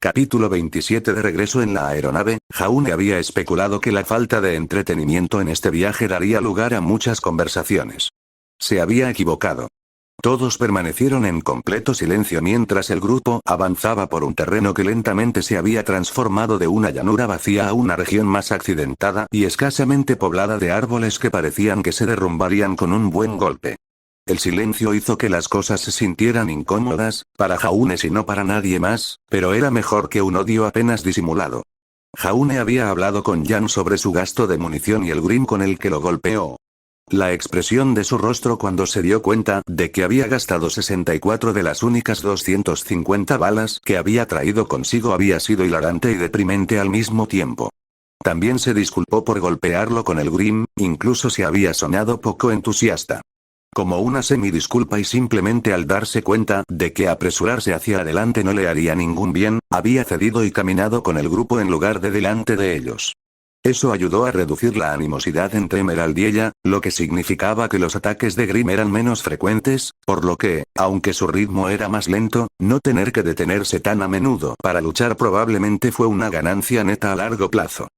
Capítulo 27. De regreso en la aeronave, Jaune había especulado que la falta de entretenimiento en este viaje daría lugar a muchas conversaciones. Se había equivocado. Todos permanecieron en completo silencio mientras el grupo avanzaba por un terreno que lentamente se había transformado de una llanura vacía a una región más accidentada y escasamente poblada de árboles que parecían que se derrumbarían con un buen golpe. El silencio hizo que las cosas se sintieran incómodas, para Jaune y no para nadie más, pero era mejor que un odio apenas disimulado. Jaune había hablado con Jan sobre su gasto de munición y el Grim con el que lo golpeó. La expresión de su rostro cuando se dio cuenta de que había gastado 64 de las únicas 250 balas que había traído consigo había sido hilarante y deprimente al mismo tiempo. También se disculpó por golpearlo con el Grim, incluso si había sonado poco entusiasta. Como una semidisculpa y simplemente al darse cuenta de que apresurarse hacia adelante no le haría ningún bien, había cedido y caminado con el grupo en lugar de delante de ellos. Eso ayudó a reducir la animosidad entre Emerald y ella, lo que significaba que los ataques de Grim eran menos frecuentes, por lo que, aunque su ritmo era más lento, no tener que detenerse tan a menudo para luchar probablemente fue una ganancia neta a largo plazo.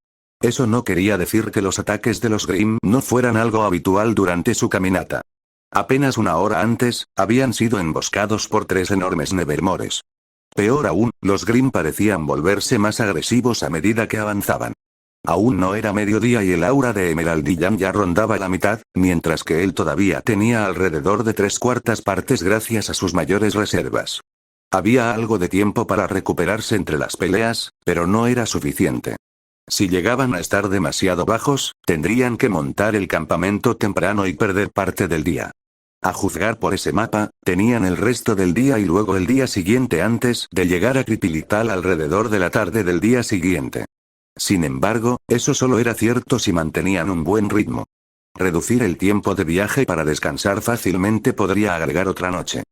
Eso no quería decir que los ataques de los Grim no fueran algo habitual durante su caminata. Apenas una hora antes, habían sido emboscados por 3 enormes Nevermores. Peor aún, los Grim parecían volverse más agresivos a medida que avanzaban. Aún no era mediodía y el aura de Emerald y Jan ya rondaba la mitad, mientras que él todavía tenía alrededor de 3/4 partes gracias a sus mayores reservas. Había algo de tiempo para recuperarse entre las peleas, pero no era suficiente. Si llegaban a estar demasiado bajos, tendrían que montar el campamento temprano y perder parte del día. A juzgar por ese mapa, tenían el resto del día y luego el día siguiente antes de llegar a Cripilital alrededor de la tarde del día siguiente. Sin embargo, eso solo era cierto si mantenían un buen ritmo. Reducir el tiempo de viaje para descansar fácilmente podría agregar otra noche.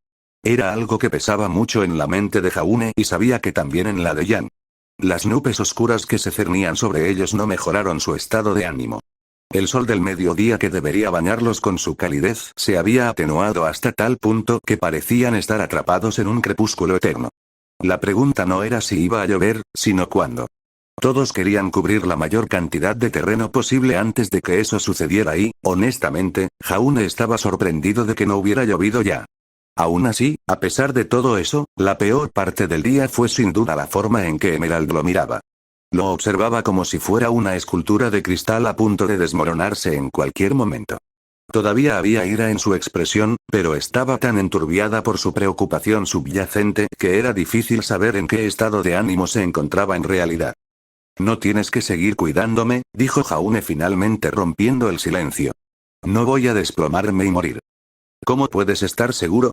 Era algo que pesaba mucho en la mente de Jaune y sabía que también en la de Jan. Las nubes oscuras que se cernían sobre ellos no mejoraron su estado de ánimo. El sol del mediodía que debería bañarlos con su calidez se había atenuado hasta tal punto que parecían estar atrapados en un crepúsculo eterno. La pregunta no era si iba a llover, sino cuándo. Todos querían cubrir la mayor cantidad de terreno posible antes de que eso sucediera y, honestamente, Jaune estaba sorprendido de que no hubiera llovido ya. Aún así, a pesar de todo eso, la peor parte del día fue sin duda la forma en que Emerald lo miraba. Lo observaba como si fuera una escultura de cristal a punto de desmoronarse en cualquier momento. Todavía había ira en su expresión, pero estaba tan enturbiada por su preocupación subyacente que era difícil saber en qué estado de ánimo se encontraba en realidad. No tienes que seguir cuidándome, dijo Jaune finalmente rompiendo el silencio. No voy a desplomarme y morir. ¿Cómo puedes estar seguro?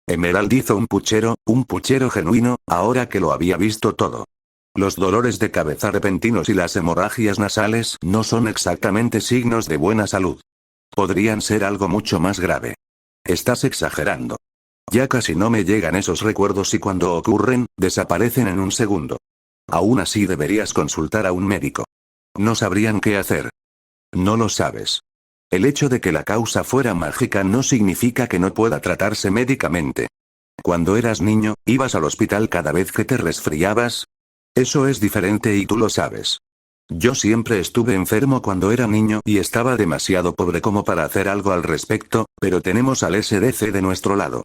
Emerald hizo un puchero genuino, ahora que lo había visto todo. Los dolores de cabeza repentinos y las hemorragias nasales no son exactamente signos de buena salud. Podrían ser algo mucho más grave. Estás exagerando. Ya casi no me llegan esos recuerdos y cuando ocurren, desaparecen en un segundo. Aún así deberías consultar a un médico. No sabrían qué hacer. No lo sabes. El hecho de que la causa fuera mágica no significa que no pueda tratarse médicamente. Cuando eras niño, ¿ibas al hospital cada vez que te resfriabas? Eso es diferente y tú lo sabes. Yo siempre estuve enfermo cuando era niño y estaba demasiado pobre como para hacer algo al respecto, pero tenemos al SDC de nuestro lado.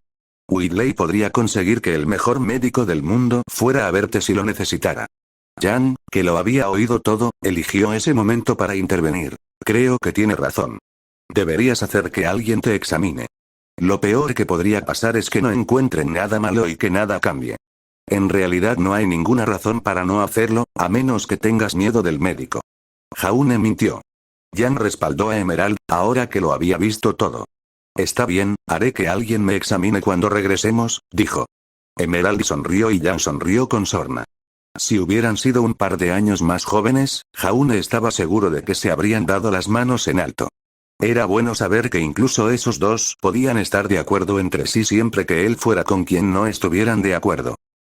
Whitley podría conseguir que el mejor médico del mundo fuera a verte si lo necesitara. Jan, que lo había oído todo, eligió ese momento para intervenir. Creo que tiene razón. Deberías hacer que alguien te examine. Lo peor que podría pasar es que no encuentren nada malo y que nada cambie. En realidad no hay ninguna razón para no hacerlo, a menos que tengas miedo del médico. Jaune mintió. Jan respaldó a Emerald, ahora que lo había visto todo. Está bien, haré que alguien me examine cuando regresemos, dijo. Emerald sonrió y Jan sonrió con sorna. Si hubieran sido un par de años más jóvenes, Jaune estaba seguro de que se habrían dado las manos en alto. Era bueno saber que incluso esos dos podían estar de acuerdo entre sí siempre que él fuera con quien no estuvieran de acuerdo.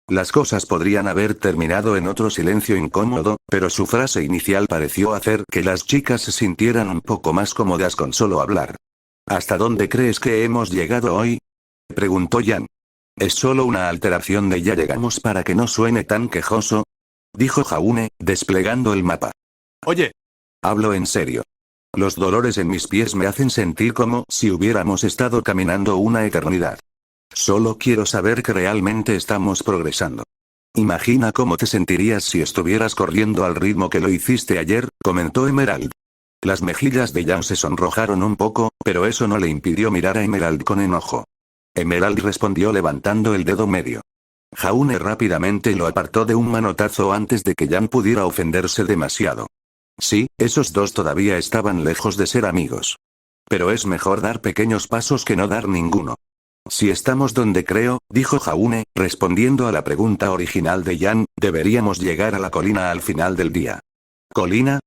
Las cosas podrían haber terminado en otro silencio incómodo, pero su frase inicial pareció hacer que las chicas se sintieran un poco más cómodas con solo hablar. ¿Hasta dónde crees que hemos llegado hoy? Preguntó Jan. Es solo una alteración de ya llegamos para que no suene tan quejoso, dijo Jaune, desplegando el mapa. Oye, Hablo en serio. Los dolores en mis pies me hacen sentir como si hubiéramos estado caminando una eternidad. Solo quiero saber que realmente estamos progresando. Imagina cómo te sentirías si estuvieras corriendo al ritmo que lo hiciste ayer, comentó Emerald. Las mejillas de Jan se sonrojaron un poco, pero eso no le impidió mirar a Emerald con enojo. Emerald respondió levantando el dedo medio. Jaune rápidamente lo apartó de un manotazo antes de que Jan pudiera ofenderse demasiado. Sí, esos dos todavía estaban lejos de ser amigos. Pero es mejor dar pequeños pasos que no dar ninguno. Si estamos donde creo, dijo Jaune, respondiendo a la pregunta original de Jan, deberíamos llegar a la colina al final del día. ¿Colina?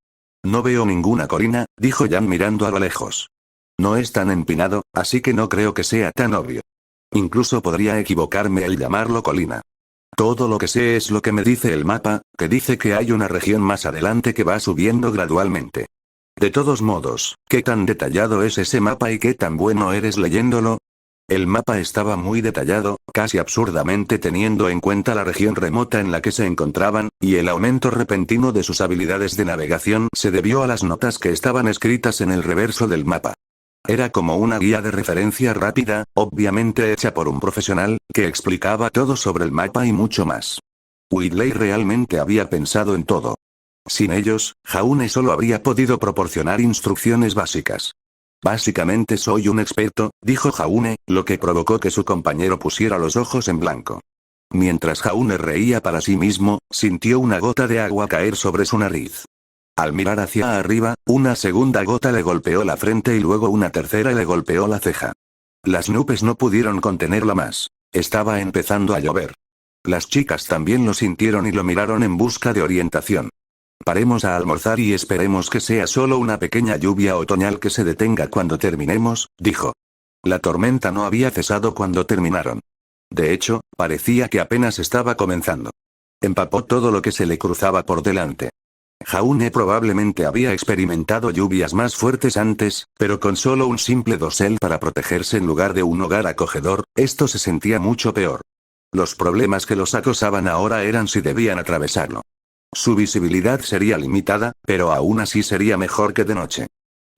No veo ninguna colina, dijo Jan mirando a lo lejos. No es tan empinado, así que no creo que sea tan obvio. Incluso podría equivocarme al llamarlo colina. Todo lo que sé es lo que me dice el mapa, que dice que hay una región más adelante que va subiendo gradualmente. De todos modos, ¿qué tan detallado es ese mapa y qué tan bueno eres leyéndolo? El mapa estaba muy detallado, casi absurdamente teniendo en cuenta la región remota en la que se encontraban, y el aumento repentino de sus habilidades de navegación se debió a las notas que estaban escritas en el reverso del mapa. Era como una guía de referencia rápida, obviamente hecha por un profesional, que explicaba todo sobre el mapa y mucho más. Whitley realmente había pensado en todo. Sin ellos, Jaune solo habría podido proporcionar instrucciones básicas. Básicamente soy un experto, dijo Jaune, lo que provocó que su compañero pusiera los ojos en blanco. Mientras Jaune reía para sí mismo, sintió una gota de agua caer sobre su nariz. Al mirar hacia arriba, una segunda gota le golpeó la frente y luego una tercera le golpeó la ceja. Las nubes no pudieron contenerla más. Estaba empezando a llover. Las chicas también lo sintieron y lo miraron en busca de orientación. Paremos a almorzar y esperemos que sea solo una pequeña lluvia otoñal que se detenga cuando terminemos, dijo. La tormenta no había cesado cuando terminaron. De hecho, parecía que apenas estaba comenzando. Empapó todo lo que se le cruzaba por delante. Jaune probablemente había experimentado lluvias más fuertes antes, pero con solo un simple dosel para protegerse en lugar de un hogar acogedor, esto se sentía mucho peor. Los problemas que los acosaban ahora eran si debían atravesarlo. Su visibilidad sería limitada, pero aún así sería mejor que de noche.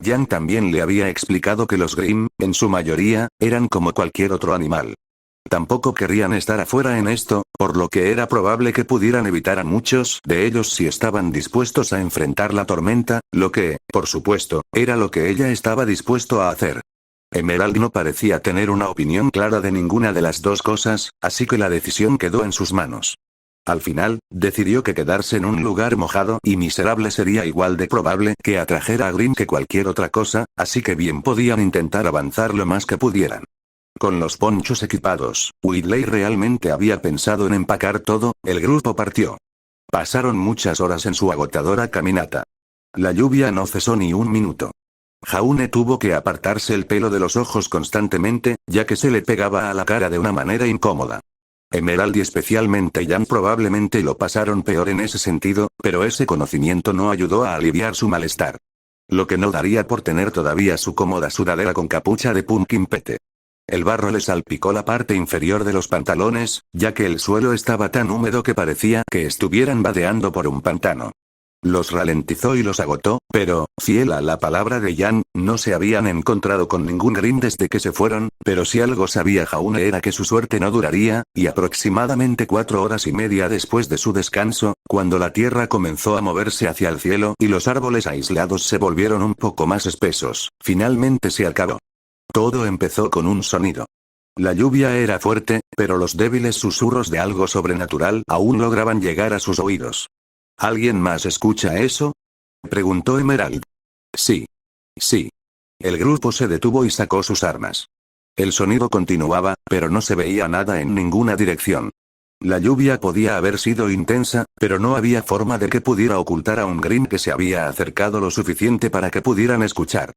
Jan también le había explicado que los Grimm, en su mayoría, eran como cualquier otro animal. Tampoco querrían estar afuera en esto, por lo que era probable que pudieran evitar a muchos de ellos si estaban dispuestos a enfrentar la tormenta, lo que, por supuesto, era lo que ella estaba dispuesto a hacer. Emerald no parecía tener una opinión clara de ninguna de las dos cosas, así que la decisión quedó en sus manos. Al final, decidió que quedarse en un lugar mojado y miserable sería igual de probable que atrajera a Grimm que cualquier otra cosa, así que bien podían intentar avanzar lo más que pudieran. Con los ponchos equipados, Whitley realmente había pensado en empacar todo, el grupo partió. Pasaron muchas horas en su agotadora caminata. La lluvia no cesó ni un minuto. Jaune tuvo que apartarse el pelo de los ojos constantemente, ya que se le pegaba a la cara de una manera incómoda. Emerald y especialmente Jan probablemente lo pasaron peor en ese sentido, pero ese conocimiento no ayudó a aliviar su malestar. Lo que no daría por tener todavía su cómoda sudadera con capucha de pumpkin pete. El barro le salpicó la parte inferior de los pantalones, ya que el suelo estaba tan húmedo que parecía que estuvieran vadeando por un pantano. Los ralentizó y los agotó, pero, fiel a la palabra de Jan, no se habían encontrado con ningún Grimm desde que se fueron, pero si algo sabía Jaune era que su suerte no duraría, y aproximadamente 4 horas y media después de su descanso, cuando la tierra comenzó a moverse hacia el cielo y los árboles aislados se volvieron un poco más espesos, finalmente se acabó. Todo empezó con un sonido. La lluvia era fuerte, pero los débiles susurros de algo sobrenatural aún lograban llegar a sus oídos. ¿Alguien más escucha eso?, preguntó Emerald. Sí. Sí. El grupo se detuvo y sacó sus armas. El sonido continuaba, pero no se veía nada en ninguna dirección. La lluvia podía haber sido intensa, pero no había forma de que pudiera ocultar a un Grimm que se había acercado lo suficiente para que pudieran escuchar.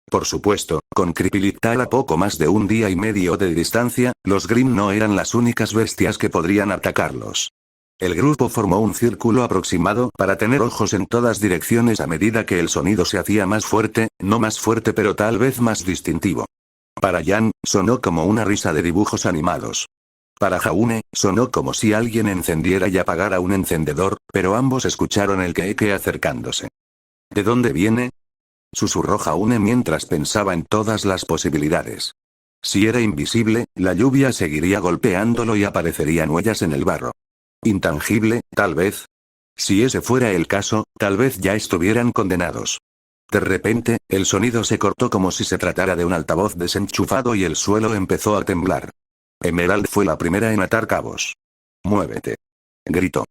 Por supuesto, con Kripilital a poco más de un día y medio de distancia, los Grimm no eran las únicas bestias que podrían atacarlos. El grupo formó un círculo aproximado para tener ojos en todas direcciones a medida que el sonido se hacía más fuerte, no más fuerte pero tal vez más distintivo. Para Jan, sonó como una risa de dibujos animados. Para Jaune, sonó como si alguien encendiera y apagara un encendedor, pero ambos escucharon el queque acercándose. ¿De dónde viene? Susurró Jaune mientras pensaba en todas las posibilidades. Si era invisible, la lluvia seguiría golpeándolo y aparecerían huellas en el barro. Intangible, tal vez. Si ese fuera el caso, tal vez ya estuvieran condenados. De repente, el sonido se cortó como si se tratara de un altavoz desenchufado y el suelo empezó a temblar. Emerald fue la primera en atar cabos. «Muévete», gritó.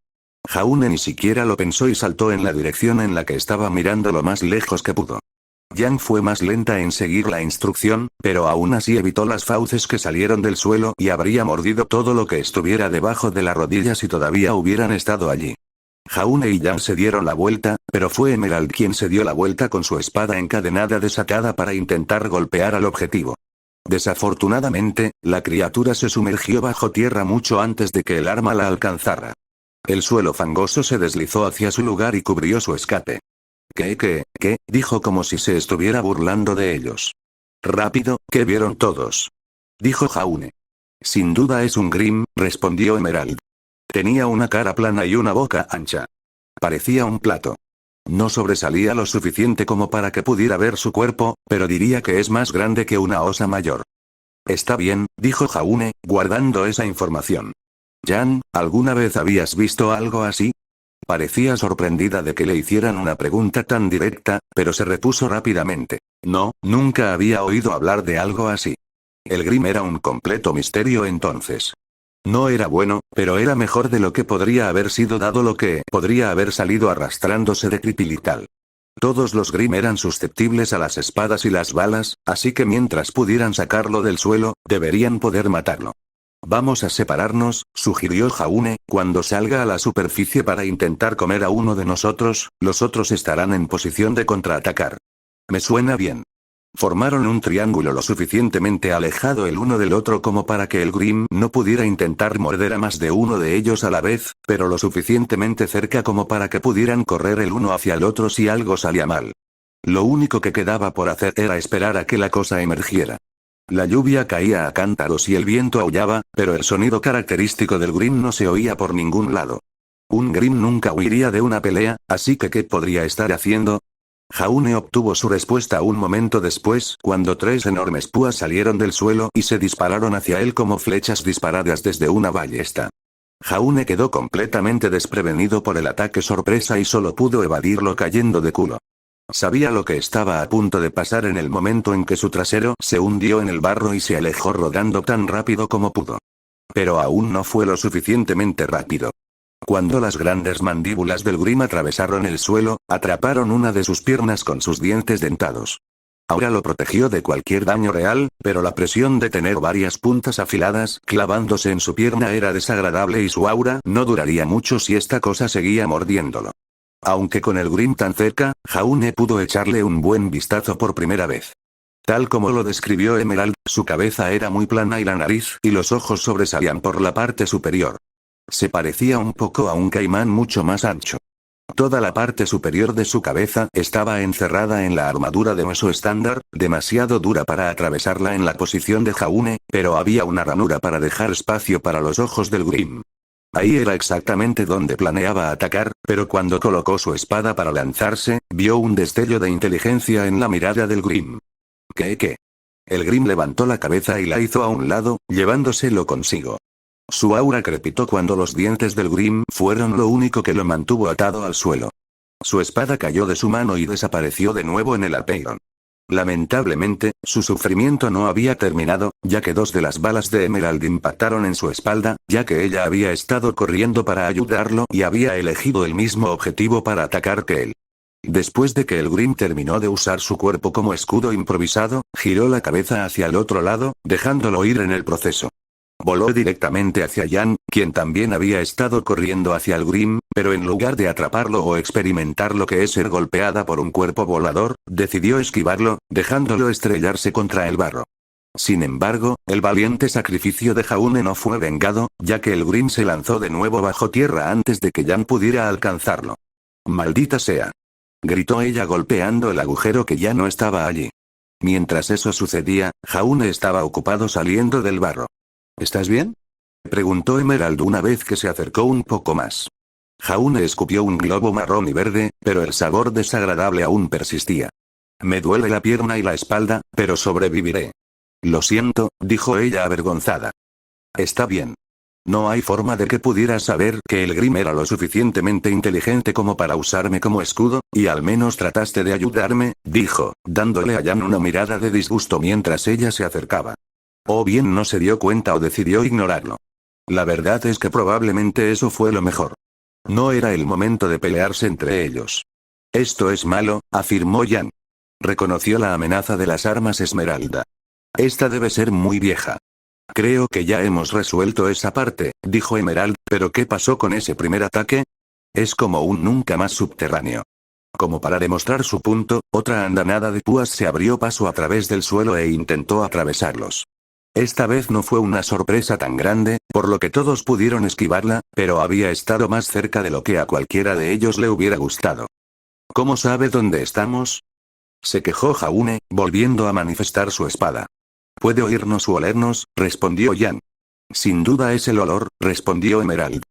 Jaune ni siquiera lo pensó y saltó en la dirección en la que estaba mirando lo más lejos que pudo. Yang fue más lenta en seguir la instrucción, pero aún así evitó las fauces que salieron del suelo y habría mordido todo lo que estuviera debajo de la rodilla si todavía hubieran estado allí. Jaune y Yang se dieron la vuelta, pero fue Emerald quien se dio la vuelta con su espada encadenada desatada para intentar golpear al objetivo. Desafortunadamente, la criatura se sumergió bajo tierra mucho antes de que el arma la alcanzara. El suelo fangoso se deslizó hacia su lugar y cubrió su escape. ¿Qué? Dijo como si se estuviera burlando de ellos. Rápido, ¿qué vieron todos? Dijo Jaune. Sin duda es un Grimm, respondió Emerald. Tenía una cara plana y una boca ancha. Parecía un plato. No sobresalía lo suficiente como para que pudiera ver su cuerpo, pero diría que es más grande que una osa mayor. Está bien, dijo Jaune, guardando esa información. Yang, ¿alguna vez habías visto algo así? Parecía sorprendida de que le hicieran una pregunta tan directa, pero se repuso rápidamente. No, nunca había oído hablar de algo así. El Grimm era un completo misterio entonces. No era bueno, pero era mejor de lo que podría haber sido dado lo que podría haber salido arrastrándose de Cripilital. Todos los Grimm eran susceptibles a las espadas y las balas, así que mientras pudieran sacarlo del suelo, deberían poder matarlo. Vamos a separarnos, sugirió Jaune, cuando salga a la superficie para intentar comer a uno de nosotros, los otros estarán en posición de contraatacar. Me suena bien. Formaron un triángulo lo suficientemente alejado el uno del otro como para que el Grimm no pudiera intentar morder a más de uno de ellos a la vez, pero lo suficientemente cerca como para que pudieran correr el uno hacia el otro si algo salía mal. Lo único que quedaba por hacer era esperar a que la cosa emergiera. La lluvia caía a cántaros y el viento aullaba, pero el sonido característico del Grimm no se oía por ningún lado. Un Grimm nunca huiría de una pelea, así que ¿qué podría estar haciendo? Jaune obtuvo su respuesta un momento después, cuando tres enormes púas salieron del suelo y se dispararon hacia él como flechas disparadas desde una ballesta. Jaune quedó completamente desprevenido por el ataque sorpresa y solo pudo evadirlo cayendo de culo. Sabía lo que estaba a punto de pasar en el momento en que su trasero se hundió en el barro y se alejó rodando tan rápido como pudo. Pero aún no fue lo suficientemente rápido. Cuando las grandes mandíbulas del Grimm atravesaron el suelo, atraparon una de sus piernas con sus dientes dentados. Ahora lo protegió de cualquier daño real, pero la presión de tener varias puntas afiladas clavándose en su pierna era desagradable y su aura no duraría mucho si esta cosa seguía mordiéndolo. Aunque con el Grimm tan cerca, Jaune pudo echarle un buen vistazo por primera vez. Tal como lo describió Emerald, su cabeza era muy plana y la nariz y los ojos sobresalían por la parte superior. Se parecía un poco a un caimán mucho más ancho. Toda la parte superior de su cabeza estaba encerrada en la armadura de hueso estándar, demasiado dura para atravesarla en la posición de Jaune, pero había una ranura para dejar espacio para los ojos del Grimm. Ahí era exactamente donde planeaba atacar, pero cuando colocó su espada para lanzarse, vio un destello de inteligencia en la mirada del Grimm. ¿Qué? El Grimm levantó la cabeza y la hizo a un lado, llevándoselo consigo. Su aura crepitó cuando los dientes del Grimm fueron lo único que lo mantuvo atado al suelo. Su espada cayó de su mano y desapareció de nuevo en el Apeiron. Lamentablemente, su sufrimiento no había terminado, ya que dos de las balas de Emerald impactaron en su espalda, ya que ella había estado corriendo para ayudarlo y había elegido el mismo objetivo para atacar que él. Después de que el Grimm terminó de usar su cuerpo como escudo improvisado, giró la cabeza hacia el otro lado, dejándolo ir en el proceso. Voló directamente hacia Yang, quien también había estado corriendo hacia el Grimm, pero en lugar de atraparlo o experimentar lo que es ser golpeada por un cuerpo volador, decidió esquivarlo, dejándolo estrellarse contra el barro. Sin embargo, el valiente sacrificio de Jaune no fue vengado, ya que el Grimm se lanzó de nuevo bajo tierra antes de que Yang pudiera alcanzarlo. ¡Maldita sea!, gritó ella golpeando el agujero que ya no estaba allí. Mientras eso sucedía, Jaune estaba ocupado saliendo del barro. ¿Estás bien? Preguntó Emerald una vez que se acercó un poco más. Jaune escupió un globo marrón y verde, pero el sabor desagradable aún persistía. Me duele la pierna y la espalda, pero sobreviviré. Lo siento, dijo ella avergonzada. Está bien. No hay forma de que pudieras saber que el Grim era lo suficientemente inteligente como para usarme como escudo, y al menos trataste de ayudarme, dijo, dándole a Jan una mirada de disgusto mientras ella se acercaba. O bien no se dio cuenta o decidió ignorarlo. La verdad es que probablemente eso fue lo mejor. No era el momento de pelearse entre ellos. Esto es malo, afirmó Jan. Reconoció la amenaza de las armas Esmeralda. Esta debe ser muy vieja. Creo que ya hemos resuelto esa parte, dijo Emerald, pero ¿qué pasó con ese primer ataque? Es como un nunca más subterráneo. Como para demostrar su punto, otra andanada de púas se abrió paso a través del suelo e intentó atravesarlos. Esta vez no fue una sorpresa tan grande, por lo que todos pudieron esquivarla, pero había estado más cerca de lo que a cualquiera de ellos le hubiera gustado. ¿Cómo sabe dónde estamos? Se quejó Jaune, volviendo a manifestar su espada. ¿Puede oírnos u olernos?, respondió Jan. Sin duda es el olor, respondió Emerald.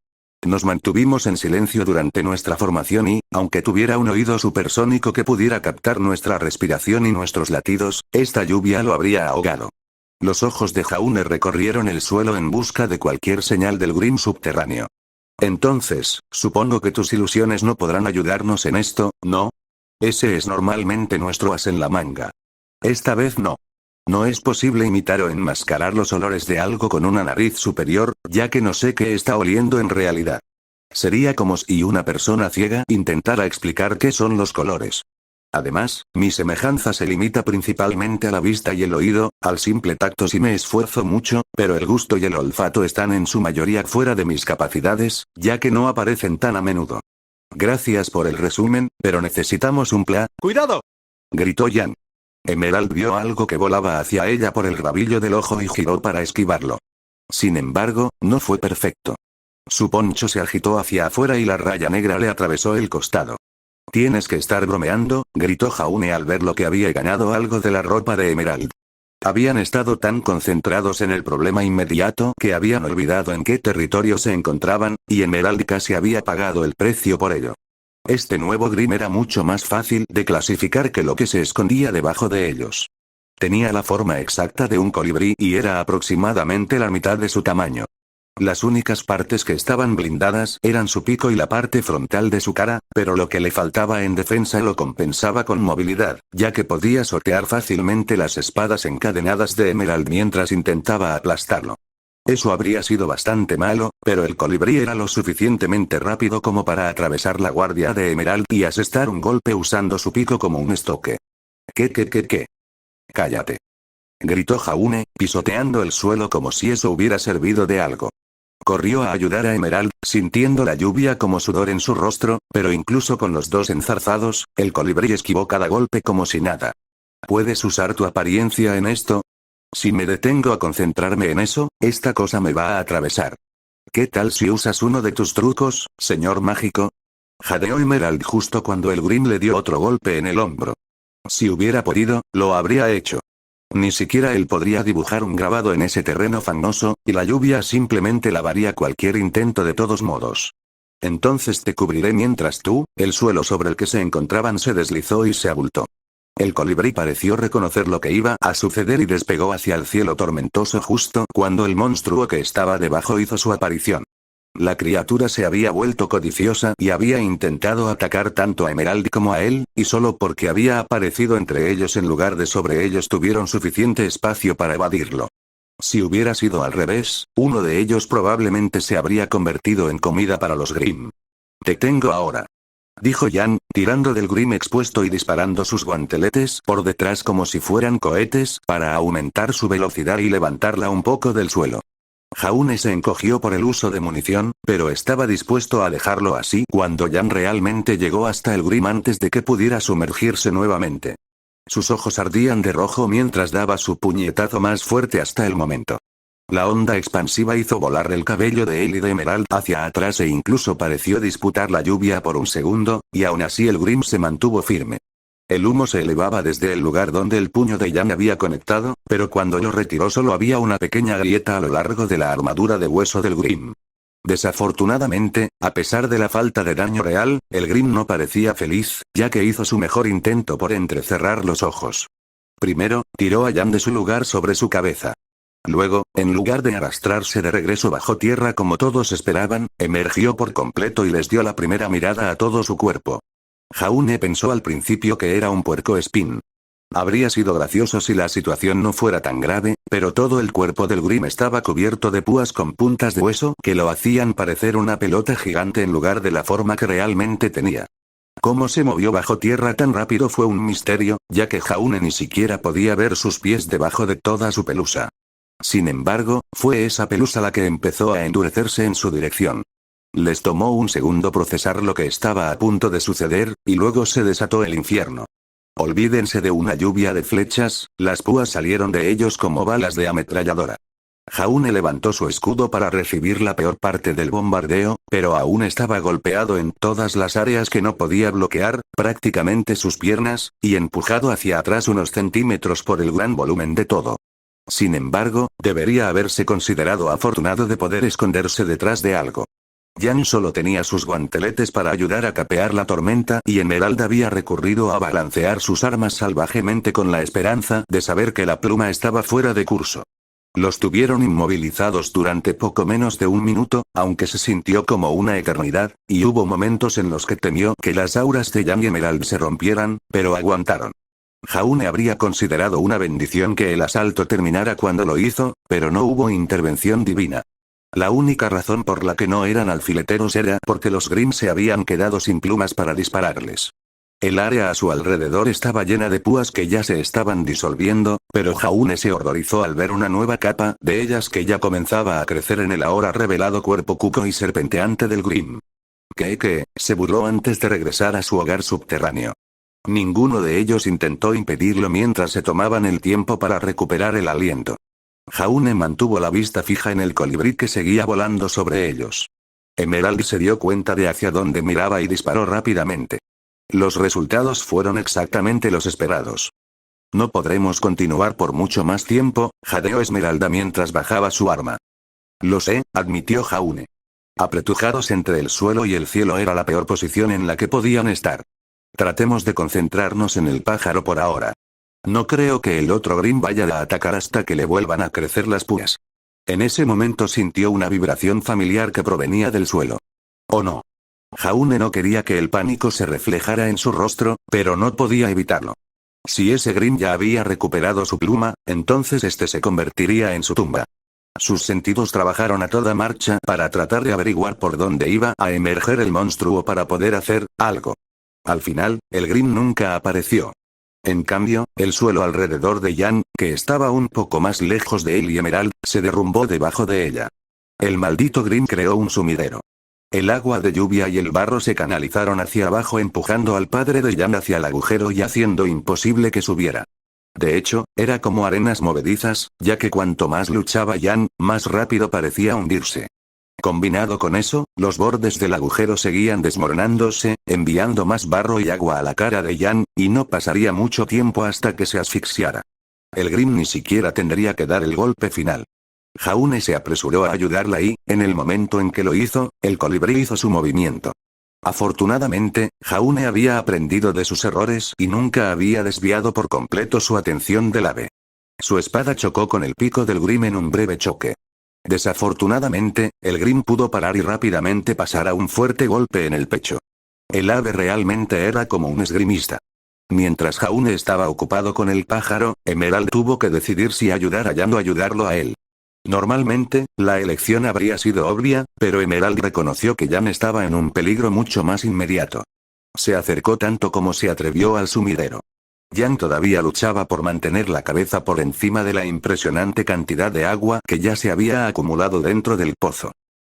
Nos mantuvimos en silencio durante nuestra formación y, aunque tuviera un oído supersónico que pudiera captar nuestra respiración y nuestros latidos, esta lluvia lo habría ahogado. Los ojos de Jaune recorrieron el suelo en busca de cualquier señal del Grim subterráneo. Entonces, supongo que tus ilusiones no podrán ayudarnos en esto, ¿no? Ese es normalmente nuestro as en la manga. Esta vez no. No es posible imitar o enmascarar los olores de algo con una nariz superior, ya que no sé qué está oliendo en realidad. Sería como si una persona ciega intentara explicar qué son los colores. Además, mi semejanza se limita principalmente a la vista y el oído, al simple tacto si me esfuerzo mucho, pero el gusto y el olfato están en su mayoría fuera de mis capacidades, ya que no aparecen tan a menudo. Gracias por el resumen, pero necesitamos un plan. ¡Cuidado!, gritó Jan. Emerald vio algo que volaba hacia ella por el rabillo del ojo y giró para esquivarlo. Sin embargo, no fue perfecto. Su poncho se agitó hacia afuera y la raya negra le atravesó el costado. Tienes que estar bromeando, gritó Jaune al ver lo que había ganado algo de la ropa de Emerald. Habían estado tan concentrados en el problema inmediato que habían olvidado en qué territorio se encontraban, y Emerald casi había pagado el precio por ello. Este nuevo Grim era mucho más fácil de clasificar que lo que se escondía debajo de ellos. Tenía la forma exacta de un colibrí y era aproximadamente la mitad de su tamaño. Las únicas partes que estaban blindadas eran su pico y la parte frontal de su cara, pero lo que le faltaba en defensa lo compensaba con movilidad, ya que podía sortear fácilmente las espadas encadenadas de Emerald mientras intentaba aplastarlo. Eso habría sido bastante malo, pero el colibrí era lo suficientemente rápido como para atravesar la guardia de Emerald y asestar un golpe usando su pico como un estoque. ¿Qué? Cállate, gritó Jaune, pisoteando el suelo como si eso hubiera servido de algo. Corrió a ayudar a Emerald, sintiendo la lluvia como sudor en su rostro, pero incluso con los dos enzarzados, el colibrí esquivó cada golpe como si nada. ¿Puedes usar tu apariencia en esto? Si me detengo a concentrarme en eso, esta cosa me va a atravesar. ¿Qué tal si usas uno de tus trucos, señor mágico? Jadeó Emerald justo cuando el Grim le dio otro golpe en el hombro. Si hubiera podido, lo habría hecho. Ni siquiera él podría dibujar un grabado en ese terreno fangoso, y la lluvia simplemente lavaría cualquier intento de todos modos. Entonces te cubriré mientras tú, el suelo sobre el que se encontraban se deslizó y se abultó. El colibrí pareció reconocer lo que iba a suceder y despegó hacia el cielo tormentoso justo cuando el monstruo que estaba debajo hizo su aparición. La criatura se había vuelto codiciosa y había intentado atacar tanto a Emerald como a él, y solo porque había aparecido entre ellos en lugar de sobre ellos tuvieron suficiente espacio para evadirlo. Si hubiera sido al revés, uno de ellos probablemente se habría convertido en comida para los Grim. Te tengo ahora, dijo Jan, tirando del Grim expuesto y disparando sus guanteletes por detrás como si fueran cohetes, para aumentar su velocidad y levantarla un poco del suelo. Jaune se encogió por el uso de munición, pero estaba dispuesto a dejarlo así cuando Jan realmente llegó hasta el Grim antes de que pudiera sumergirse nuevamente. Sus ojos ardían de rojo mientras daba su puñetazo más fuerte hasta el momento. La onda expansiva hizo volar el cabello de él y de Emerald hacia atrás e incluso pareció disputar la lluvia por un segundo, y aún así el Grim se mantuvo firme. El humo se elevaba desde el lugar donde el puño de Yan había conectado, pero cuando lo retiró solo había una pequeña grieta a lo largo de la armadura de hueso del Grim. Desafortunadamente, a pesar de la falta de daño real, el Grim no parecía feliz, ya que hizo su mejor intento por entrecerrar los ojos. Primero, tiró a Yan de su lugar sobre su cabeza. Luego, en lugar de arrastrarse de regreso bajo tierra como todos esperaban, emergió por completo y les dio la primera mirada a todo su cuerpo. Jaune pensó al principio que era un puercoespín. Habría sido gracioso si la situación no fuera tan grave, pero todo el cuerpo del Grim estaba cubierto de púas con puntas de hueso que lo hacían parecer una pelota gigante en lugar de la forma que realmente tenía. Cómo se movió bajo tierra tan rápido fue un misterio, ya que Jaune ni siquiera podía ver sus pies debajo de toda su pelusa. Sin embargo, fue esa pelusa la que empezó a endurecerse en su dirección. Les tomó un segundo procesar lo que estaba a punto de suceder, y luego se desató el infierno. Olvídense de una lluvia de flechas, las púas salieron de ellos como balas de ametralladora. Jaune levantó su escudo para recibir la peor parte del bombardeo, pero aún estaba golpeado en todas las áreas que no podía bloquear, prácticamente sus piernas, y empujado hacia atrás unos centímetros por el gran volumen de todo. Sin embargo, debería haberse considerado afortunado de poder esconderse detrás de algo. Yan solo tenía sus guanteletes para ayudar a capear la tormenta y Emerald había recurrido a balancear sus armas salvajemente con la esperanza de saber que la pluma estaba fuera de curso. Los tuvieron inmovilizados durante poco menos de un minuto, aunque se sintió como una eternidad, y hubo momentos en los que temió que las auras de Yan y Emerald se rompieran, pero aguantaron. Jaune habría considerado una bendición que el asalto terminara cuando lo hizo, pero no hubo intervención divina. La única razón por la que no eran alfileteros era porque los Grimm se habían quedado sin plumas para dispararles. El área a su alrededor estaba llena de púas que ya se estaban disolviendo, pero Jaune se horrorizó al ver una nueva capa de ellas que ya comenzaba a crecer en el ahora revelado cuerpo cuco y serpenteante del Grimm. ¿Qué? Se burló antes de regresar a su hogar subterráneo. Ninguno de ellos intentó impedirlo mientras se tomaban el tiempo para recuperar el aliento. Jaune mantuvo la vista fija en el colibrí que seguía volando sobre ellos. Emerald se dio cuenta de hacia dónde miraba y disparó rápidamente. Los resultados fueron exactamente los esperados. No podremos continuar por mucho más tiempo, jadeó Esmeralda mientras bajaba su arma. Lo sé, admitió Jaune. Apretujados entre el suelo y el cielo era la peor posición en la que podían estar. Tratemos de concentrarnos en el pájaro por ahora. No creo que el otro Grimm vaya a atacar hasta que le vuelvan a crecer las púas. En ese momento sintió una vibración familiar que provenía del suelo. ¿O no? Jaune no quería que el pánico se reflejara en su rostro, pero no podía evitarlo. Si ese Grimm ya había recuperado su pluma, entonces este se convertiría en su tumba. Sus sentidos trabajaron a toda marcha para tratar de averiguar por dónde iba a emerger el monstruo para poder hacer algo. Al final, el Grimm nunca apareció. En cambio, el suelo alrededor de Yan, que estaba un poco más lejos de él y Emerald, se derrumbó debajo de ella. El maldito Grimm creó un sumidero. El agua de lluvia y el barro se canalizaron hacia abajo empujando al padre de Yan hacia el agujero y haciendo imposible que subiera. De hecho, era como arenas movedizas, ya que cuanto más luchaba Yan, más rápido parecía hundirse. Combinado con eso, los bordes del agujero seguían desmoronándose, enviando más barro y agua a la cara de Yan, y no pasaría mucho tiempo hasta que se asfixiara. El Grimm ni siquiera tendría que dar el golpe final. Jaune se apresuró a ayudarla y, en el momento en que lo hizo, el colibrí hizo su movimiento. Afortunadamente, Jaune había aprendido de sus errores y nunca había desviado por completo su atención del ave. Su espada chocó con el pico del Grimm en un breve choque. Desafortunadamente, el Grimm pudo parar y rápidamente pasar a un fuerte golpe en el pecho. El ave realmente era como un esgrimista. Mientras Jaune estaba ocupado con el pájaro, Emerald tuvo que decidir si ayudar a Yan o ayudarlo a él. Normalmente, la elección habría sido obvia, pero Emerald reconoció que Yan estaba en un peligro mucho más inmediato. Se acercó tanto como se atrevió al sumidero. Yan todavía luchaba por mantener la cabeza por encima de la impresionante cantidad de agua que ya se había acumulado dentro del pozo.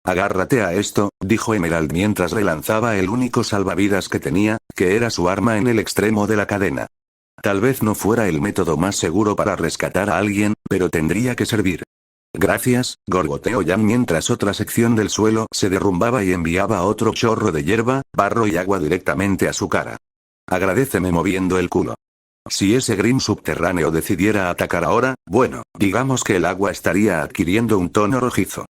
Agárrate a esto, dijo Emerald mientras relanzaba el único salvavidas que tenía, que era su arma en el extremo de la cadena. Tal vez no fuera el método más seguro para rescatar a alguien, pero tendría que servir. Gracias, gorgoteó Yan mientras otra sección del suelo se derrumbaba y enviaba otro chorro de hierba, barro y agua directamente a su cara. Agradéceme moviendo el culo. Si ese Grim subterráneo decidiera atacar ahora, bueno, digamos que el agua estaría adquiriendo un tono rojizo.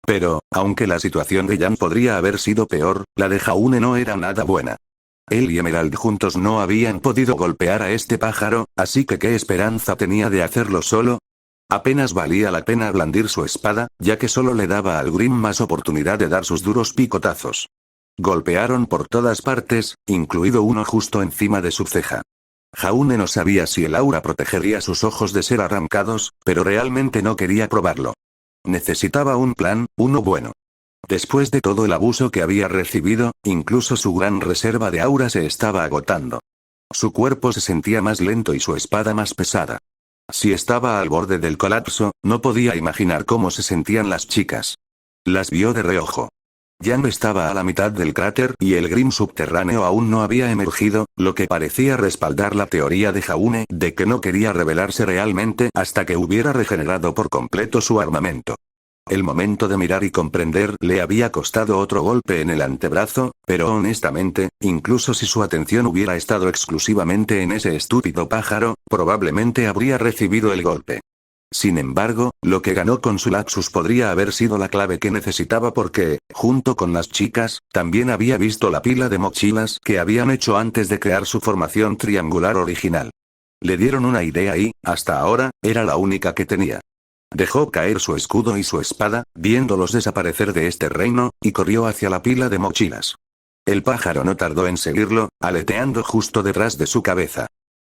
Pero, aunque la situación de Jan podría haber sido peor, la de Jaune no era nada buena. Él y Emerald juntos no habían podido golpear a este pájaro, así que ¿qué esperanza tenía de hacerlo solo? Apenas valía la pena blandir su espada, ya que solo le daba al Grim más oportunidad de dar sus duros picotazos. Golpearon por todas partes, incluido uno justo encima de su ceja. Jaune no sabía si el aura protegería sus ojos de ser arrancados, pero realmente no quería probarlo. Necesitaba un plan, uno bueno. Después de todo el abuso que había recibido, incluso su gran reserva de aura se estaba agotando. Su cuerpo se sentía más lento y su espada más pesada. Si estaba al borde del colapso, no podía imaginar cómo se sentían las chicas. Las vio de reojo. Jan estaba a la mitad del cráter y el Grim subterráneo aún no había emergido, lo que parecía respaldar la teoría de Jaune de que no quería revelarse realmente hasta que hubiera regenerado por completo su armamento. El momento de mirar y comprender le había costado otro golpe en el antebrazo, pero honestamente, incluso si su atención hubiera estado exclusivamente en ese estúpido pájaro, probablemente habría recibido el golpe. Sin embargo, lo que ganó con su lapsus podría haber sido la clave que necesitaba porque, junto con las chicas, también había visto la pila de mochilas que habían hecho antes de crear su formación triangular original. Le dieron una idea y, hasta ahora, era la única que tenía. Dejó caer su escudo y su espada, viéndolos desaparecer de este reino, y corrió hacia la pila de mochilas. El pájaro no tardó en seguirlo, aleteando justo detrás de su cabeza.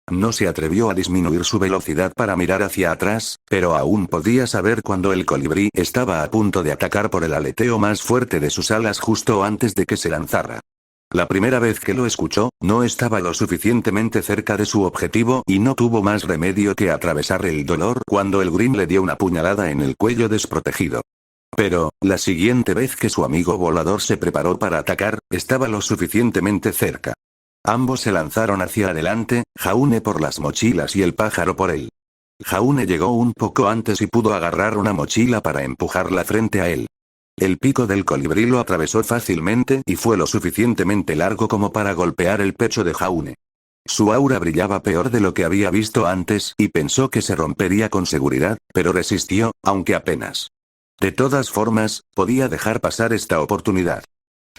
No se atrevió a disminuir su velocidad para mirar hacia atrás, pero aún podía saber cuando el colibrí estaba a punto de atacar por el aleteo más fuerte de sus alas justo antes de que se lanzara. La primera vez que lo escuchó, no estaba lo suficientemente cerca de su objetivo y no tuvo más remedio que atravesar el dolor cuando el Grim le dio una puñalada en el cuello desprotegido. Pero, la siguiente vez que su amigo volador se preparó para atacar, estaba lo suficientemente cerca. Ambos se lanzaron hacia adelante, Jaune por las mochilas y el pájaro por él. Jaune llegó un poco antes y pudo agarrar una mochila para empujarla frente a él. El pico del colibrí lo atravesó fácilmente y fue lo suficientemente largo como para golpear el pecho de Jaune. Su aura brillaba peor de lo que había visto antes y pensó que se rompería con seguridad, pero resistió, aunque apenas. De todas formas, podía dejar pasar esta oportunidad.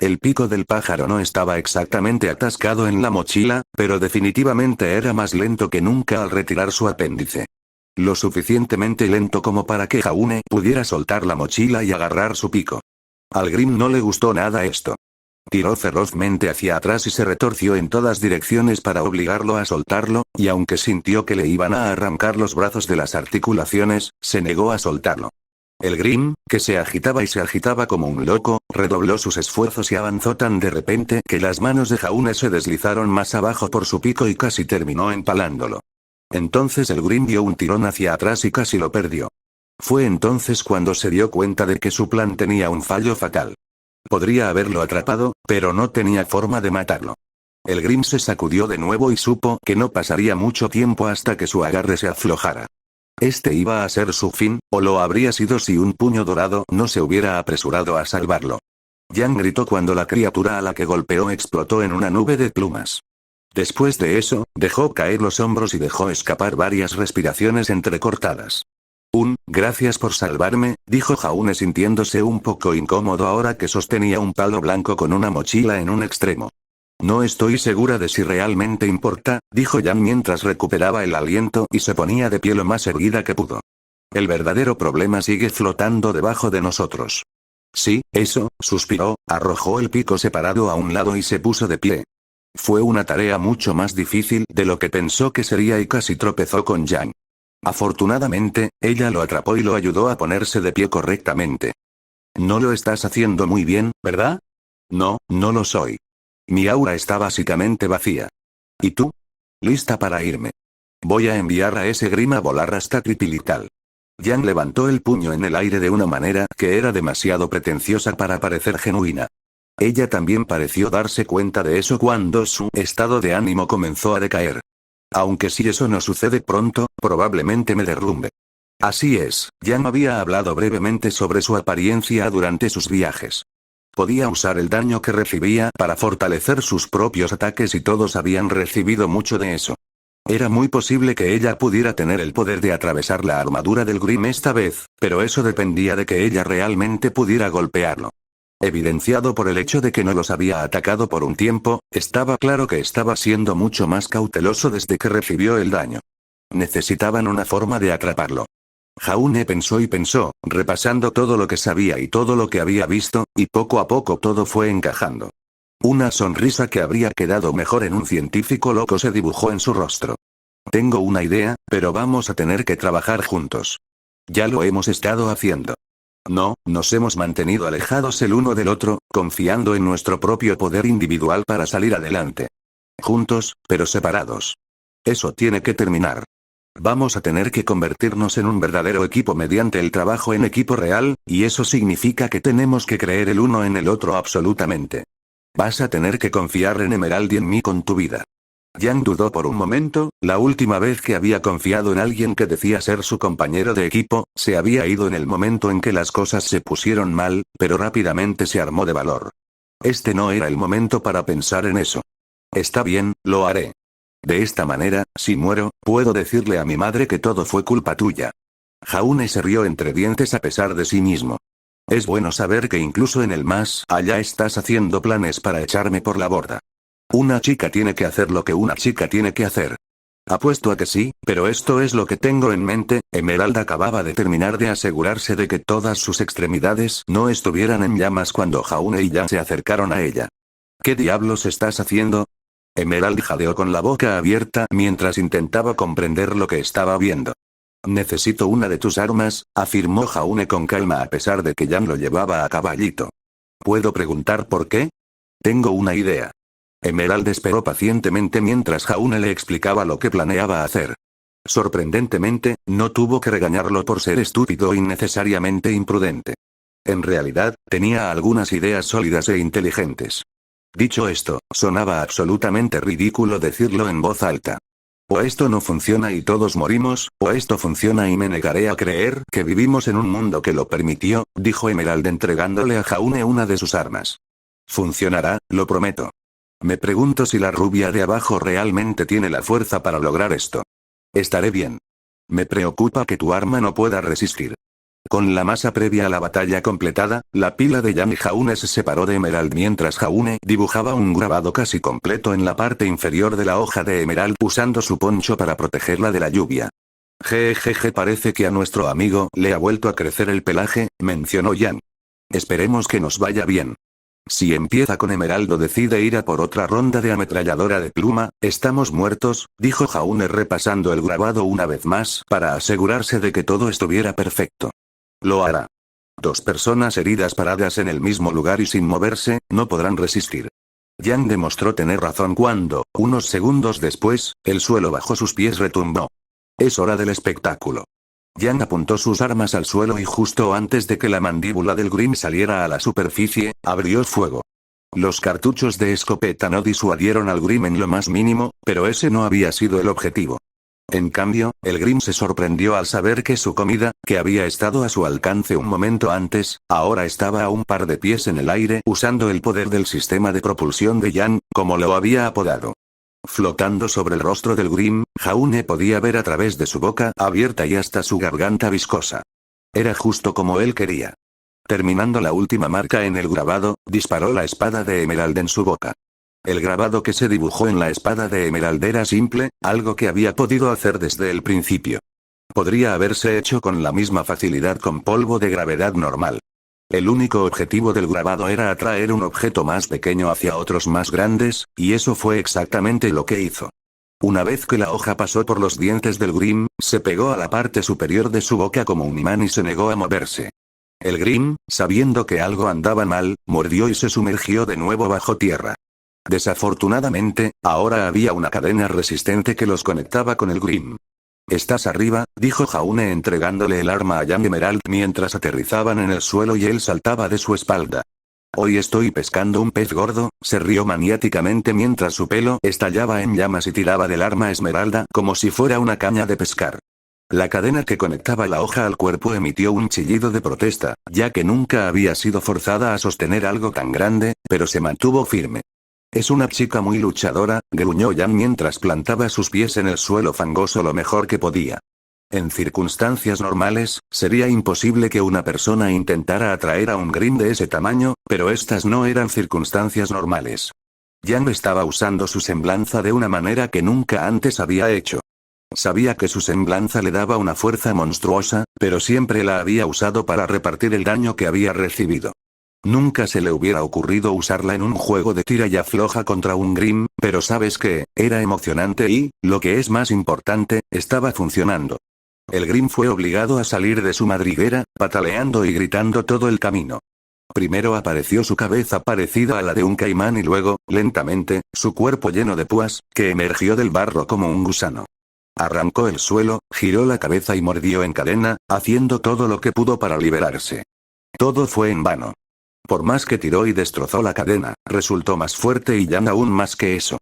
El pico del pájaro no estaba exactamente atascado en la mochila, pero definitivamente era más lento que nunca al retirar su apéndice. Lo suficientemente lento como para que Jaune pudiera soltar la mochila y agarrar su pico. Al Grim no le gustó nada esto. Tiró ferozmente hacia atrás y se retorció en todas direcciones para obligarlo a soltarlo, y aunque sintió que le iban a arrancar los brazos de las articulaciones, se negó a soltarlo. El Grim, que se agitaba y se agitaba como un loco, redobló sus esfuerzos y avanzó tan de repente que las manos de Jaune se deslizaron más abajo por su pico y casi terminó empalándolo. Entonces el Grim dio un tirón hacia atrás y casi lo perdió. Fue entonces cuando se dio cuenta de que su plan tenía un fallo fatal. Podría haberlo atrapado, pero no tenía forma de matarlo. El Grim se sacudió de nuevo y supo que no pasaría mucho tiempo hasta que su agarre se aflojara. Este iba a ser su fin, o lo habría sido si un puño dorado no se hubiera apresurado a salvarlo. Jan gritó cuando la criatura a la que golpeó explotó en una nube de plumas. Después de eso, dejó caer los hombros y dejó escapar varias respiraciones entrecortadas. Gracias por salvarme, dijo Jaune sintiéndose un poco incómodo ahora que sostenía un palo blanco con una mochila en un extremo. No estoy segura de si realmente importa, dijo Jan mientras recuperaba el aliento y se ponía de pie lo más erguida que pudo. El verdadero problema sigue flotando debajo de nosotros. Sí, eso, suspiró, arrojó el pico separado a un lado y se puso de pie. Fue una tarea mucho más difícil de lo que pensó que sería y casi tropezó con Jan. Afortunadamente, ella lo atrapó y lo ayudó a ponerse de pie correctamente. No lo estás haciendo muy bien, ¿verdad? No, no lo soy. Mi aura está básicamente vacía. ¿Y tú? Lista para irme. Voy a enviar a ese Grim a volar hasta Tripilital. Jan levantó el puño en el aire de una manera que era demasiado pretenciosa para parecer genuina. Ella también pareció darse cuenta de eso cuando su estado de ánimo comenzó a decaer. Aunque si eso no sucede pronto, probablemente me derrumbe. Así es, Jan había hablado brevemente sobre su apariencia durante sus viajes. podía usar el daño que recibía para fortalecer sus propios ataques y todos habían recibido mucho de eso. Era muy posible que ella pudiera tener el poder de atravesar la armadura del Grimm esta vez, pero eso dependía de que ella realmente pudiera golpearlo. Evidenciado por el hecho de que no los había atacado por un tiempo, estaba claro que estaba siendo mucho más cauteloso desde que recibió el daño. Necesitaban una forma de atraparlo. Jaune pensó y pensó, repasando todo lo que sabía y todo lo que había visto, y poco a poco todo fue encajando. Una sonrisa que habría quedado mejor en un científico loco se dibujó en su rostro. Tengo una idea, pero vamos a tener que trabajar juntos. Ya lo hemos estado haciendo. No, nos hemos mantenido alejados el uno del otro, confiando en nuestro propio poder individual para salir adelante. Juntos, pero separados. Eso tiene que terminar. Vamos a tener que convertirnos en un verdadero equipo mediante el trabajo en equipo real, y eso significa que tenemos que creer el uno en el otro absolutamente. Vas a tener que confiar en Emerald y en mí con tu vida. Yang dudó por un momento, la última vez que había confiado en alguien que decía ser su compañero de equipo, se había ido en el momento en que las cosas se pusieron mal, pero rápidamente se armó de valor. Este no era el momento para pensar en eso. Está bien, lo haré. De esta manera, si muero, puedo decirle a mi madre que todo fue culpa tuya. Jaune se rió entre dientes a pesar de sí mismo. Es bueno saber que incluso en el más allá estás haciendo planes para echarme por la borda. Una chica tiene que hacer lo que una chica tiene que hacer. Apuesto a que sí, pero esto es lo que tengo en mente. Emerald acababa de terminar de asegurarse de que todas sus extremidades no estuvieran en llamas cuando Jaune y Yang se acercaron a ella. ¿Qué diablos estás haciendo? Emerald jadeó con la boca abierta mientras intentaba comprender lo que estaba viendo. Necesito una de tus armas, afirmó Jaune con calma a pesar de que Yang lo llevaba a caballito. ¿Puedo preguntar por qué? Tengo una idea. Emerald esperó pacientemente mientras Jaune le explicaba lo que planeaba hacer. Sorprendentemente, no tuvo que regañarlo por ser estúpido o innecesariamente imprudente. En realidad, tenía algunas ideas sólidas e inteligentes. Dicho esto, sonaba absolutamente ridículo decirlo en voz alta. O esto no funciona y todos morimos, o esto funciona y me negaré a creer que vivimos en un mundo que lo permitió, dijo Emerald entregándole a Jaune una de sus armas. Funcionará, lo prometo. Me pregunto si la rubia de abajo realmente tiene la fuerza para lograr esto. Estaré bien. Me preocupa que tu arma no pueda resistir. Con la masa previa a la batalla completada, la pila de Yang y Jaune se separó de Emerald mientras Jaune dibujaba un grabado casi completo en la parte inferior de la hoja de Emerald usando su poncho para protegerla de la lluvia. Jejeje, parece que a nuestro amigo le ha vuelto a crecer el pelaje, mencionó Yang. Esperemos que nos vaya bien. Si empieza con Emerald o decide ir a por otra ronda de ametralladora de pluma, estamos muertos, dijo Jaune repasando el grabado una vez más para asegurarse de que todo estuviera perfecto. Lo hará. 2 personas heridas paradas en el mismo lugar y sin moverse, no podrán resistir. Yang demostró tener razón cuando, unos segundos después, el suelo bajo sus pies retumbó. Es hora del espectáculo. Yang apuntó sus armas al suelo y justo antes de que la mandíbula del Grimm saliera a la superficie, abrió fuego. Los cartuchos de escopeta no disuadieron al Grimm en lo más mínimo, pero ese no había sido el objetivo. En cambio, el Grimm se sorprendió al saber que su comida, que había estado a su alcance un momento antes, ahora estaba a un par de pies en el aire usando el poder del sistema de propulsión de Yang, como lo había apodado. Flotando sobre el rostro del Grimm, Jaune podía ver a través de su boca abierta y hasta su garganta viscosa. Era justo como él quería. Terminando la última marca en el grabado, disparó la espada de Emerald en su boca. El grabado que se dibujó en la espada de Emerald era simple, algo que había podido hacer desde el principio. Podría haberse hecho con la misma facilidad con polvo de gravedad normal. El único objetivo del grabado era atraer un objeto más pequeño hacia otros más grandes, y eso fue exactamente lo que hizo. Una vez que la hoja pasó por los dientes del Grimm, se pegó a la parte superior de su boca como un imán y se negó a moverse. El Grimm, sabiendo que algo andaba mal, mordió y se sumergió de nuevo bajo tierra. Desafortunadamente, ahora había una cadena resistente que los conectaba con el Grimm. «Estás arriba», dijo Jaune entregándole el arma a Yang Emerald mientras aterrizaban en el suelo y él saltaba de su espalda. «Hoy estoy pescando un pez gordo», se rió maniáticamente mientras su pelo estallaba en llamas y tiraba del arma Esmeralda como si fuera una caña de pescar. La cadena que conectaba la hoja al cuerpo emitió un chillido de protesta, ya que nunca había sido forzada a sostener algo tan grande, pero se mantuvo firme. Es una chica muy luchadora, gruñó Yan mientras plantaba sus pies en el suelo fangoso lo mejor que podía. En circunstancias normales, sería imposible que una persona intentara atraer a un Grimm de ese tamaño, pero estas no eran circunstancias normales. Yan estaba usando su semblanza de una manera que nunca antes había hecho. Sabía que su semblanza le daba una fuerza monstruosa, pero siempre la había usado para repartir el daño que había recibido. Nunca se le hubiera ocurrido usarla en un juego de tira y afloja contra un Grimm, pero sabes qué, era emocionante y, lo que es más importante, estaba funcionando. El Grimm fue obligado a salir de su madriguera, pataleando y gritando todo el camino. Primero apareció su cabeza parecida a la de un caimán y luego, lentamente, su cuerpo lleno de púas, que emergió del barro como un gusano. Arrancó el suelo, giró la cabeza y mordió en cadena, haciendo todo lo que pudo para liberarse. Todo fue en vano. Por más que tiró y destrozó la cadena, resultó más fuerte y Yan aún más que eso.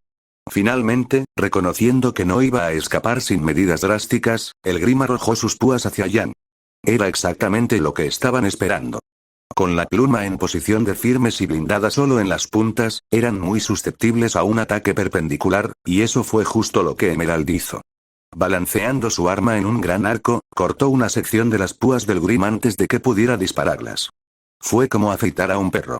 Finalmente, reconociendo que no iba a escapar sin medidas drásticas, el Grimm arrojó sus púas hacia Yan. Era exactamente lo que estaban esperando. Con la pluma en posición de firmes y blindada solo en las puntas, eran muy susceptibles a un ataque perpendicular, y eso fue justo lo que Emerald hizo. Balanceando su arma en un gran arco, cortó una sección de las púas del Grimm antes de que pudiera dispararlas. Fue como afeitar a un perro.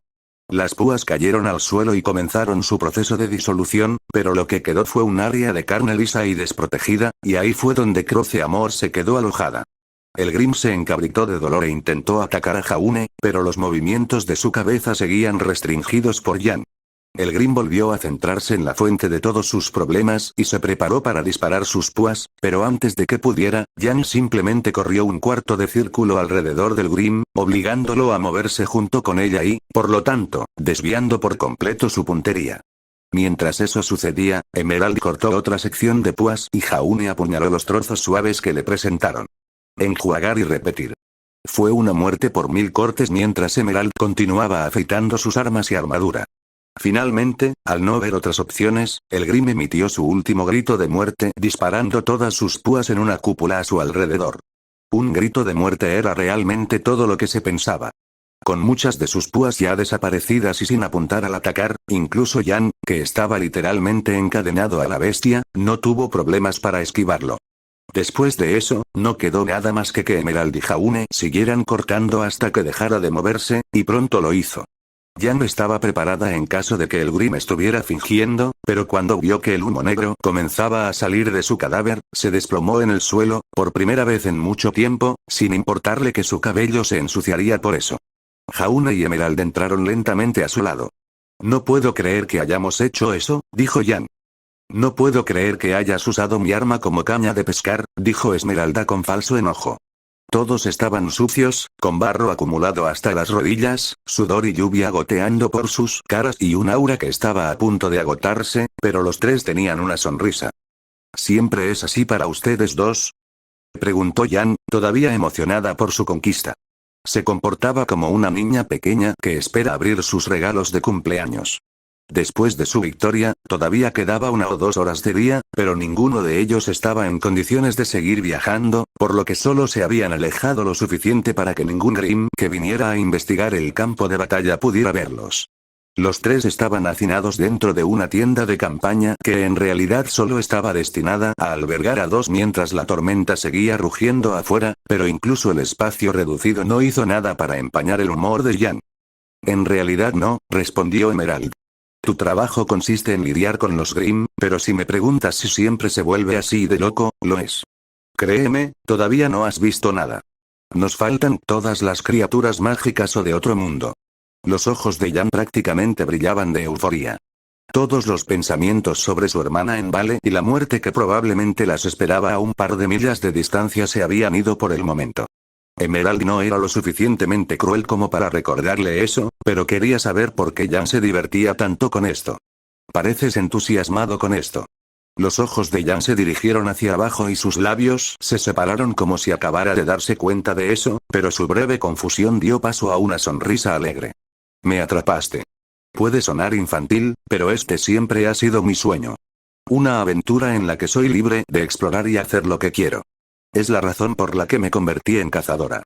Las púas cayeron al suelo y comenzaron su proceso de disolución, pero lo que quedó fue un área de carne lisa y desprotegida, y ahí fue donde Croce Amor se quedó alojada. El Grimm se encabritó de dolor e intentó atacar a Jaune, pero los movimientos de su cabeza seguían restringidos por Yan. El Grimm volvió a centrarse en la fuente de todos sus problemas y se preparó para disparar sus púas, pero antes de que pudiera, Yan simplemente corrió un cuarto de círculo alrededor del Grimm, obligándolo a moverse junto con ella y, por lo tanto, desviando por completo su puntería. Mientras eso sucedía, Emerald cortó otra sección de púas y Jaune apuñaló los trozos suaves que le presentaron. Enjuagar y repetir. Fue una muerte por 1000 cortes mientras Emerald continuaba afeitando sus armas y armadura. Finalmente, al no ver otras opciones, el Grimm emitió su último grito de muerte disparando todas sus púas en una cúpula a su alrededor. Un grito de muerte era realmente todo lo que se pensaba. Con muchas de sus púas ya desaparecidas y sin apuntar al atacar, incluso Yan, que estaba literalmente encadenado a la bestia, no tuvo problemas para esquivarlo. Después de eso, no quedó nada más que Emerald y Jaune siguieran cortando hasta que dejara de moverse, y pronto lo hizo. Yan estaba preparada en caso de que el Grimm estuviera fingiendo, pero cuando vio que el humo negro comenzaba a salir de su cadáver, se desplomó en el suelo, por primera vez en mucho tiempo, sin importarle que su cabello se ensuciaría por eso. Jaune y Emerald entraron lentamente a su lado. No puedo creer que hayamos hecho eso, dijo Yan. No puedo creer que hayas usado mi arma como caña de pescar, dijo Esmeralda con falso enojo. Todos estaban sucios, con barro acumulado hasta las rodillas, sudor y lluvia goteando por sus caras y un aura que estaba a punto de agotarse, pero los tres tenían una sonrisa. ¿Siempre es así para ustedes dos?, preguntó Yan, todavía emocionada por su conquista. Se comportaba como una niña pequeña que espera abrir sus regalos de cumpleaños. Después de su victoria, todavía quedaba 1 o 2 horas de día, pero ninguno de ellos estaba en condiciones de seguir viajando, por lo que solo se habían alejado lo suficiente para que ningún Grimm que viniera a investigar el campo de batalla pudiera verlos. Los tres estaban hacinados dentro de una tienda de campaña que en realidad solo estaba destinada a albergar a 2 mientras la tormenta seguía rugiendo afuera, pero incluso el espacio reducido no hizo nada para empañar el humor de Yan. En realidad no, respondió Emerald. Tu trabajo consiste en lidiar con los Grimm, pero si me preguntas si siempre se vuelve así de loco, lo es. Créeme, todavía no has visto nada. Nos faltan todas las criaturas mágicas o de otro mundo. Los ojos de Yan prácticamente brillaban de euforia. Todos los pensamientos sobre su hermana en Vale y la muerte que probablemente las esperaba a un par de millas de distancia se habían ido por el momento. Emerald no era lo suficientemente cruel como para recordarle eso, pero quería saber por qué Yan se divertía tanto con esto. Pareces entusiasmado con esto. Los ojos de Yan se dirigieron hacia abajo y sus labios se separaron como si acabara de darse cuenta de eso, pero su breve confusión dio paso a una sonrisa alegre. Me atrapaste. Puede sonar infantil, pero este siempre ha sido mi sueño. Una aventura en la que soy libre de explorar y hacer lo que quiero. Es la razón por la que me convertí en cazadora.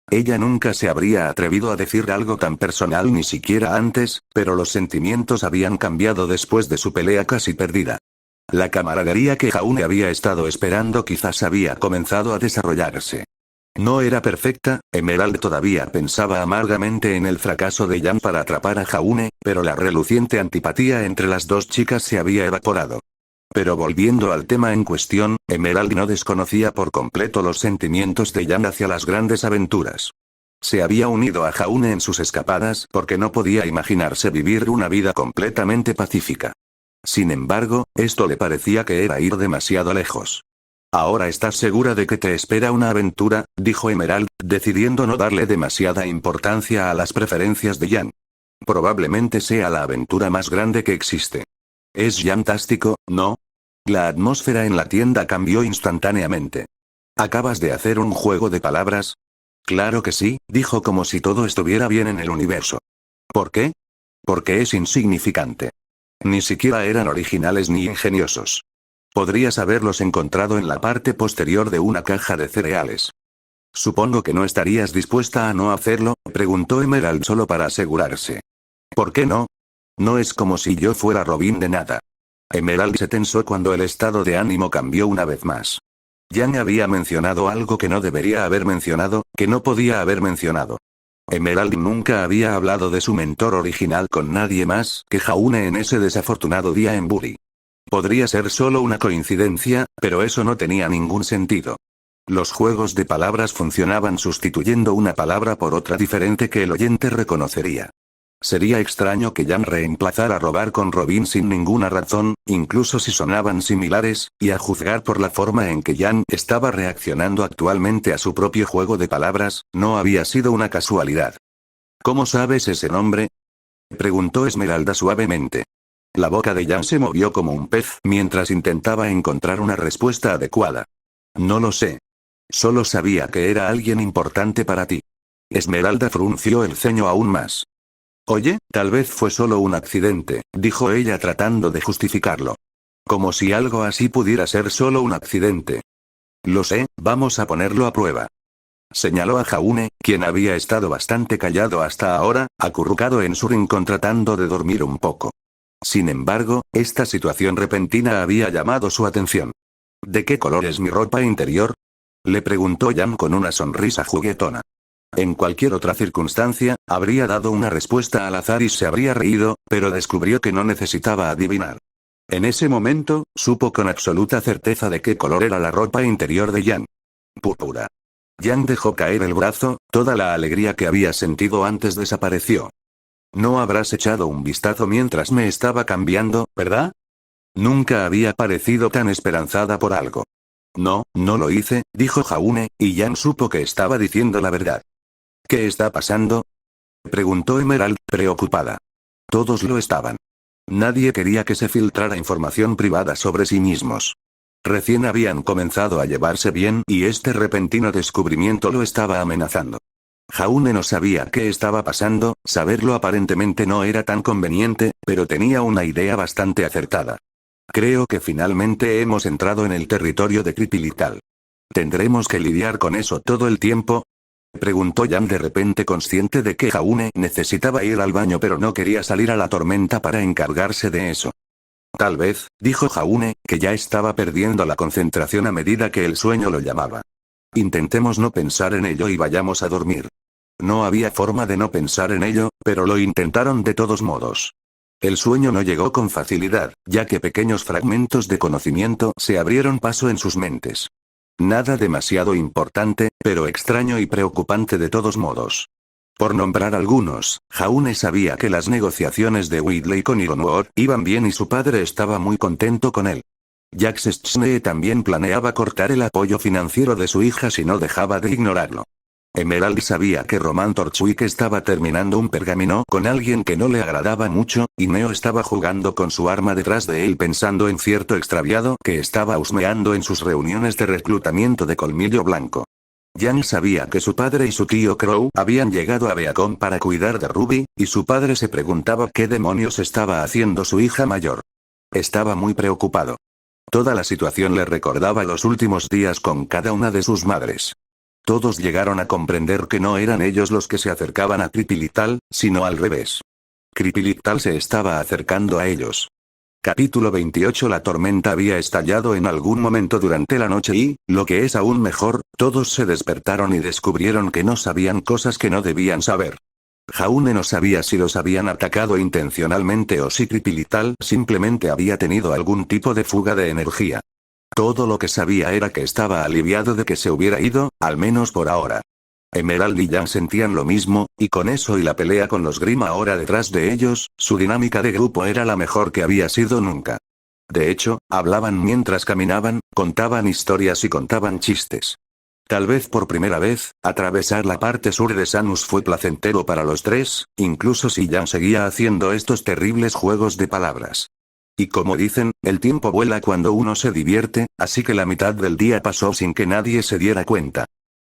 Ella nunca se habría atrevido a decir algo tan personal ni siquiera antes, pero los sentimientos habían cambiado después de su pelea casi perdida. La camaradería que Jaune había estado esperando quizás había comenzado a desarrollarse. No era perfecta, Emerald todavía pensaba amargamente en el fracaso de Jan para atrapar a Jaune, pero la reluciente antipatía entre las dos chicas se había evaporado. Pero volviendo al tema en cuestión, Emerald no desconocía por completo los sentimientos de Jan hacia las grandes aventuras. Se había unido a Jaune en sus escapadas porque no podía imaginarse vivir una vida completamente pacífica. Sin embargo, esto le parecía que era ir demasiado lejos. «Ahora estás segura de que te espera una aventura», dijo Emerald, decidiendo no darle demasiada importancia a las preferencias de Jan. «Probablemente sea la aventura más grande que existe». «Es fantástico, ¿no?» La atmósfera en la tienda cambió instantáneamente. «¿Acabas de hacer un juego de palabras?» «Claro que sí», dijo como si todo estuviera bien en el universo. «¿Por qué?» «Porque es insignificante. Ni siquiera eran originales ni ingeniosos. Podrías haberlos encontrado en la parte posterior de una caja de cereales». «Supongo que no estarías dispuesta a no hacerlo», preguntó Emerald solo para asegurarse. «¿Por qué no? No es como si yo fuera Robin de nada». Emerald se tensó cuando el estado de ánimo cambió una vez más. Jan había mencionado algo que no debería haber mencionado, que no podía haber mencionado. Emerald nunca había hablado de su mentor original con nadie más que Jaune en ese desafortunado día en Bury. Podría ser solo una coincidencia, pero eso no tenía ningún sentido. Los juegos de palabras funcionaban sustituyendo una palabra por otra diferente que el oyente reconocería. Sería extraño que Jan reemplazara robar con Robin sin ninguna razón, incluso si sonaban similares, y a juzgar por la forma en que Jan estaba reaccionando actualmente a su propio juego de palabras, no había sido una casualidad. «¿Cómo sabes ese nombre?», preguntó Esmeralda suavemente. La boca de Jan se movió como un pez mientras intentaba encontrar una respuesta adecuada. «No lo sé. Solo sabía que era alguien importante para ti». Esmeralda frunció el ceño aún más. «Oye, tal vez fue solo un accidente», dijo ella tratando de justificarlo. Como si algo así pudiera ser solo un accidente. «Lo sé, vamos a ponerlo a prueba». Señaló a Jaune, quien había estado bastante callado hasta ahora, acurrucado en su rincón tratando de dormir un poco. Sin embargo, esta situación repentina había llamado su atención. «¿De qué color es mi ropa interior?», le preguntó Jan con una sonrisa juguetona. En cualquier otra circunstancia, habría dado una respuesta al azar y se habría reído, pero descubrió que no necesitaba adivinar. En ese momento, supo con absoluta certeza de qué color era la ropa interior de Jan. Púrpura. Jan dejó caer el brazo, toda la alegría que había sentido antes desapareció. «No habrás echado un vistazo mientras me estaba cambiando, ¿verdad?» Nunca había parecido tan esperanzada por algo. «No, no lo hice», dijo Jaune, y Jan supo que estaba diciendo la verdad. «¿Qué está pasando?», preguntó Emerald, preocupada. Todos lo estaban. Nadie quería que se filtrara información privada sobre sí mismos. Recién habían comenzado a llevarse bien y este repentino descubrimiento lo estaba amenazando. Jaune no sabía qué estaba pasando, saberlo aparentemente no era tan conveniente, pero tenía una idea bastante acertada. «Creo que finalmente hemos entrado en el territorio de Cripilital. ¿Tendremos que lidiar con eso todo el tiempo?», preguntó Jan de repente consciente de que Jaune necesitaba ir al baño pero no quería salir a la tormenta para encargarse de eso. «Tal vez», dijo Jaune, que ya estaba perdiendo la concentración a medida que el sueño lo llamaba. «Intentemos no pensar en ello y vayamos a dormir». No había forma de no pensar en ello, pero lo intentaron de todos modos. El sueño no llegó con facilidad, ya que pequeños fragmentos de conocimiento se abrieron paso en sus mentes. Nada demasiado importante, pero extraño y preocupante de todos modos. Por nombrar algunos, Jaune sabía que las negociaciones de Whitley con Ironwood iban bien y su padre estaba muy contento con él. Jax Schne también planeaba cortar el apoyo financiero de su hija si no dejaba de ignorarlo. Emerald sabía que Roman Torchwick estaba terminando un pergamino con alguien que no le agradaba mucho, y Neo estaba jugando con su arma detrás de él pensando en cierto extraviado que estaba husmeando en sus reuniones de reclutamiento de Colmillo Blanco. Jan sabía que su padre y su tío Crow habían llegado a Beacon para cuidar de Ruby, y su padre se preguntaba qué demonios estaba haciendo su hija mayor. Estaba muy preocupado. Toda la situación le recordaba los últimos días con cada una de sus madres. Todos llegaron a comprender que no eran ellos los que se acercaban a Kripilital, sino al revés. Kripilital se estaba acercando a ellos. Capítulo 28. La tormenta había estallado en algún momento durante la noche y, lo que es aún mejor, todos se despertaron y descubrieron que no sabían cosas que no debían saber. Jaune no sabía si los habían atacado intencionalmente o si Kripilital simplemente había tenido algún tipo de fuga de energía. Todo lo que sabía era que estaba aliviado de que se hubiera ido, al menos por ahora. Emerald y Jan sentían lo mismo, y con eso y la pelea con los Grimm ahora detrás de ellos, su dinámica de grupo era la mejor que había sido nunca. De hecho, hablaban mientras caminaban, contaban historias y contaban chistes. Tal vez por primera vez, atravesar la parte sur de Sanus fue placentero para los tres, incluso si Jan seguía haciendo estos terribles juegos de palabras. Y como dicen, el tiempo vuela cuando uno se divierte, así que la mitad del día pasó sin que nadie se diera cuenta.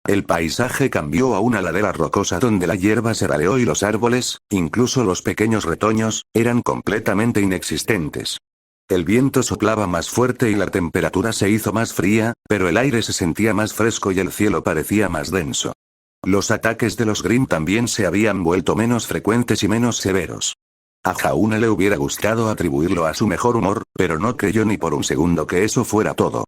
El paisaje cambió a una ladera rocosa donde la hierba se baleó y los árboles, incluso los pequeños retoños, eran completamente inexistentes. El viento soplaba más fuerte y la temperatura se hizo más fría, pero el aire se sentía más fresco y el cielo parecía más denso. Los ataques de los Grimm también se habían vuelto menos frecuentes y menos severos. A Jaune le hubiera gustado atribuirlo a su mejor humor, pero no creyó ni por un segundo que eso fuera todo.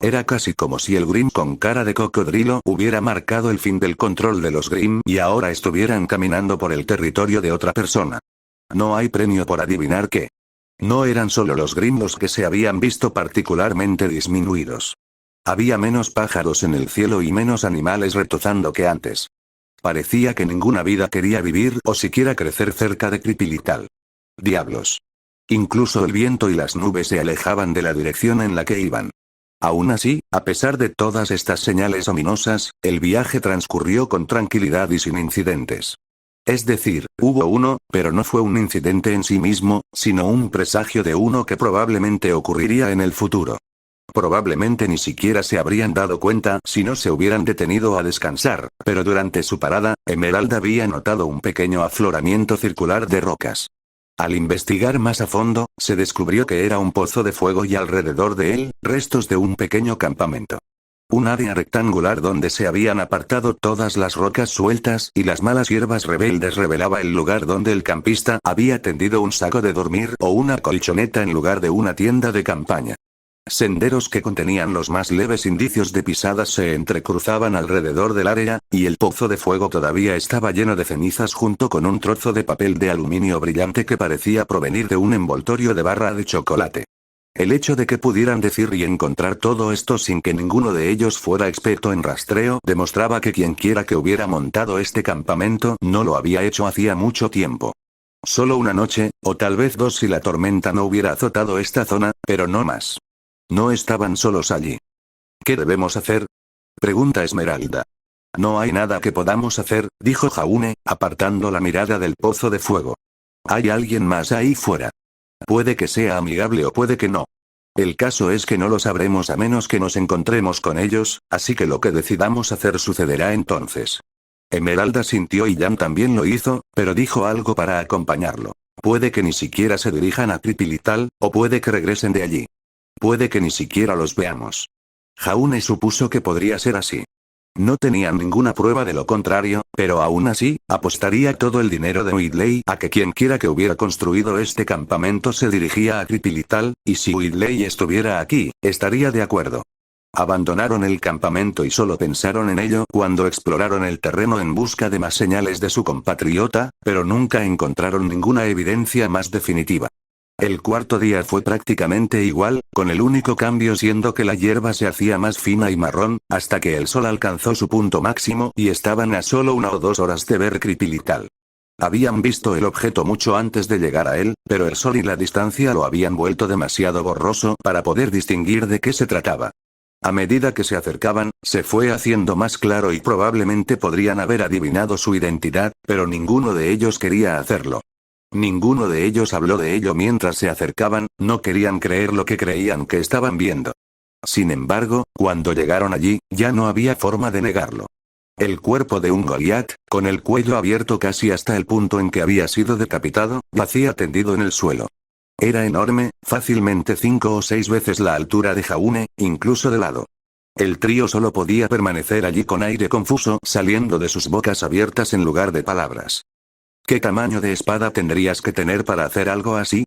Era casi como si el Grimm con cara de cocodrilo hubiera marcado el fin del control de los Grimm y ahora estuvieran caminando por el territorio de otra persona. No hay premio por adivinar qué. No eran solo los Grimm los que se habían visto particularmente disminuidos. Había menos pájaros en el cielo y menos animales retozando que antes. Parecía que ninguna vida quería vivir o siquiera crecer cerca de Kripilital. Diablos. Incluso el viento y las nubes se alejaban de la dirección en la que iban. Aún así, a pesar de todas estas señales ominosas, el viaje transcurrió con tranquilidad y sin incidentes. Es decir, hubo uno, pero no fue un incidente en sí mismo, sino un presagio de uno que probablemente ocurriría en el futuro. Probablemente ni siquiera se habrían dado cuenta si no se hubieran detenido a descansar, pero durante su parada, Emerald había notado un pequeño afloramiento circular de rocas. Al investigar más a fondo, se descubrió que era un pozo de fuego y alrededor de él, restos de un pequeño campamento. Un área rectangular donde se habían apartado todas las rocas sueltas y las malas hierbas rebeldes revelaba el lugar donde el campista había tendido un saco de dormir o una colchoneta en lugar de una tienda de campaña. Senderos que contenían los más leves indicios de pisadas se entrecruzaban alrededor del área, y el pozo de fuego todavía estaba lleno de cenizas junto con un trozo de papel de aluminio brillante que parecía provenir de un envoltorio de barra de chocolate. El hecho de que pudieran decir y encontrar todo esto sin que ninguno de ellos fuera experto en rastreo demostraba que quienquiera que hubiera montado este campamento no lo había hecho hacía mucho tiempo. Solo una noche, o tal vez dos si la tormenta no hubiera azotado esta zona, pero no más. No estaban solos allí. ¿Qué debemos hacer?, pregunta Esmeralda. No hay nada que podamos hacer, dijo Jaune, apartando la mirada del pozo de fuego. Hay alguien más ahí fuera. Puede que sea amigable o puede que no. El caso es que no lo sabremos a menos que nos encontremos con ellos, así que lo que decidamos hacer sucederá entonces. Esmeralda sintió y Jan también lo hizo, pero dijo algo para acompañarlo. Puede que ni siquiera se dirijan a Kripilital, o puede que regresen de allí. Puede que ni siquiera los veamos. Jaune supuso que podría ser así. No tenían ninguna prueba de lo contrario, pero aún así, apostaría todo el dinero de Whitley a que quienquiera que hubiera construido este campamento se dirigía a Kripilital, y si Whitley estuviera aquí, estaría de acuerdo. Abandonaron el campamento y solo pensaron en ello cuando exploraron el terreno en busca de más señales de su compatriota, pero nunca encontraron ninguna evidencia más definitiva. El cuarto día fue prácticamente igual, con el único cambio siendo que la hierba se hacía más fina y marrón, hasta que el sol alcanzó su punto máximo y estaban a solo 1 o 2 horas de ver Kripilital. Habían visto el objeto mucho antes de llegar a él, pero el sol y la distancia lo habían vuelto demasiado borroso para poder distinguir de qué se trataba. A medida que se acercaban, se fue haciendo más claro y probablemente podrían haber adivinado su identidad, pero ninguno de ellos quería hacerlo. Ninguno de ellos habló de ello mientras se acercaban, no querían creer lo que creían que estaban viendo. Sin embargo, cuando llegaron allí, ya no había forma de negarlo. El cuerpo de un Goliat, con el cuello abierto casi hasta el punto en que había sido decapitado, yacía tendido en el suelo. Era enorme, fácilmente 5 o 6 veces la altura de Jaune, incluso de lado. El trío solo podía permanecer allí con aire confuso saliendo de sus bocas abiertas en lugar de palabras. ¿Qué tamaño de espada tendrías que tener para hacer algo así?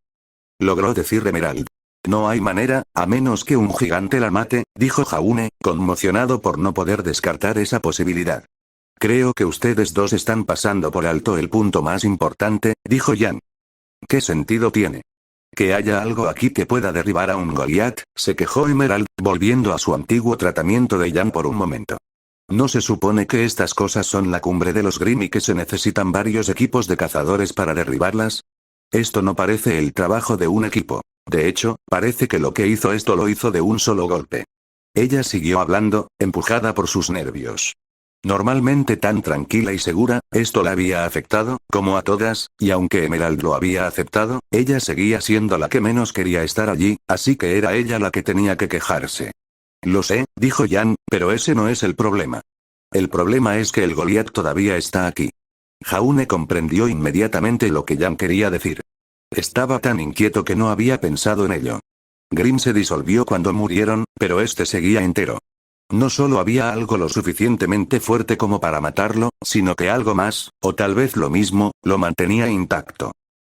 Logró decir Emerald. No hay manera, a menos que un gigante la mate, dijo Jaune, conmocionado por no poder descartar esa posibilidad. Creo que ustedes dos están pasando por alto el punto más importante, dijo Jan. ¿Qué sentido tiene? Que haya algo aquí que pueda derribar a un Goliath, se quejó Emerald, volviendo a su antiguo tratamiento de Jan por un momento. ¿No se supone que estas cosas son la cumbre de los Grimm y que se necesitan varios equipos de cazadores para derribarlas? Esto no parece el trabajo de un equipo. De hecho, parece que lo que hizo esto lo hizo de un solo golpe. Ella siguió hablando, empujada por sus nervios. Normalmente tan tranquila y segura, esto la había afectado, como a todas, y aunque Emerald lo había aceptado, ella seguía siendo la que menos quería estar allí, así que era ella la que tenía que quejarse. Lo sé, dijo Jan, pero ese no es el problema. El problema es que el Goliath todavía está aquí. Jaune comprendió inmediatamente lo que Jan quería decir. Estaba tan inquieto que no había pensado en ello. Grimm se disolvió cuando murieron, pero este seguía entero. No solo había algo lo suficientemente fuerte como para matarlo, sino que algo más, o tal vez lo mismo, lo mantenía intacto.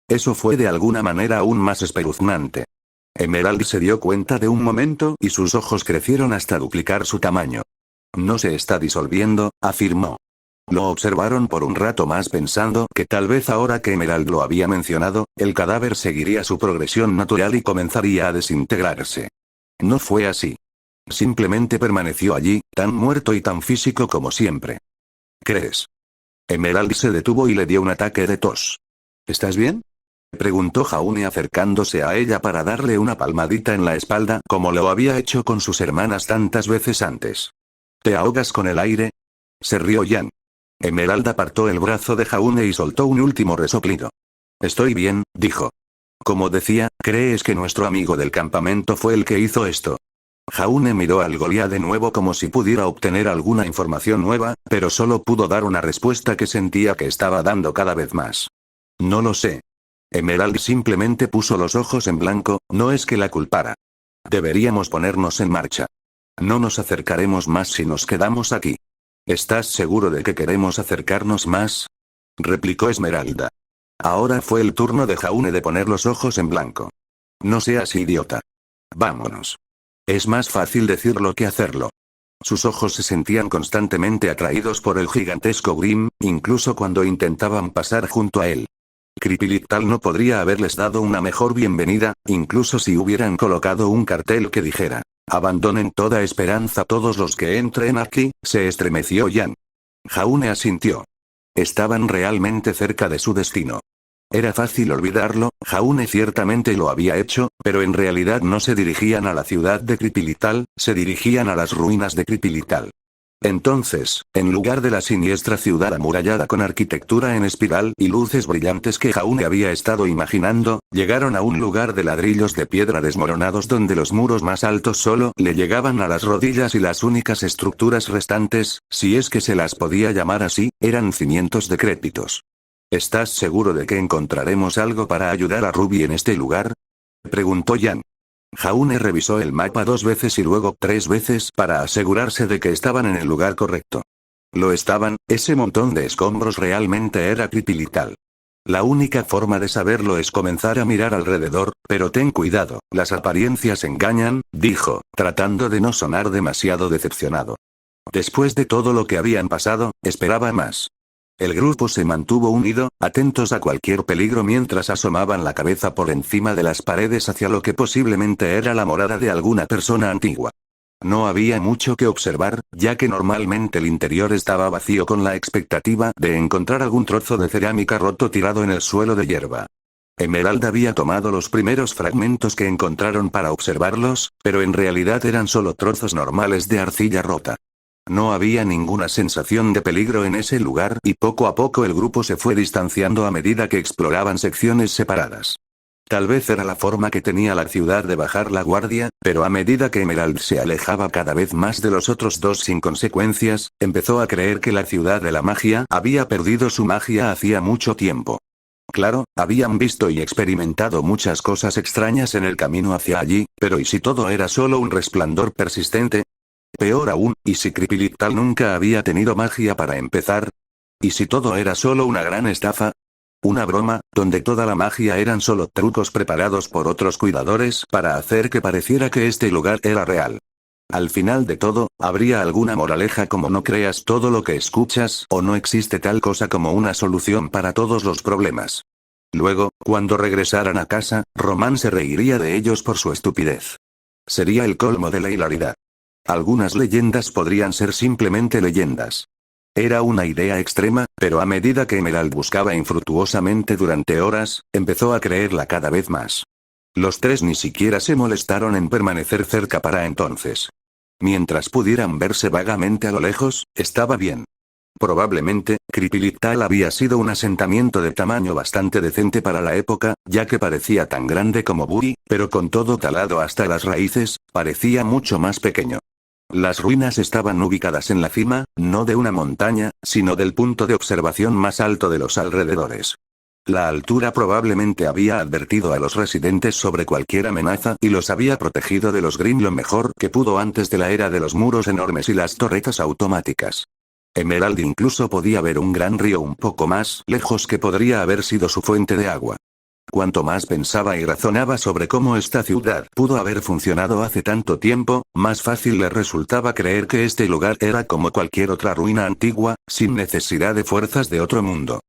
Eso fue de alguna manera aún más espeluznante. Emerald se dio cuenta de un momento y sus ojos crecieron hasta duplicar su tamaño. No se está disolviendo, afirmó. Lo observaron por un rato más pensando que tal vez ahora que Emerald lo había mencionado, el cadáver seguiría su progresión natural y comenzaría a desintegrarse. No fue así. Simplemente permaneció allí, tan muerto y tan físico como siempre. ¿Crees? Emerald se detuvo y le dio un ataque de tos. ¿Estás bien? Preguntó Jaune acercándose a ella para darle una palmadita en la espalda como lo había hecho con sus hermanas tantas veces antes. ¿Te ahogas con el aire? Se rió Jan. Emerald apartó el brazo de Jaune y soltó un último resoplido. Estoy bien, dijo. Como decía, ¿crees que nuestro amigo del campamento fue el que hizo esto? Jaune miró al Goliath de nuevo como si pudiera obtener alguna información nueva, pero solo pudo dar una respuesta que sentía que estaba dando cada vez más. No lo sé. Emerald simplemente puso los ojos en blanco, no es que la culpara. Deberíamos ponernos en marcha. No nos acercaremos más si nos quedamos aquí. ¿Estás seguro de que queremos acercarnos más? Replicó Esmeralda. Ahora fue el turno de Jaune de poner los ojos en blanco. No seas idiota. Vámonos. Es más fácil decirlo que hacerlo. Sus ojos se sentían constantemente atraídos por el gigantesco Grimm, incluso cuando intentaban pasar junto a él. Cripilital no podría haberles dado una mejor bienvenida, incluso si hubieran colocado un cartel que dijera: abandonen toda esperanza todos los que entren aquí, se estremeció Jan. Jaune asintió. Estaban realmente cerca de su destino. Era fácil olvidarlo, Jaune ciertamente lo había hecho, pero en realidad no se dirigían a la ciudad de Cripilital, se dirigían a las ruinas de Cripilital. Entonces, en lugar de la siniestra ciudad amurallada con arquitectura en espiral y luces brillantes que Jaune había estado imaginando, llegaron a un lugar de ladrillos de piedra desmoronados donde los muros más altos solo le llegaban a las rodillas y las únicas estructuras restantes, si es que se las podía llamar así, eran cimientos decrépitos. ¿Estás seguro de que encontraremos algo para ayudar a Ruby en este lugar? Preguntó Jan. Jaune revisó el mapa 2 veces y luego 3 veces para asegurarse de que estaban en el lugar correcto. Lo estaban, ese montón de escombros realmente era Cripilital. La única forma de saberlo es comenzar a mirar alrededor, pero ten cuidado, las apariencias engañan, dijo, tratando de no sonar demasiado decepcionado. Después de todo lo que habían pasado, esperaba más. El grupo se mantuvo unido, atentos a cualquier peligro mientras asomaban la cabeza por encima de las paredes hacia lo que posiblemente era la morada de alguna persona antigua. No había mucho que observar, ya que normalmente el interior estaba vacío con la expectativa de encontrar algún trozo de cerámica roto tirado en el suelo de hierba. Emerald había tomado los primeros fragmentos que encontraron para observarlos, pero en realidad eran solo trozos normales de arcilla rota. No había ninguna sensación de peligro en ese lugar y poco a poco el grupo se fue distanciando a medida que exploraban secciones separadas. Tal vez era la forma que tenía la ciudad de bajar la guardia, pero a medida que Emerald se alejaba cada vez más de los otros dos sin consecuencias, empezó a creer que la ciudad de la magia había perdido su magia hacía mucho tiempo. Claro, habían visto y experimentado muchas cosas extrañas en el camino hacia allí, pero ¿y si todo era solo un resplandor persistente? Peor aún, ¿y si Kripilital nunca había tenido magia para empezar? ¿Y si todo era solo una gran estafa? Una broma, donde toda la magia eran solo trucos preparados por otros cuidadores para hacer que pareciera que este lugar era real. Al final de todo, ¿habría alguna moraleja como no creas todo lo que escuchas o no existe tal cosa como una solución para todos los problemas? Luego, cuando regresaran a casa, Román se reiría de ellos por su estupidez. Sería el colmo de la hilaridad. Algunas leyendas podrían ser simplemente leyendas. Era una idea extrema, pero a medida que Emerald buscaba infructuosamente durante horas, empezó a creerla cada vez más. Los tres ni siquiera se molestaron en permanecer cerca para entonces. Mientras pudieran verse vagamente a lo lejos, estaba bien. Probablemente, Kripilital había sido un asentamiento de tamaño bastante decente para la época, ya que parecía tan grande como Buri, pero con todo talado hasta las raíces, parecía mucho más pequeño. Las ruinas estaban ubicadas en la cima, no de una montaña, sino del punto de observación más alto de los alrededores. La altura probablemente había advertido a los residentes sobre cualquier amenaza y los había protegido de los Grimm lo mejor que pudo antes de la era de los muros enormes y las torretas automáticas. Emerald incluso podía ver un gran río un poco más lejos que podría haber sido su fuente de agua. Cuanto más pensaba y razonaba sobre cómo esta ciudad pudo haber funcionado hace tanto tiempo, más fácil le resultaba creer que este lugar era como cualquier otra ruina antigua, sin necesidad de fuerzas de otro mundo.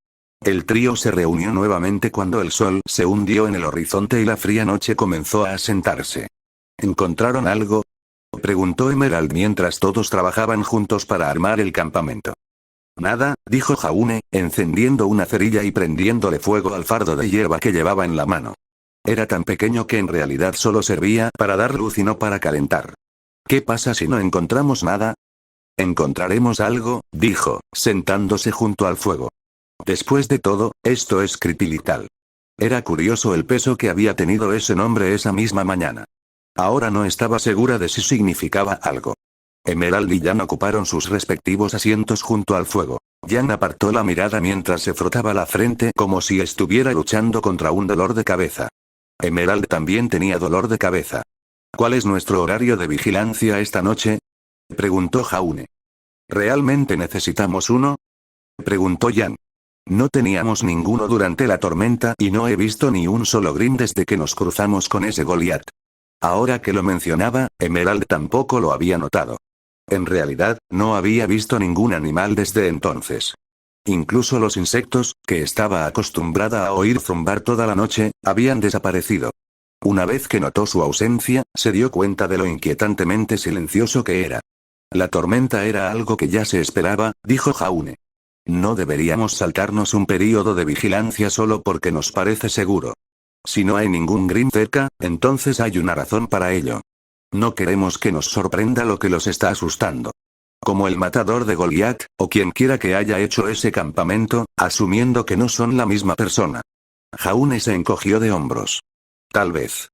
El trío se reunió nuevamente cuando el sol se hundió en el horizonte y la fría noche comenzó a asentarse. ¿Encontraron algo?, preguntó Emerald mientras todos trabajaban juntos para armar el campamento. Nada, dijo Jaune, encendiendo una cerilla y prendiéndole fuego al fardo de hierba que llevaba en la mano. Era tan pequeño que en realidad solo servía para dar luz y no para calentar. ¿Qué pasa si no encontramos nada? Encontraremos algo, dijo, sentándose junto al fuego. Después de todo, esto es Kripilital. Era curioso el peso que había tenido ese nombre esa misma mañana. Ahora no estaba segura de si significaba algo. Emerald y Jan ocuparon sus respectivos asientos junto al fuego. Jan apartó la mirada mientras se frotaba la frente como si estuviera luchando contra un dolor de cabeza. Emerald también tenía dolor de cabeza. ¿Cuál es nuestro horario de vigilancia esta noche?, preguntó Jaune. ¿Realmente necesitamos uno?, preguntó Jan. No teníamos ninguno durante la tormenta y no he visto ni un solo Grimm desde que nos cruzamos con ese Goliath. Ahora que lo mencionaba, Emerald tampoco lo había notado. En realidad, no había visto ningún animal desde entonces. Incluso los insectos, que estaba acostumbrada a oír zumbar toda la noche, habían desaparecido. Una vez que notó su ausencia, se dio cuenta de lo inquietantemente silencioso que era. La tormenta era algo que ya se esperaba, dijo Jaune. No deberíamos saltarnos un período de vigilancia solo porque nos parece seguro. Si no hay ningún Grimm cerca, entonces hay una razón para ello. No queremos que nos sorprenda lo que los está asustando. Como el matador de Goliath, o quien quiera que haya hecho ese campamento, asumiendo que no son la misma persona. Jaune se encogió de hombros. Tal vez.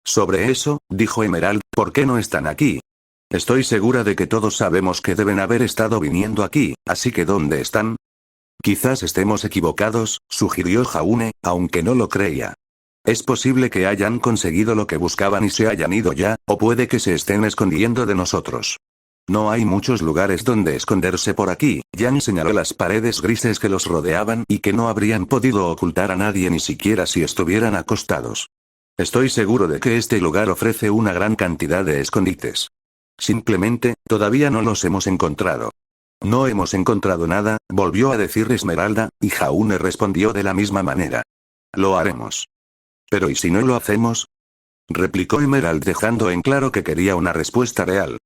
Sobre eso, dijo Emerald, ¿por qué no están aquí? Estoy segura de que todos sabemos que deben haber estado viniendo aquí, así que ¿dónde están? Quizás estemos equivocados, sugirió Jaune, aunque no lo creía. Es posible que hayan conseguido lo que buscaban y se hayan ido ya, o puede que se estén escondiendo de nosotros. No hay muchos lugares donde esconderse por aquí. Jan señaló las paredes grises que los rodeaban y que no habrían podido ocultar a nadie ni siquiera si estuvieran acostados. Estoy seguro de que este lugar ofrece una gran cantidad de escondites. Simplemente, todavía no los hemos encontrado. No hemos encontrado nada, volvió a decir Esmeralda, y Jaune respondió de la misma manera. Lo haremos. ¿Pero y si no lo hacemos?, replicó Emerald dejando en claro que quería una respuesta real.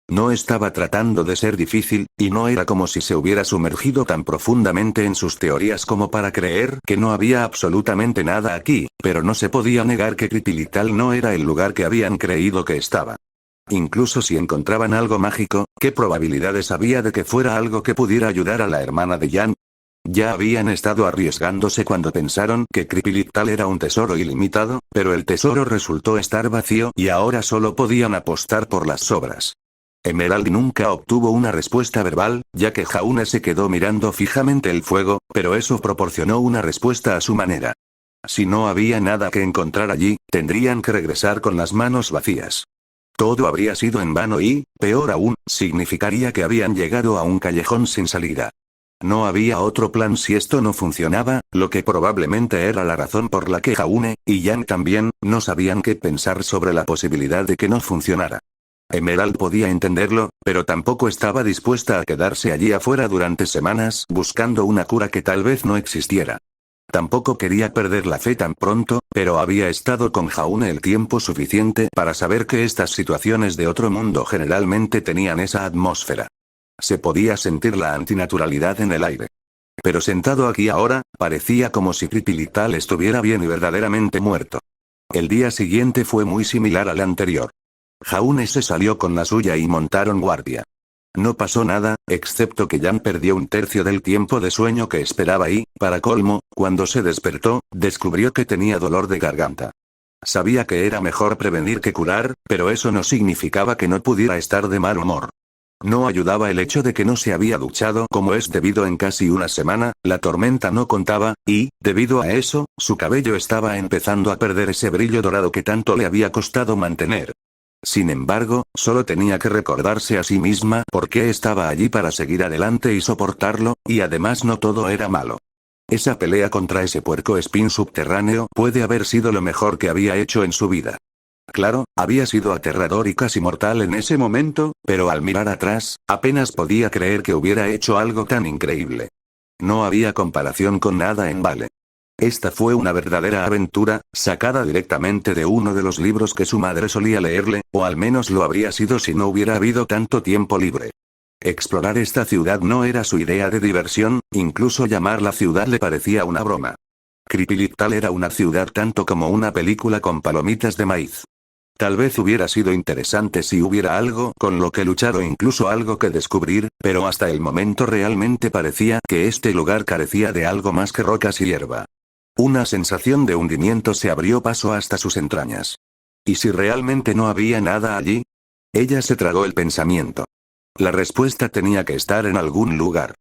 No estaba tratando de ser difícil, y no era como si se hubiera sumergido tan profundamente en sus teorías como para creer que no había absolutamente nada aquí, pero no se podía negar que Kripilital no era el lugar que habían creído que estaba. Incluso si encontraban algo mágico, ¿qué probabilidades había de que fuera algo que pudiera ayudar a la hermana de Jan? Ya habían estado arriesgándose cuando pensaron que Kripilital era un tesoro ilimitado, pero el tesoro resultó estar vacío y ahora solo podían apostar por las sobras. Emerald nunca obtuvo una respuesta verbal, ya que Jaune se quedó mirando fijamente el fuego, pero eso proporcionó una respuesta a su manera. Si no había nada que encontrar allí, tendrían que regresar con las manos vacías. Todo habría sido en vano y, peor aún, significaría que habían llegado a un callejón sin salida. No había otro plan si esto no funcionaba, lo que probablemente era la razón por la que Jaune, y Yang también, no sabían qué pensar sobre la posibilidad de que no funcionara. Emerald podía entenderlo, pero tampoco estaba dispuesta a quedarse allí afuera durante semanas buscando una cura que tal vez no existiera. Tampoco quería perder la fe tan pronto, pero había estado con Jaune el tiempo suficiente para saber que estas situaciones de otro mundo generalmente tenían esa atmósfera. Se podía sentir la antinaturalidad en el aire. Pero sentado aquí ahora, parecía como si Pripilital estuviera bien y verdaderamente muerto. El día siguiente fue muy similar al anterior. Jaune se salió con la suya y montaron guardia. No pasó nada, excepto que Yang perdió un tercio del tiempo de sueño que esperaba y, para colmo, cuando se despertó, descubrió que tenía dolor de garganta. Sabía que era mejor prevenir que curar, pero eso no significaba que no pudiera estar de mal humor. No ayudaba el hecho de que no se había duchado como es debido en casi una semana, la tormenta no contaba, y, debido a eso, su cabello estaba empezando a perder ese brillo dorado que tanto le había costado mantener. Sin embargo, solo tenía que recordarse a sí misma por qué estaba allí para seguir adelante y soportarlo, y además no todo era malo. Esa pelea contra ese puercoespín subterráneo puede haber sido lo mejor que había hecho en su vida. Claro, había sido aterrador y casi mortal en ese momento, pero al mirar atrás, apenas podía creer que hubiera hecho algo tan increíble. No había comparación con nada en Vale. Esta fue una verdadera aventura, sacada directamente de uno de los libros que su madre solía leerle, o al menos lo habría sido si no hubiera habido tanto tiempo libre. Explorar esta ciudad no era su idea de diversión, incluso llamarla ciudad le parecía una broma. Pripilital era una ciudad tanto como una película con palomitas de maíz. Tal vez hubiera sido interesante si hubiera algo con lo que luchar o incluso algo que descubrir, pero hasta el momento realmente parecía que este lugar carecía de algo más que rocas y hierba. Una sensación de hundimiento se abrió paso hasta sus entrañas. ¿Y si realmente no había nada allí? Ella se tragó el pensamiento. La respuesta tenía que estar en algún lugar.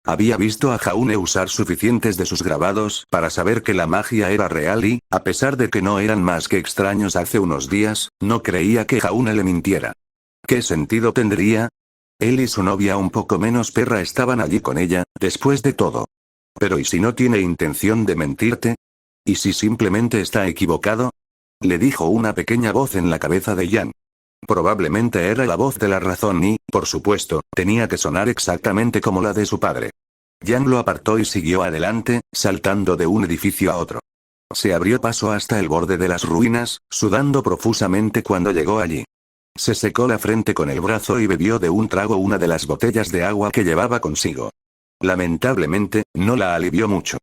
Había visto a Jaune usar suficientes de sus grabados para saber que la magia era real y, a pesar de que no eran más que extraños hace unos días, no creía que Jaune le mintiera. ¿Qué sentido tendría? Él y su novia un poco menos perra estaban allí con ella, después de todo. Pero ¿y si no tiene intención de mentirte? ¿Y si simplemente está equivocado? Le dijo una pequeña voz en la cabeza de Yang. Probablemente era la voz de la razón y, por supuesto, tenía que sonar exactamente como la de su padre. Yang lo apartó y siguió adelante, saltando de un edificio a otro. Se abrió paso hasta el borde de las ruinas, sudando profusamente cuando llegó allí. Se secó la frente con el brazo y bebió de un trago una de las botellas de agua que llevaba consigo. Lamentablemente, no la alivió mucho.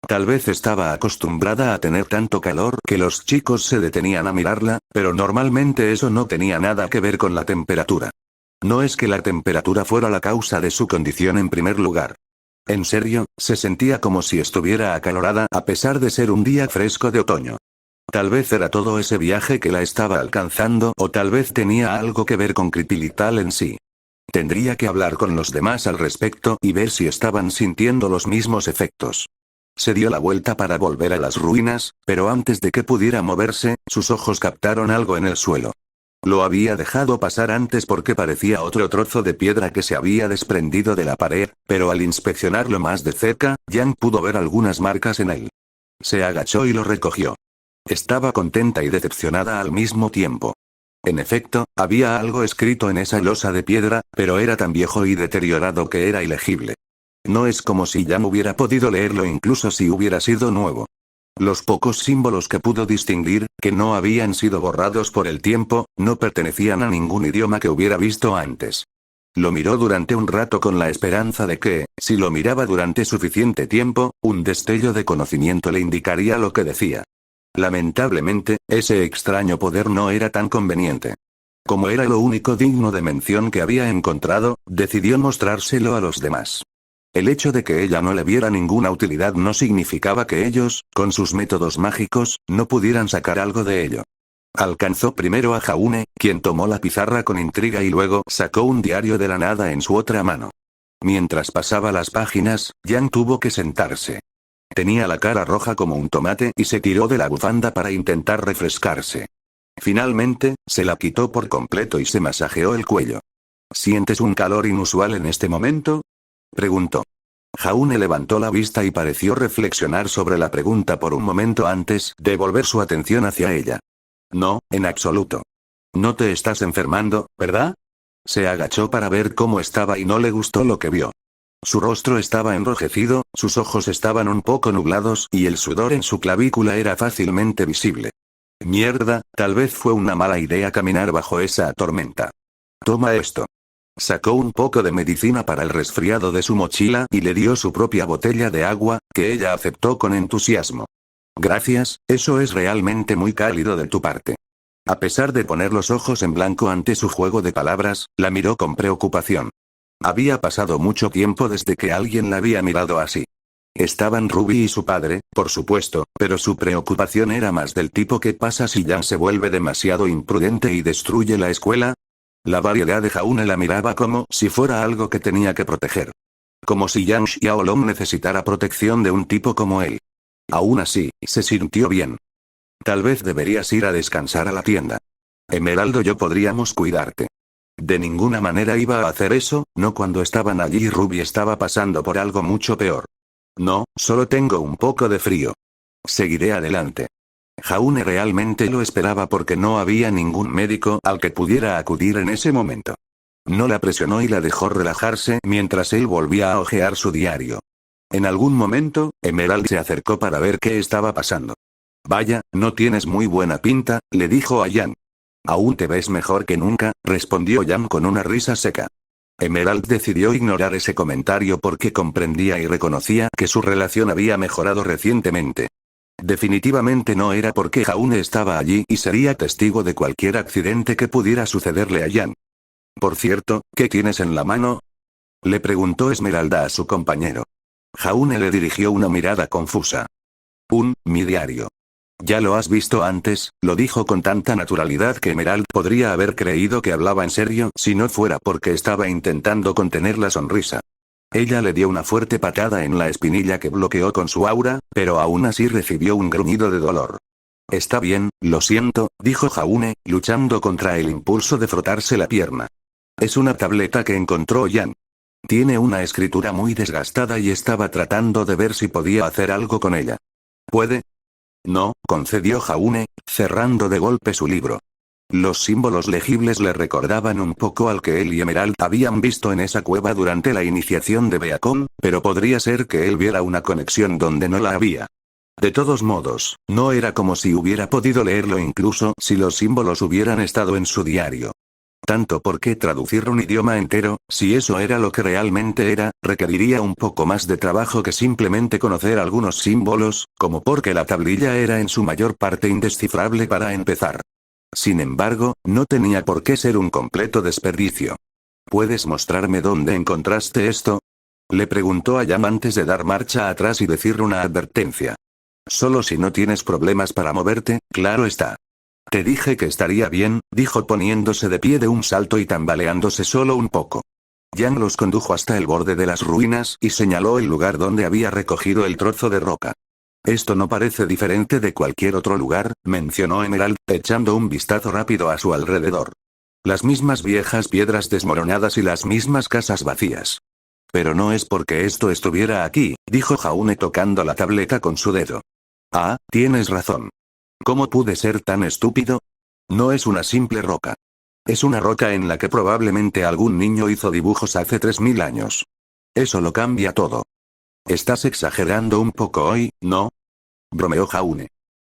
Tal vez estaba acostumbrada a tener tanto calor que los chicos se detenían a mirarla, pero normalmente eso no tenía nada que ver con la temperatura. No es que la temperatura fuera la causa de su condición en primer lugar. En serio, se sentía como si estuviera acalorada a pesar de ser un día fresco de otoño. Tal vez era todo ese viaje que la estaba alcanzando o tal vez tenía algo que ver con Pripilital en sí. Tendría que hablar con los demás al respecto y ver si estaban sintiendo los mismos efectos. Se dio la vuelta para volver a las ruinas, pero antes de que pudiera moverse, sus ojos captaron algo en el suelo. Lo había dejado pasar antes porque parecía otro trozo de piedra que se había desprendido de la pared, pero al inspeccionarlo más de cerca, Yang pudo ver algunas marcas en él. Se agachó y lo recogió. Estaba contenta y decepcionada al mismo tiempo. En efecto, había algo escrito en esa losa de piedra, pero era tan viejo y deteriorado que era ilegible. No es como si Yang hubiera podido leerlo incluso si hubiera sido nuevo. Los pocos símbolos que pudo distinguir, que no habían sido borrados por el tiempo, no pertenecían a ningún idioma que hubiera visto antes. Lo miró durante un rato con la esperanza de que, si lo miraba durante suficiente tiempo, un destello de conocimiento le indicaría lo que decía. Lamentablemente, ese extraño poder no era tan conveniente. Como era lo único digno de mención que había encontrado, decidió mostrárselo a los demás. El hecho de que ella no le viera ninguna utilidad no significaba que ellos, con sus métodos mágicos, no pudieran sacar algo de ello. Alcanzó primero a Jaune, quien tomó la pizarra con intriga y luego sacó un diario de la nada en su otra mano. Mientras pasaba las páginas, Yang tuvo que sentarse. Tenía la cara roja como un tomate y se tiró de la bufanda para intentar refrescarse. Finalmente, se la quitó por completo y se masajeó el cuello. ¿Sientes un calor inusual en este momento?, preguntó. Jaune levantó la vista y pareció reflexionar sobre la pregunta por un momento antes de volver su atención hacia ella. No, en absoluto. No te estás enfermando, ¿verdad? Se agachó para ver cómo estaba y no le gustó lo que vio. Su rostro estaba enrojecido, sus ojos estaban un poco nublados y el sudor en su clavícula era fácilmente visible. Mierda, tal vez fue una mala idea caminar bajo esa tormenta. Toma esto. Sacó un poco de medicina para el resfriado de su mochila y le dio su propia botella de agua, que ella aceptó con entusiasmo. Gracias, eso es realmente muy cálido de tu parte. A pesar de poner los ojos en blanco ante su juego de palabras, la miró con preocupación. Había pasado mucho tiempo desde que alguien la había mirado así. Estaban Ruby y su padre, por supuesto, pero su preocupación era más del tipo ¿qué pasa si Yang se vuelve demasiado imprudente y destruye la escuela? La variedad de Jaune la miraba como si fuera algo que tenía que proteger. Como si Yang Xiaolong necesitara protección de un tipo como él. Aún así, se sintió bien. Tal vez deberías ir a descansar a la tienda. Emeraldo y yo podríamos cuidarte. De ninguna manera iba a hacer eso, no cuando estaban allí y Ruby estaba pasando por algo mucho peor. No, solo tengo un poco de frío. Seguiré adelante. Jaune realmente lo esperaba porque no había ningún médico al que pudiera acudir en ese momento. No la presionó y la dejó relajarse mientras él volvía a hojear su diario. En algún momento, Emerald se acercó para ver qué estaba pasando. Vaya, no tienes muy buena pinta, le dijo a Yang. Aún te ves mejor que nunca, respondió Yang con una risa seca. Emerald decidió ignorar ese comentario porque comprendía y reconocía que su relación había mejorado recientemente. Definitivamente no era porque Jaune estaba allí y sería testigo de cualquier accidente que pudiera sucederle a Yang. Por cierto, ¿qué tienes en la mano?, le preguntó Esmeralda a su compañero. Jaune le dirigió una mirada confusa. Mi diario. Ya lo has visto antes, lo dijo con tanta naturalidad que Emerald podría haber creído que hablaba en serio si no fuera porque estaba intentando contener la sonrisa. Ella le dio una fuerte patada en la espinilla que bloqueó con su aura, pero aún así recibió un gruñido de dolor. Está bien, lo siento, dijo Jaune, luchando contra el impulso de frotarse la pierna. Es una tableta que encontró Yang. Tiene una escritura muy desgastada y estaba tratando de ver si podía hacer algo con ella. ¿Puede? No, concedió Jaune, cerrando de golpe su libro. Los símbolos legibles le recordaban un poco al que él y Emerald habían visto en esa cueva durante la iniciación de Beacon, pero podría ser que él viera una conexión donde no la había. De todos modos, no era como si hubiera podido leerlo incluso si los símbolos hubieran estado en su diario. Tanto porque traducir un idioma entero, si eso era lo que realmente era, requeriría un poco más de trabajo que simplemente conocer algunos símbolos, como porque la tablilla era en su mayor parte indescifrable para empezar. Sin embargo, no tenía por qué ser un completo desperdicio. ¿Puedes mostrarme dónde encontraste esto?, le preguntó a Yang antes de dar marcha atrás y decir una advertencia. Solo si no tienes problemas para moverte, claro está. Te dije que estaría bien, dijo poniéndose de pie de un salto y tambaleándose solo un poco. Yang los condujo hasta el borde de las ruinas y señaló el lugar donde había recogido el trozo de roca. Esto no parece diferente de cualquier otro lugar, mencionó Emerald, echando un vistazo rápido a su alrededor. Las mismas viejas piedras desmoronadas y las mismas casas vacías. Pero no es porque esto estuviera aquí, dijo Jaune tocando la tableta con su dedo. Ah, tienes razón. ¿Cómo pude ser tan estúpido? No es una simple roca. Es una roca en la que probablemente algún niño hizo dibujos hace 3000 años. Eso lo cambia todo. Estás exagerando un poco hoy, ¿no?, bromeó Jaune.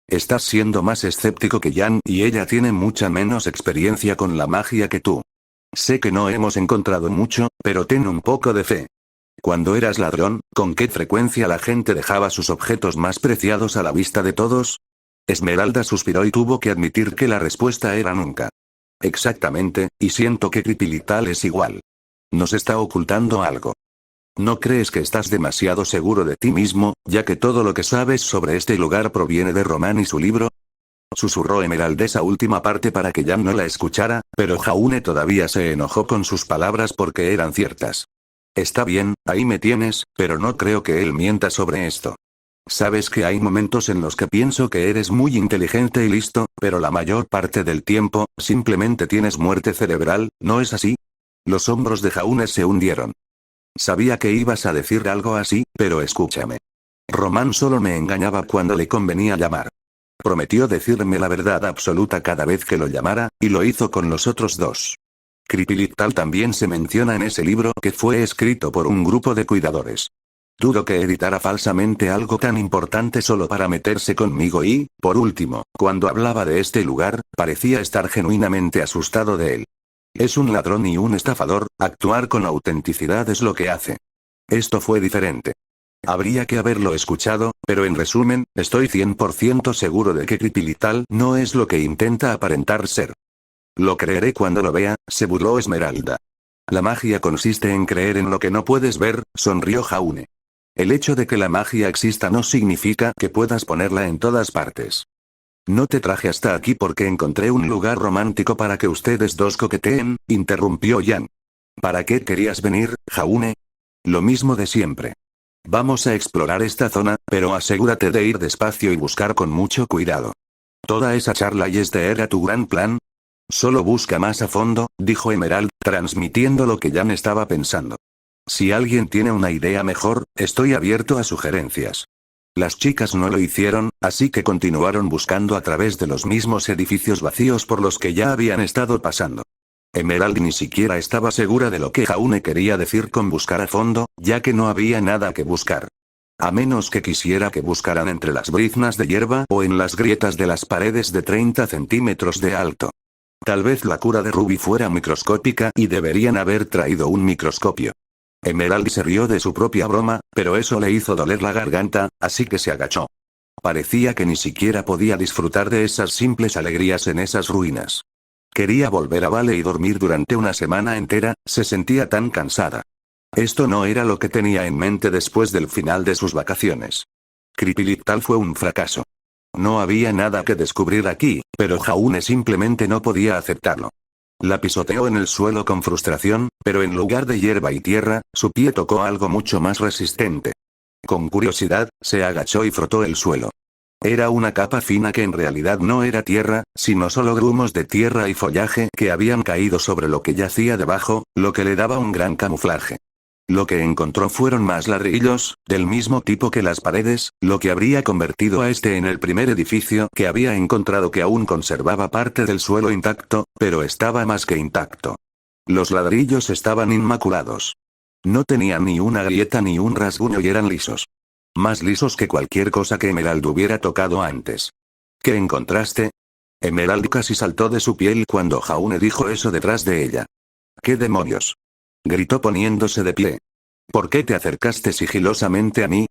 Estás siendo más escéptico que Yang y ella tiene mucha menos experiencia con la magia que tú. Sé que no hemos encontrado mucho, pero ten un poco de fe. Cuando eras ladrón, ¿con qué frecuencia la gente dejaba sus objetos más preciados a la vista de todos? Esmeralda suspiró y tuvo que admitir que la respuesta era nunca. Exactamente, y siento que Cripilital es igual. Nos está ocultando algo. ¿No crees que estás demasiado seguro de ti mismo, ya que todo lo que sabes sobre este lugar proviene de Román y su libro? susurró Emerald esa última parte para que Jan no la escuchara, pero Jaune todavía se enojó con sus palabras porque eran ciertas. Está bien, ahí me tienes, pero no creo que él mienta sobre esto. Sabes que hay momentos en los que pienso que eres muy inteligente y listo, pero la mayor parte del tiempo, simplemente tienes muerte cerebral, ¿no es así? Los hombros de Jaune se hundieron. Sabía que ibas a decir algo así, pero escúchame. Román solo me engañaba cuando le convenía llamar. Prometió decirme la verdad absoluta cada vez que lo llamara, y lo hizo con los otros dos. Kripilital también se menciona en ese libro que fue escrito por un grupo de cuidadores. Dudo que editara falsamente algo tan importante solo para meterse conmigo y, por último, cuando hablaba de este lugar, parecía estar genuinamente asustado de él. Es un ladrón y un estafador, actuar con autenticidad es lo que hace. Esto fue diferente. Habría que haberlo escuchado, pero en resumen, estoy 100% seguro de que Kripilital no es lo que intenta aparentar ser. Lo creeré cuando lo vea, se burló Esmeralda. La magia consiste en creer en lo que no puedes ver, sonrió Jaune. El hecho de que la magia exista no significa que puedas ponerla en todas partes. No te traje hasta aquí porque encontré un lugar romántico para que ustedes dos coqueteen, interrumpió Jan. ¿Para qué querías venir, Jaune? Lo mismo de siempre. Vamos a explorar esta zona, pero asegúrate de ir despacio y buscar con mucho cuidado. ¿Toda esa charla y este era tu gran plan? Solo busca más a fondo, dijo Emerald, transmitiendo lo que Jan estaba pensando. Si alguien tiene una idea mejor, estoy abierto a sugerencias. Las chicas no lo hicieron, así que continuaron buscando a través de los mismos edificios vacíos por los que ya habían estado pasando. Emerald ni siquiera estaba segura de lo que Jaune quería decir con buscar a fondo, ya que no había nada que buscar. A menos que quisiera que buscaran entre las briznas de hierba o en las grietas de las paredes de 30 centímetros de alto. Tal vez la cura de Ruby fuera microscópica y deberían haber traído un microscopio. Emerald se rió de su propia broma, pero eso le hizo doler la garganta, así que se agachó. Parecía que ni siquiera podía disfrutar de esas simples alegrías en esas ruinas. Quería volver a Vale y dormir durante una semana entera, se sentía tan cansada. Esto no era lo que tenía en mente después del final de sus vacaciones. Kripilital fue un fracaso. No había nada que descubrir aquí, pero Jaune simplemente no podía aceptarlo. La pisoteó en el suelo con frustración, pero en lugar de hierba y tierra, su pie tocó algo mucho más resistente. Con curiosidad, se agachó y frotó el suelo. Era una capa fina que en realidad no era tierra, sino solo grumos de tierra y follaje que habían caído sobre lo que yacía debajo, lo que le daba un gran camuflaje. Lo que encontró fueron más ladrillos, del mismo tipo que las paredes, lo que habría convertido a este en el primer edificio que había encontrado que aún conservaba parte del suelo intacto, pero estaba más que intacto. Los ladrillos estaban inmaculados. No tenían ni una grieta ni un rasguño y eran lisos. Más lisos que cualquier cosa que Emerald hubiera tocado antes. ¿Qué encontraste? Emerald casi saltó de su piel cuando Jaune dijo eso detrás de ella. ¿Qué demonios? Gritó poniéndose de pie. ¿Por qué te acercaste sigilosamente a mí?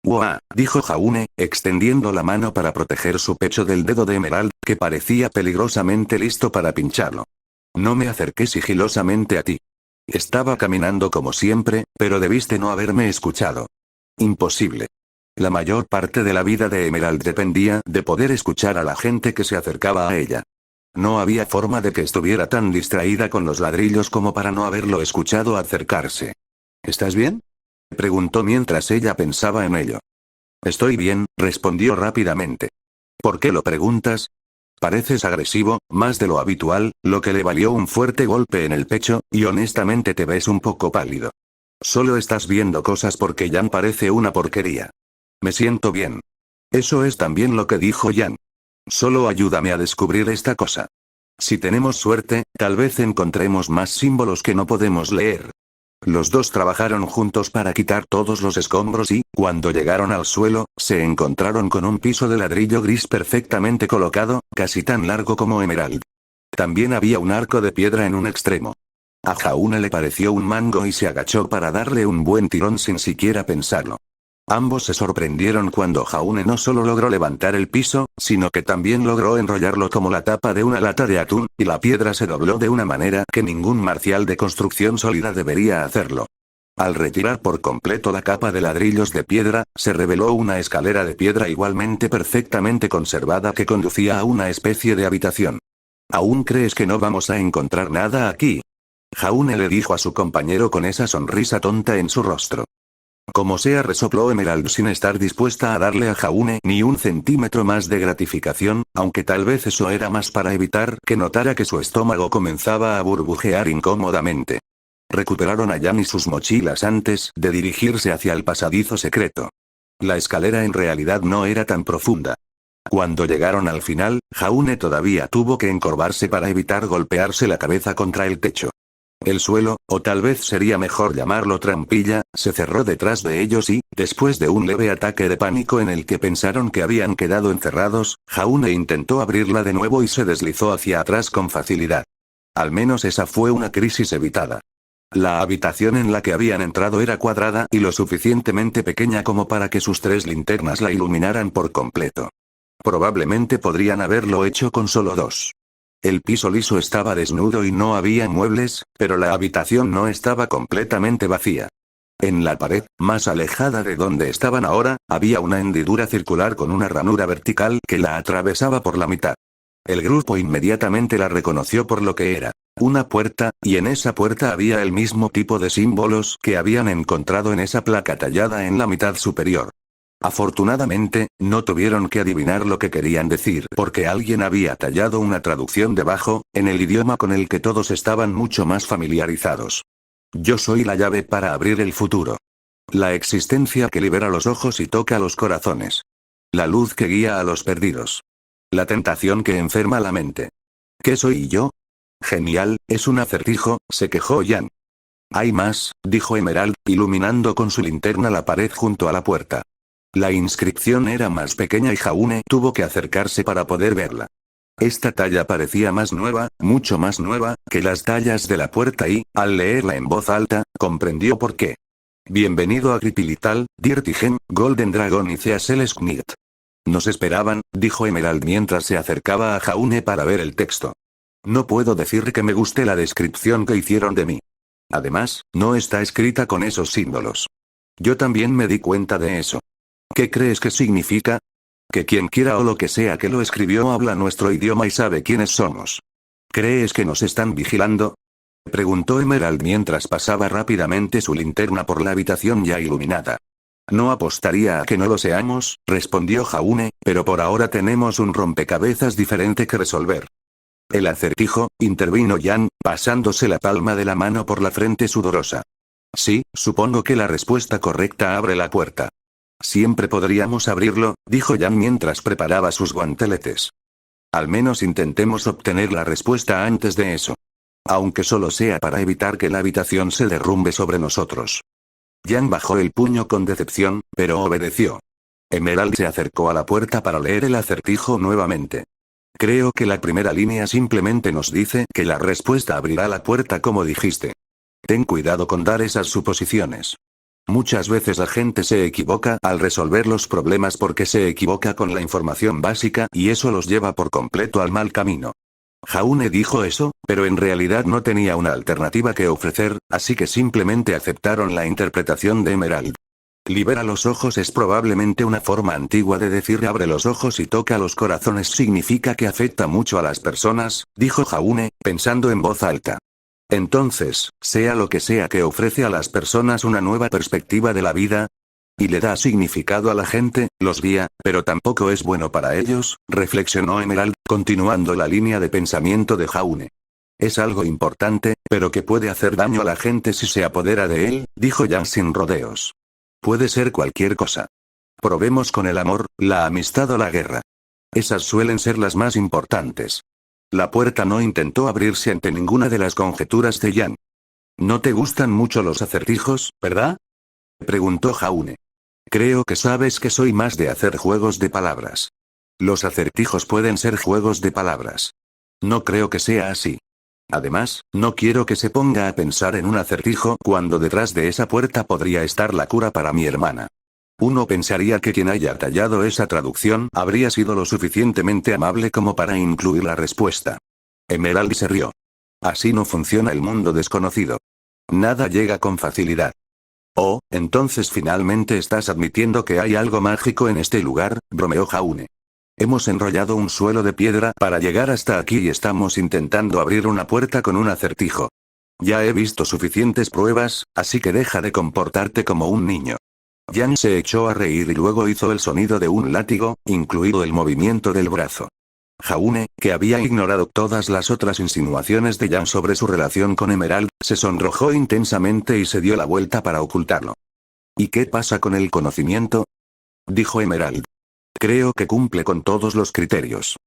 ¡Uah!, dijo Jaune, extendiendo la mano para proteger su pecho del dedo de Emerald, que parecía peligrosamente listo para pincharlo. No me acerqué sigilosamente a ti. Estaba caminando como siempre, pero debiste no haberme escuchado. Imposible. La mayor parte de la vida de Emerald dependía de poder escuchar a la gente que se acercaba a ella. No había forma de que estuviera tan distraída con los ladrillos como para no haberlo escuchado acercarse. ¿Estás bien?, preguntó mientras ella pensaba en ello. Estoy bien, respondió rápidamente. ¿Por qué lo preguntas? Pareces agresivo, más de lo habitual, lo que le valió un fuerte golpe en el pecho, y honestamente te ves un poco pálido. Solo estás viendo cosas porque Jan parece una porquería. Me siento bien. Eso es también lo que dijo Jan. Solo ayúdame a descubrir esta cosa. Si tenemos suerte, tal vez encontremos más símbolos que no podemos leer. Los dos trabajaron juntos para quitar todos los escombros y, cuando llegaron al suelo, se encontraron con un piso de ladrillo gris perfectamente colocado, casi tan largo como Emerald. También había un arco de piedra en un extremo. A Jaune le pareció un mango y se agachó para darle un buen tirón sin siquiera pensarlo. Ambos se sorprendieron cuando Jaune no solo logró levantar el piso, sino que también logró enrollarlo como la tapa de una lata de atún, y la piedra se dobló de una manera que ningún marcial de construcción sólida debería hacerlo. Al retirar por completo la capa de ladrillos de piedra, se reveló una escalera de piedra igualmente perfectamente conservada que conducía a una especie de habitación. ¿Aún crees que no vamos a encontrar nada aquí? Jaune le dijo a su compañero con esa sonrisa tonta en su rostro. Como sea, resopló Emerald sin estar dispuesta a darle a Jaune ni un centímetro más de gratificación, aunque tal vez eso era más para evitar que notara que su estómago comenzaba a burbujear incómodamente. Recuperaron a Jan y sus mochilas antes de dirigirse hacia el pasadizo secreto. La escalera en realidad no era tan profunda. Cuando llegaron al final, Jaune todavía tuvo que encorvarse para evitar golpearse la cabeza contra el techo. El suelo, o tal vez sería mejor llamarlo trampilla, se cerró detrás de ellos y, después de un leve ataque de pánico en el que pensaron que habían quedado encerrados, Jaune intentó abrirla de nuevo y se deslizó hacia atrás con facilidad. Al menos esa fue una crisis evitada. La habitación en la que habían entrado era cuadrada y lo suficientemente pequeña como para que sus 3 linternas la iluminaran por completo. Probablemente podrían haberlo hecho con solo 2. El piso liso estaba desnudo y no había muebles, pero la habitación no estaba completamente vacía. En la pared, más alejada de donde estaban ahora, había una hendidura circular con una ranura vertical que la atravesaba por la mitad. El grupo inmediatamente la reconoció por lo que era. Una puerta, y en esa puerta había el mismo tipo de símbolos que habían encontrado en esa placa tallada en la mitad superior. Afortunadamente, no tuvieron que adivinar lo que querían decir porque alguien había tallado una traducción debajo, en el idioma con el que todos estaban mucho más familiarizados. Yo soy la llave para abrir el futuro. La existencia que libera los ojos y toca los corazones. La luz que guía a los perdidos. La tentación que enferma la mente. ¿Qué soy yo? Genial, es un acertijo, se quejó Jan. Hay más, dijo Emerald, iluminando con su linterna la pared junto a la puerta. La inscripción era más pequeña y Jaune tuvo que acercarse para poder verla. Esta talla parecía más nueva, mucho más nueva, que las tallas de la puerta y, al leerla en voz alta, comprendió por qué. Bienvenido a Gripilital, Dirtigen, Golden Dragon y Ceaselsknit. Nos esperaban, dijo Emerald mientras se acercaba a Jaune para ver el texto. No puedo decir que me guste la descripción que hicieron de mí. Además, no está escrita con esos símbolos. Yo también me di cuenta de eso. ¿Qué crees que significa? Que quien quiera o lo que sea que lo escribió habla nuestro idioma y sabe quiénes somos. ¿Crees que nos están vigilando? Preguntó Emerald mientras pasaba rápidamente su linterna por la habitación ya iluminada. No apostaría a que no lo seamos, respondió Jaune, pero por ahora tenemos un rompecabezas diferente que resolver. El acertijo, intervino Jan, pasándose la palma de la mano por la frente sudorosa. Sí, supongo que la respuesta correcta abre la puerta. Siempre podríamos abrirlo, dijo Jan mientras preparaba sus guanteletes. Al menos intentemos obtener la respuesta antes de eso. Aunque solo sea para evitar que la habitación se derrumbe sobre nosotros. Jan bajó el puño con decepción, pero obedeció. Emerald se acercó a la puerta para leer el acertijo nuevamente. Creo que la primera línea simplemente nos dice que la respuesta abrirá la puerta como dijiste. Ten cuidado con dar esas suposiciones. Muchas veces la gente se equivoca al resolver los problemas porque se equivoca con la información básica y eso los lleva por completo al mal camino. Jaune dijo eso, pero en realidad no tenía una alternativa que ofrecer, así que simplemente aceptaron la interpretación de Emerald. Libera los ojos es probablemente una forma antigua de decir abre los ojos y toca los corazones significa que afecta mucho a las personas, dijo Jaune, pensando en voz alta. Entonces, sea lo que sea que ofrece a las personas una nueva perspectiva de la vida, y le da significado a la gente, los guía, pero tampoco es bueno para ellos, reflexionó Emerald, continuando la línea de pensamiento de Jaune. Es algo importante, pero que puede hacer daño a la gente si se apodera de él, dijo Jan sin rodeos. Puede ser cualquier cosa. Probemos con el amor, la amistad o la guerra. Esas suelen ser las más importantes. La puerta no intentó abrirse ante ninguna de las conjeturas de Jan. ¿No te gustan mucho los acertijos, verdad? Preguntó Jaune. Creo que sabes que soy más de hacer juegos de palabras. Los acertijos pueden ser juegos de palabras. No creo que sea así. Además, no quiero que se ponga a pensar en un acertijo cuando detrás de esa puerta podría estar la cura para mi hermana. Uno pensaría que quien haya tallado esa traducción habría sido lo suficientemente amable como para incluir la respuesta. Emerald se rió. Así no funciona el mundo desconocido. Nada llega con facilidad. Oh, entonces finalmente estás admitiendo que hay algo mágico en este lugar, bromeó Jaune. Hemos enrollado un suelo de piedra para llegar hasta aquí y estamos intentando abrir una puerta con un acertijo. Ya he visto suficientes pruebas, así que deja de comportarte como un niño. Jan se echó a reír y luego hizo el sonido de un látigo, incluido el movimiento del brazo. Jaune, que había ignorado todas las otras insinuaciones de Jan sobre su relación con Emerald, se sonrojó intensamente y se dio la vuelta para ocultarlo. ¿Y qué pasa con el conocimiento?, dijo Emerald. Creo que cumple con todos los criterios.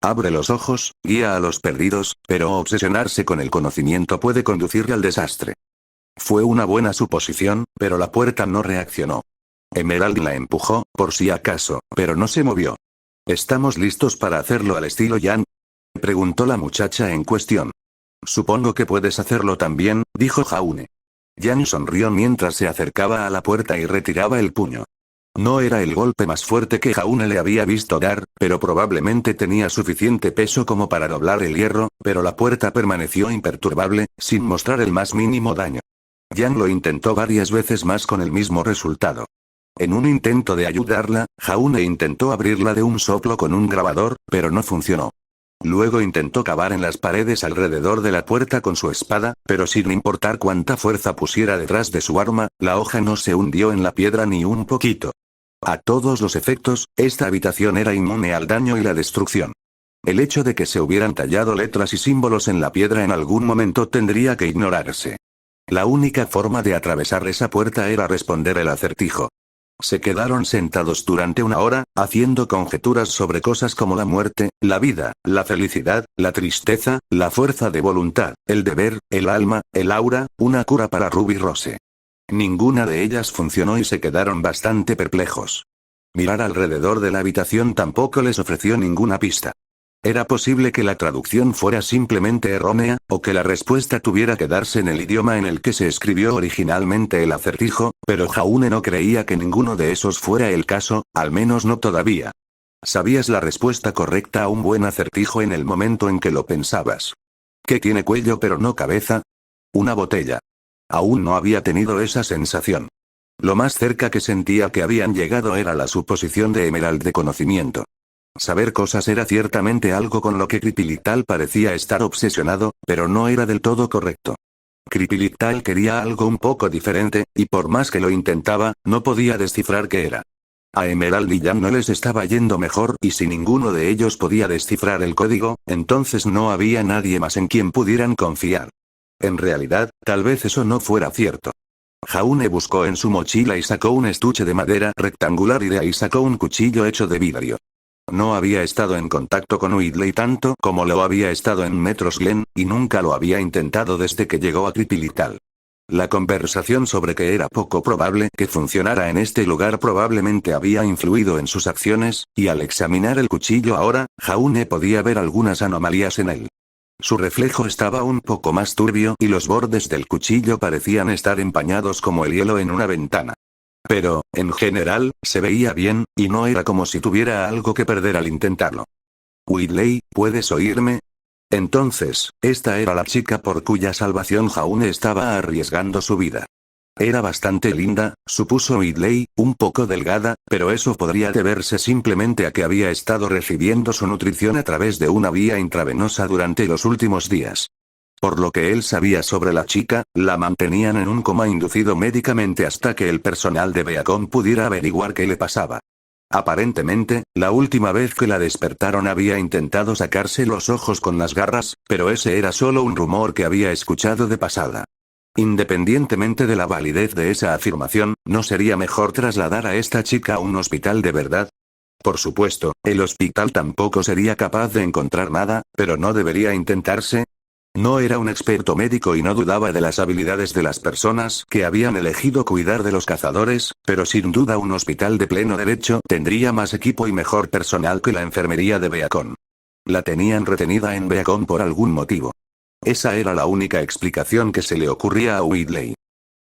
Abre los ojos, guía a los perdidos, pero obsesionarse con el conocimiento puede conducirle al desastre. Fue una buena suposición, pero la puerta no reaccionó. Emerald la empujó, por si acaso, pero no se movió. ¿Estamos listos para hacerlo al estilo Jan?, preguntó la muchacha en cuestión. Supongo que puedes hacerlo también, dijo Jaune. Jan sonrió mientras se acercaba a la puerta y retiraba el puño. No era el golpe más fuerte que Jaune le había visto dar, pero probablemente tenía suficiente peso como para doblar el hierro, pero la puerta permaneció imperturbable, sin mostrar el más mínimo daño. Jan lo intentó varias veces más con el mismo resultado. En un intento de ayudarla, Jaune intentó abrirla de un soplo con un grabador, pero no funcionó. Luego intentó cavar en las paredes alrededor de la puerta con su espada, pero sin importar cuánta fuerza pusiera detrás de su arma, la hoja no se hundió en la piedra ni un poquito. A todos los efectos, esta habitación era inmune al daño y la destrucción. El hecho de que se hubieran tallado letras y símbolos en la piedra en algún momento tendría que ignorarse. La única forma de atravesar esa puerta era responder el acertijo. Se quedaron sentados durante una hora, haciendo conjeturas sobre cosas como la muerte, la vida, la felicidad, la tristeza, la fuerza de voluntad, el deber, el alma, el aura, una cura para Ruby Rose. Ninguna de ellas funcionó y se quedaron bastante perplejos. Mirar alrededor de la habitación tampoco les ofreció ninguna pista. Era posible que la traducción fuera simplemente errónea, o que la respuesta tuviera que darse en el idioma en el que se escribió originalmente el acertijo, pero Jaune no creía que ninguno de esos fuera el caso, al menos no todavía. Sabías la respuesta correcta a un buen acertijo en el momento en que lo pensabas. ¿Qué tiene cuello pero no cabeza? Una botella. Aún no había tenido esa sensación. Lo más cerca que sentía que habían llegado era la suposición de Emerald de conocimiento. Saber cosas era ciertamente algo con lo que Kripilital parecía estar obsesionado, pero no era del todo correcto. Kripilital quería algo un poco diferente, y por más que lo intentaba, no podía descifrar qué era. A Emerald y Jan no les estaba yendo mejor, y si ninguno de ellos podía descifrar el código, entonces no había nadie más en quien pudieran confiar. En realidad, tal vez eso no fuera cierto. Jaune buscó en su mochila y sacó un estuche de madera rectangular y de ahí sacó un cuchillo hecho de vidrio. No había estado en contacto con Whitley tanto como lo había estado en Metros Glen, y nunca lo había intentado desde que llegó a Kripilital. La conversación sobre que era poco probable que funcionara en este lugar probablemente había influido en sus acciones, y al examinar el cuchillo ahora, Jaune podía ver algunas anomalías en él. Su reflejo estaba un poco más turbio y los bordes del cuchillo parecían estar empañados como el hielo en una ventana. Pero, en general, se veía bien, y no era como si tuviera algo que perder al intentarlo. Whitley, ¿puedes oírme? Entonces, esta era la chica por cuya salvación Jaune estaba arriesgando su vida. Era bastante linda, supuso Whitley, un poco delgada, pero eso podría deberse simplemente a que había estado recibiendo su nutrición a través de una vía intravenosa durante los últimos días. Por lo que él sabía sobre la chica, la mantenían en un coma inducido médicamente hasta que el personal de Beacon pudiera averiguar qué le pasaba. Aparentemente, la última vez que la despertaron había intentado sacarse los ojos con las garras, pero ese era solo un rumor que había escuchado de pasada. Independientemente de la validez de esa afirmación, ¿no sería mejor trasladar a esta chica a un hospital de verdad? Por supuesto, el hospital tampoco sería capaz de encontrar nada, pero ¿no debería intentarse? No era un experto médico y no dudaba de las habilidades de las personas que habían elegido cuidar de los cazadores, pero sin duda un hospital de pleno derecho tendría más equipo y mejor personal que la enfermería de Beacon. La tenían retenida en Beacon por algún motivo. Esa era la única explicación que se le ocurría a Whitley.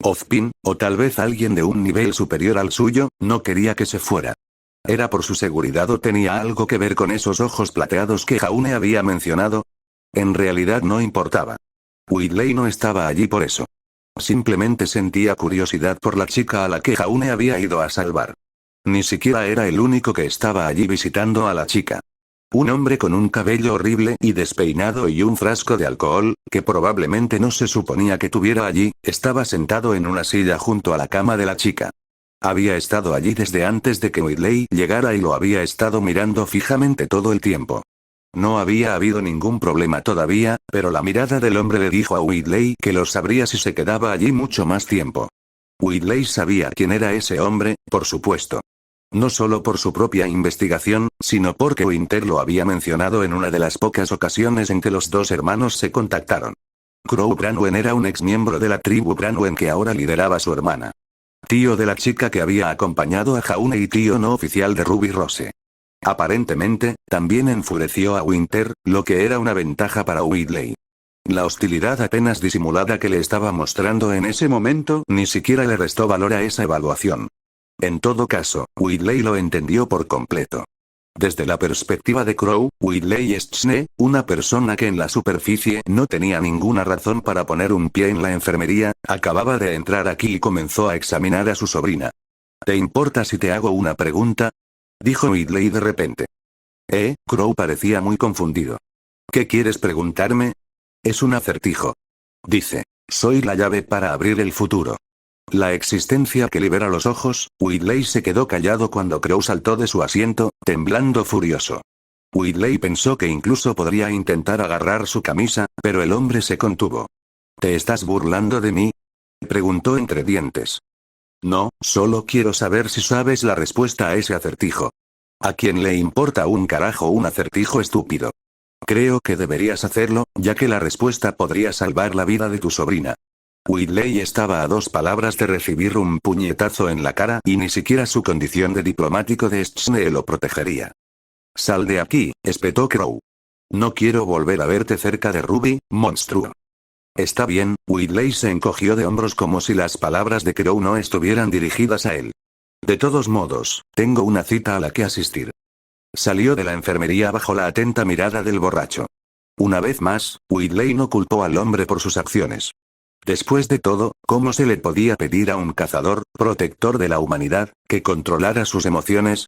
Ozpin, o tal vez alguien de un nivel superior al suyo, no quería que se fuera. ¿Era por su seguridad o tenía algo que ver con esos ojos plateados que Jaune había mencionado? En realidad no importaba. Whitley no estaba allí por eso. Simplemente sentía curiosidad por la chica a la que Jaune había ido a salvar. Ni siquiera era el único que estaba allí visitando a la chica. Un hombre con un cabello horrible y despeinado y un frasco de alcohol, que probablemente no se suponía que tuviera allí, estaba sentado en una silla junto a la cama de la chica. Había estado allí desde antes de que Whitley llegara y lo había estado mirando fijamente todo el tiempo. No había habido ningún problema todavía, pero la mirada del hombre le dijo a Whitley que lo sabría si se quedaba allí mucho más tiempo. Whitley sabía quién era ese hombre, por supuesto. No solo por su propia investigación, sino porque Winter lo había mencionado en una de las pocas ocasiones en que los dos hermanos se contactaron. Crow Branwen era un ex miembro de la tribu Branwen que ahora lideraba su hermana. Tío de la chica que había acompañado a Jaune y tío no oficial de Ruby Rose. Aparentemente, también enfureció a Winter, lo que era una ventaja para Whitley. La hostilidad apenas disimulada que le estaba mostrando en ese momento ni siquiera le restó valor a esa evaluación. En todo caso, Whitley lo entendió por completo. Desde la perspectiva de Crow, Whitley Schne, una persona que en la superficie no tenía ninguna razón para poner un pie en la enfermería, acababa de entrar aquí y comenzó a examinar a su sobrina. ¿Te importa si te hago una pregunta?, dijo Whitley de repente. Crow parecía muy confundido. ¿Qué quieres preguntarme? Es un acertijo. Dice, soy la llave para abrir el futuro. La existencia que libera los ojos. Whitley se quedó callado cuando Crow saltó de su asiento, temblando furioso. Whitley pensó que incluso podría intentar agarrar su camisa, pero el hombre se contuvo. ¿Te estás burlando de mí?, preguntó entre dientes. No, solo quiero saber si sabes la respuesta a ese acertijo. ¿A quién le importa un carajo un acertijo estúpido? Creo que deberías hacerlo, ya que la respuesta podría salvar la vida de tu sobrina. Whitley estaba a 2 palabras de recibir un puñetazo en la cara y ni siquiera su condición de diplomático de Schne lo protegería. Sal de aquí, espetó Crow. No quiero volver a verte cerca de Ruby, monstruo. Está bien, Whitley se encogió de hombros como si las palabras de Crow no estuvieran dirigidas a él. De todos modos, tengo una cita a la que asistir. Salió de la enfermería bajo la atenta mirada del borracho. Una vez más, Whitley no culpó al hombre por sus acciones. Después de todo, ¿cómo se le podía pedir a un cazador, protector de la humanidad, que controlara sus emociones?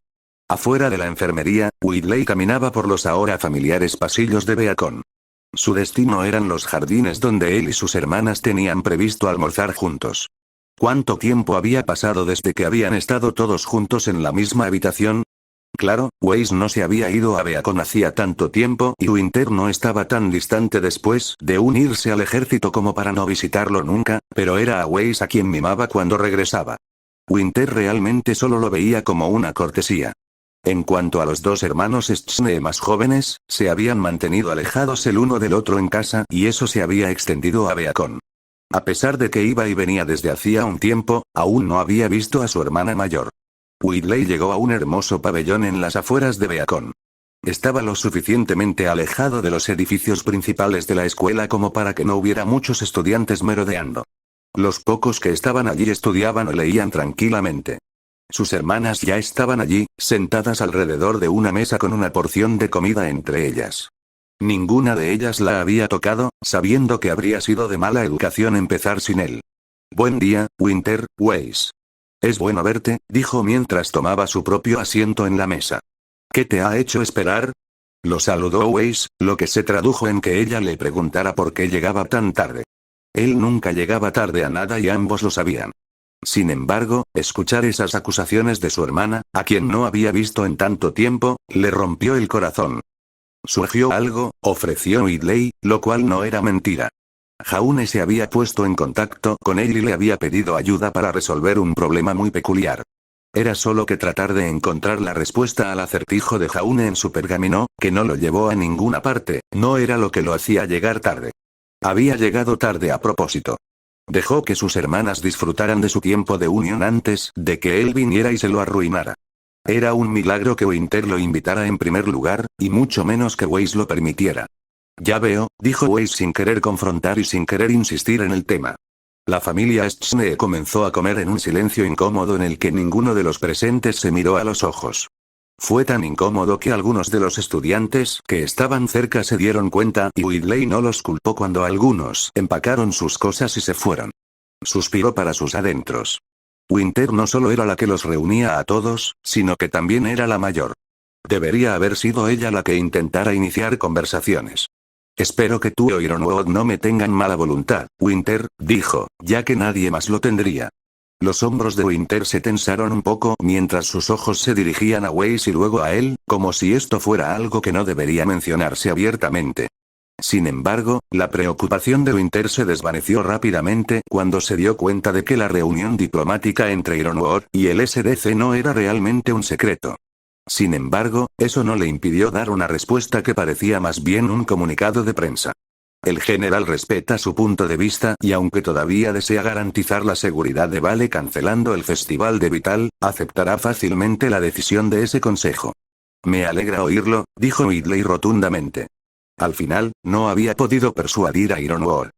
Afuera de la enfermería, Whitley caminaba por los ahora familiares pasillos de Beacon. Su destino eran los jardines donde él y sus hermanas tenían previsto almorzar juntos. ¿Cuánto tiempo había pasado desde que habían estado todos juntos en la misma habitación? Claro, Weiss no se había ido a Beacon hacía tanto tiempo y Winter no estaba tan distante después de unirse al ejército como para no visitarlo nunca, pero era a Weiss a quien mimaba cuando regresaba. Winter realmente solo lo veía como una cortesía. En cuanto a los dos hermanos Schne más jóvenes, se habían mantenido alejados el uno del otro en casa y eso se había extendido a Beacon. A pesar de que iba y venía desde hacía un tiempo, aún no había visto a su hermana mayor. Whitley llegó a un hermoso pabellón en las afueras de Beacon. Estaba lo suficientemente alejado de los edificios principales de la escuela como para que no hubiera muchos estudiantes merodeando. Los pocos que estaban allí estudiaban o leían tranquilamente. Sus hermanas ya estaban allí, sentadas alrededor de una mesa con una porción de comida entre ellas. Ninguna de ellas la había tocado, sabiendo que habría sido de mala educación empezar sin él. Buen día, Winter, Weiss. Es bueno verte, dijo mientras tomaba su propio asiento en la mesa. ¿Qué te ha hecho esperar? Lo saludó Weiss, lo que se tradujo en que ella le preguntara por qué llegaba tan tarde. Él nunca llegaba tarde a nada y ambos lo sabían. Sin embargo, escuchar esas acusaciones de su hermana, a quien no había visto en tanto tiempo, le rompió el corazón. Surgió algo, ofreció Whitley, lo cual no era mentira. Jaune se había puesto en contacto con él y le había pedido ayuda para resolver un problema muy peculiar. Era solo que tratar de encontrar la respuesta al acertijo de Jaune en su pergamino, que no lo llevó a ninguna parte, no era lo que lo hacía llegar tarde. Había llegado tarde a propósito. Dejó que sus hermanas disfrutaran de su tiempo de unión antes de que él viniera y se lo arruinara. Era un milagro que Winter lo invitara en primer lugar, y mucho menos que Weiss lo permitiera. Ya veo, dijo Weiss sin querer confrontar y sin querer insistir en el tema. La familia Schne comenzó a comer en un silencio incómodo en el que ninguno de los presentes se miró a los ojos. Fue tan incómodo que algunos de los estudiantes que estaban cerca se dieron cuenta y Whitley no los culpó cuando algunos empacaron sus cosas y se fueron. Suspiró para sus adentros. Winter no solo era la que los reunía a todos, sino que también era la mayor. Debería haber sido ella la que intentara iniciar conversaciones. Espero que tú o Ironwood no me tengan mala voluntad, Winter, dijo, ya que nadie más lo tendría. Los hombros de Winter se tensaron un poco mientras sus ojos se dirigían a Weiss y luego a él, como si esto fuera algo que no debería mencionarse abiertamente. Sin embargo, la preocupación de Winter se desvaneció rápidamente cuando se dio cuenta de que la reunión diplomática entre Ironwood y el SDC no era realmente un secreto. Sin embargo, eso no le impidió dar una respuesta que parecía más bien un comunicado de prensa. El general respeta su punto de vista y aunque todavía desea garantizar la seguridad de Vale cancelando el festival de Vital, aceptará fácilmente la decisión de ese consejo. Me alegra oírlo, dijo Whitley rotundamente. Al final, no había podido persuadir a Ironwood.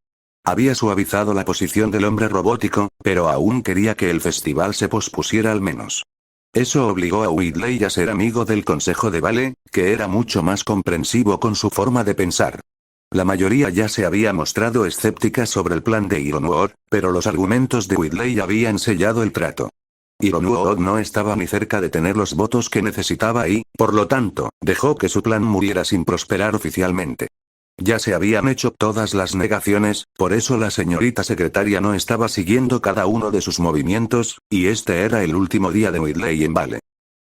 Había suavizado la posición del hombre robótico, pero aún quería que el festival se pospusiera al menos. Eso obligó a Whitley a ser amigo del Consejo de Vale, que era mucho más comprensivo con su forma de pensar. La mayoría ya se había mostrado escéptica sobre el plan de Ironwood, pero los argumentos de Whitley habían sellado el trato. Ironwood no estaba ni cerca de tener los votos que necesitaba y, por lo tanto, dejó que su plan muriera sin prosperar oficialmente. Ya se habían hecho todas las negaciones, por eso la señorita secretaria no estaba siguiendo cada uno de sus movimientos, y este era el último día de Whitley en Vale.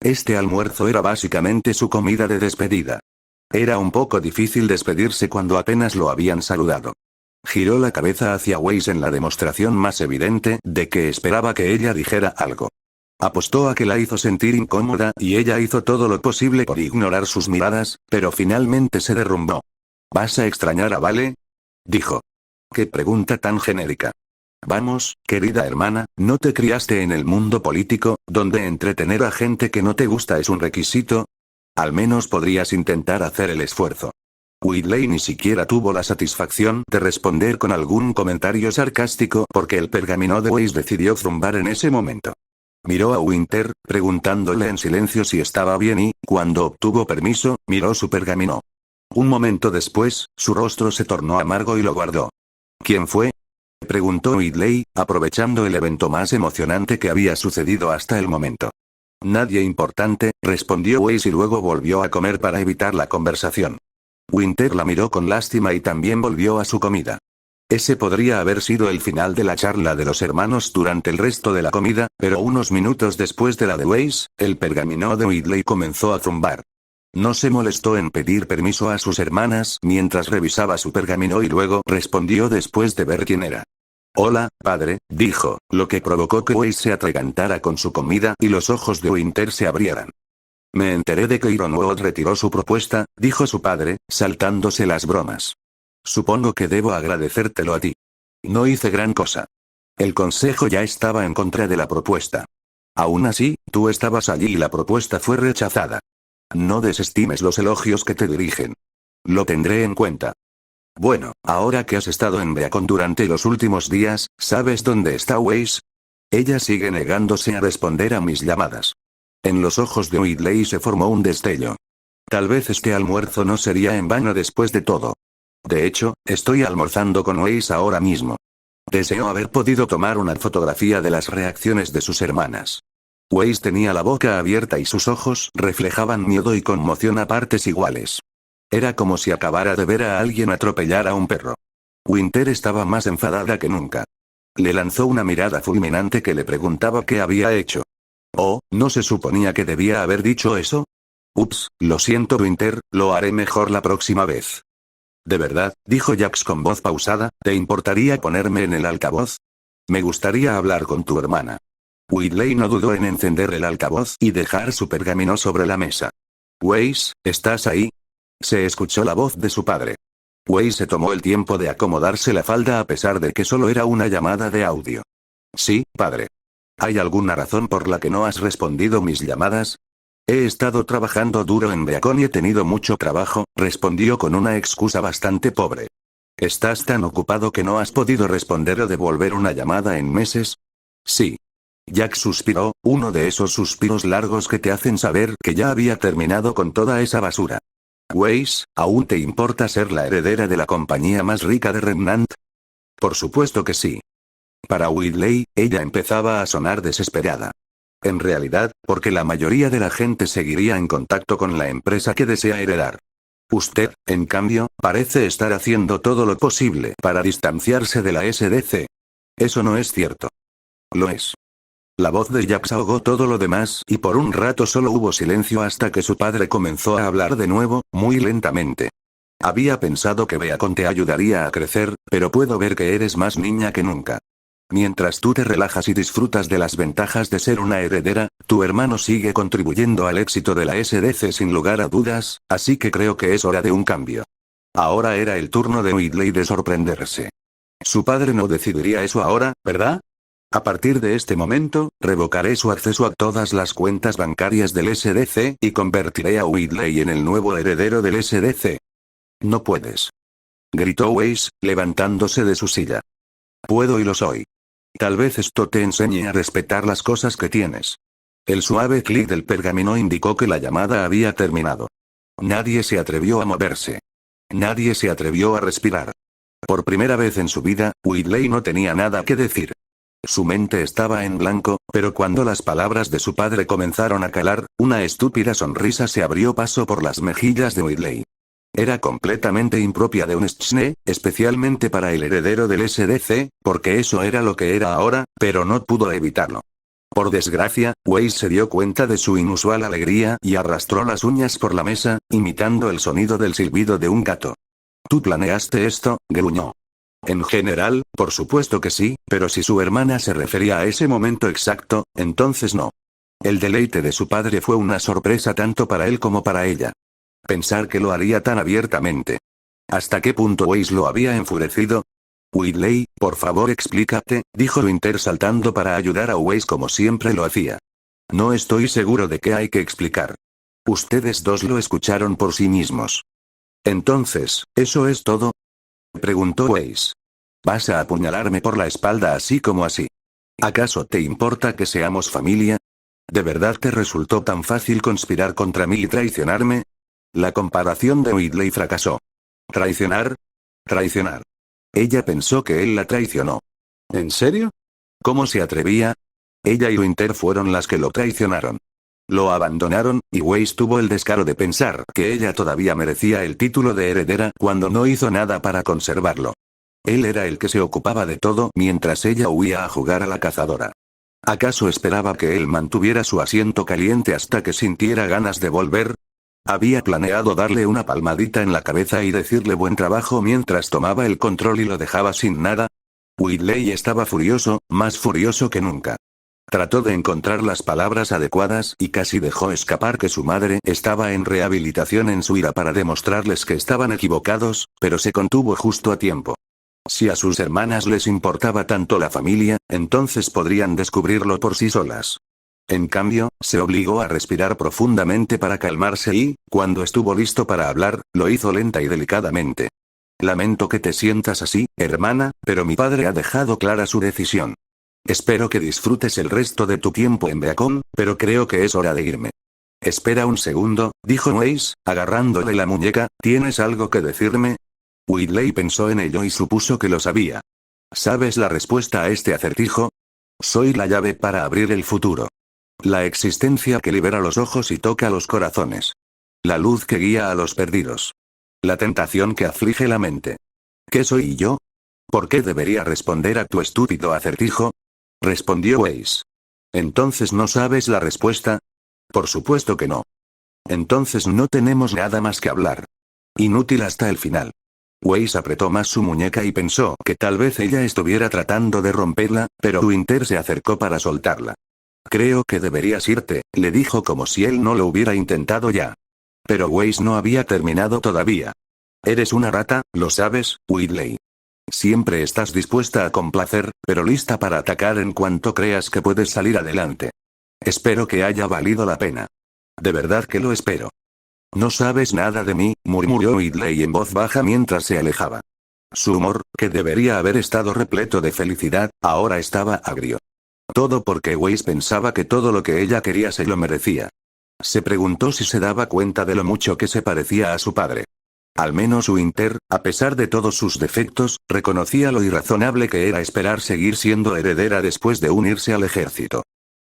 Este almuerzo era básicamente su comida de despedida. Era un poco difícil despedirse cuando apenas lo habían saludado. Giró la cabeza hacia Weiss en la demostración más evidente de que esperaba que ella dijera algo. Apostó a que la hizo sentir incómoda y ella hizo todo lo posible por ignorar sus miradas, pero finalmente se derrumbó. ¿Vas a extrañar a Vale?, dijo. Qué pregunta tan genérica. Vamos, querida hermana, ¿no te criaste en el mundo político, donde entretener a gente que no te gusta es un requisito? Al menos podrías intentar hacer el esfuerzo. Whitley ni siquiera tuvo la satisfacción de responder con algún comentario sarcástico porque el pergamino de Weiss decidió zumbar en ese momento. Miró a Winter, preguntándole en silencio si estaba bien y, cuando obtuvo permiso, miró su pergamino. Un momento después, su rostro se tornó amargo y lo guardó. ¿Quién fue?, preguntó Whitley, aprovechando el evento más emocionante que había sucedido hasta el momento. Nadie importante, respondió Weiss y luego volvió a comer para evitar la conversación. Winter la miró con lástima y también volvió a su comida. Ese podría haber sido el final de la charla de los hermanos durante el resto de la comida, pero unos minutos después de la de Weiss, el pergamino de Whitley comenzó a zumbar. No se molestó en pedir permiso a sus hermanas mientras revisaba su pergamino y luego respondió después de ver quién era. Hola, padre, dijo, lo que provocó que Weiss se atragantara con su comida y los ojos de Winter se abrieran. Me enteré de que Ironwood retiró su propuesta, dijo su padre, saltándose las bromas. Supongo que debo agradecértelo a ti. No hice gran cosa. El consejo ya estaba en contra de la propuesta. Aún así, tú estabas allí y la propuesta fue rechazada. No desestimes los elogios que te dirigen. Lo tendré en cuenta. Bueno, ahora que has estado en Beacon durante los últimos días, ¿sabes dónde está Weiss? Ella sigue negándose a responder a mis llamadas. En los ojos de Whitley se formó un destello. Tal vez este almuerzo no sería en vano después de todo. De hecho, estoy almorzando con Weiss ahora mismo. Deseo haber podido tomar una fotografía de las reacciones de sus hermanas. Weiss tenía la boca abierta y sus ojos reflejaban miedo y conmoción a partes iguales. Era como si acabara de ver a alguien atropellar a un perro. Winter estaba más enfadada que nunca. Le lanzó una mirada fulminante que le preguntaba qué había hecho. Oh, ¿no se suponía que debía haber dicho eso? Ups, lo siento Winter, lo haré mejor la próxima vez. ¿De verdad?, dijo Jax con voz pausada, ¿te importaría ponerme en el altavoz? Me gustaría hablar con tu hermana. Whitley no dudó en encender el altavoz y dejar su pergamino sobre la mesa. Weiss, ¿estás ahí? Se escuchó la voz de su padre. Weiss se tomó el tiempo de acomodarse la falda a pesar de que solo era una llamada de audio. Sí, padre. ¿Hay alguna razón por la que no has respondido mis llamadas? He estado trabajando duro en Beacon y he tenido mucho trabajo, respondió con una excusa bastante pobre. ¿Estás tan ocupado que no has podido responder o devolver una llamada en meses? Sí. Jack suspiró, uno de esos suspiros largos que te hacen saber que ya había terminado con toda esa basura. Weiss, ¿aún te importa ser la heredera de la compañía más rica de Remnant? Por supuesto que sí. Para Whitley, ella empezaba a sonar desesperada. En realidad, porque la mayoría de la gente seguiría en contacto con la empresa que desea heredar. Usted, en cambio, parece estar haciendo todo lo posible para distanciarse de la SDC. Eso no es cierto. Lo es. La voz de Jax ahogó todo lo demás y por un rato solo hubo silencio hasta que su padre comenzó a hablar de nuevo, muy lentamente. Había pensado que Beacon te ayudaría a crecer, pero puedo ver que eres más niña que nunca. Mientras tú te relajas y disfrutas de las ventajas de ser una heredera, tu hermano sigue contribuyendo al éxito de la SDC sin lugar a dudas, así que creo que es hora de un cambio. Ahora era el turno de Whitley de sorprenderse. Su padre no decidiría eso ahora, ¿verdad? A partir de este momento, revocaré su acceso a todas las cuentas bancarias del SDC y convertiré a Whitley en el nuevo heredero del SDC. No puedes. Gritó Weiss, levantándose de su silla. Puedo y lo soy. Tal vez esto te enseñe a respetar las cosas que tienes. El suave clic del pergamino indicó que la llamada había terminado. Nadie se atrevió a moverse. Nadie se atrevió a respirar. Por primera vez en su vida, Whitley no tenía nada que decir. Su mente estaba en blanco, pero cuando las palabras de su padre comenzaron a calar, una estúpida sonrisa se abrió paso por las mejillas de Whitley. Era completamente impropia de un Schne, especialmente para el heredero del SDC, porque eso era lo que era ahora, pero no pudo evitarlo. Por desgracia, Weiss se dio cuenta de su inusual alegría y arrastró las uñas por la mesa, imitando el sonido del silbido de un gato. ¿Tú planeaste esto?, gruñó. En general, por supuesto que sí, pero si su hermana se refería a ese momento exacto, entonces no. El deleite de su padre fue una sorpresa tanto para él como para ella. Pensar que lo haría tan abiertamente. ¿Hasta qué punto Weiss lo había enfurecido? Whitley, por favor explícate, dijo Winter saltando para ayudar a Weiss como siempre lo hacía. No estoy seguro de qué hay que explicar. Ustedes dos lo escucharon por sí mismos. Entonces, ¿eso es todo?, preguntó Weiss. ¿Vas a apuñalarme por la espalda así como así? ¿Acaso te importa que seamos familia? ¿De verdad te resultó tan fácil conspirar contra mí y traicionarme? La comparación de Whitley fracasó. ¿Traicionar? Traicionar. Ella pensó que él la traicionó. ¿En serio? ¿Cómo se atrevía? Ella y Winter fueron las que lo traicionaron. Lo abandonaron, y Weiss tuvo el descaro de pensar que ella todavía merecía el título de heredera cuando no hizo nada para conservarlo. Él era el que se ocupaba de todo mientras ella huía a jugar a la cazadora. ¿Acaso esperaba que él mantuviera su asiento caliente hasta que sintiera ganas de volver? Había planeado darle una palmadita en la cabeza y decirle buen trabajo mientras tomaba el control y lo dejaba sin nada. Whitley estaba furioso, más furioso que nunca. Trató de encontrar las palabras adecuadas y casi dejó escapar que su madre estaba en rehabilitación en su ira para demostrarles que estaban equivocados, pero se contuvo justo a tiempo. Si a sus hermanas les importaba tanto la familia, entonces podrían descubrirlo por sí solas. En cambio, se obligó a respirar profundamente para calmarse y, cuando estuvo listo para hablar, lo hizo lenta y delicadamente. Lamento que te sientas así, hermana, pero mi padre ha dejado clara su decisión. Espero que disfrutes el resto de tu tiempo en Beacon, pero creo que es hora de irme. Espera un segundo, dijo Weiss, agarrándole la muñeca, ¿tienes algo que decirme? Whitley pensó en ello y supuso que lo sabía. ¿Sabes la respuesta a este acertijo? Soy la llave para abrir el futuro. La existencia que libera los ojos y toca los corazones. La luz que guía a los perdidos. La tentación que aflige la mente. ¿Qué soy yo? ¿Por qué debería responder a tu estúpido acertijo? Respondió Weiss. ¿Entonces no sabes la respuesta? Por supuesto que no. Entonces no tenemos nada más que hablar. Inútil hasta el final. Weiss apretó más su muñeca y pensó que tal vez ella estuviera tratando de romperla, pero Winter se acercó para soltarla. Creo que deberías irte, le dijo como si él no lo hubiera intentado ya. Pero Weiss no había terminado todavía. Eres una rata, ¿lo sabes, Whitley? Siempre estás dispuesta a complacer, pero lista para atacar en cuanto creas que puedes salir adelante. Espero que haya valido la pena. De verdad que lo espero. No sabes nada de mí, murmuró Whitley en voz baja mientras se alejaba. Su humor, que debería haber estado repleto de felicidad, ahora estaba agrio. Todo porque Weiss pensaba que todo lo que ella quería se lo merecía. Se preguntó si se daba cuenta de lo mucho que se parecía a su padre. Al menos Winter, a pesar de todos sus defectos, reconocía lo irrazonable que era esperar seguir siendo heredera después de unirse al ejército.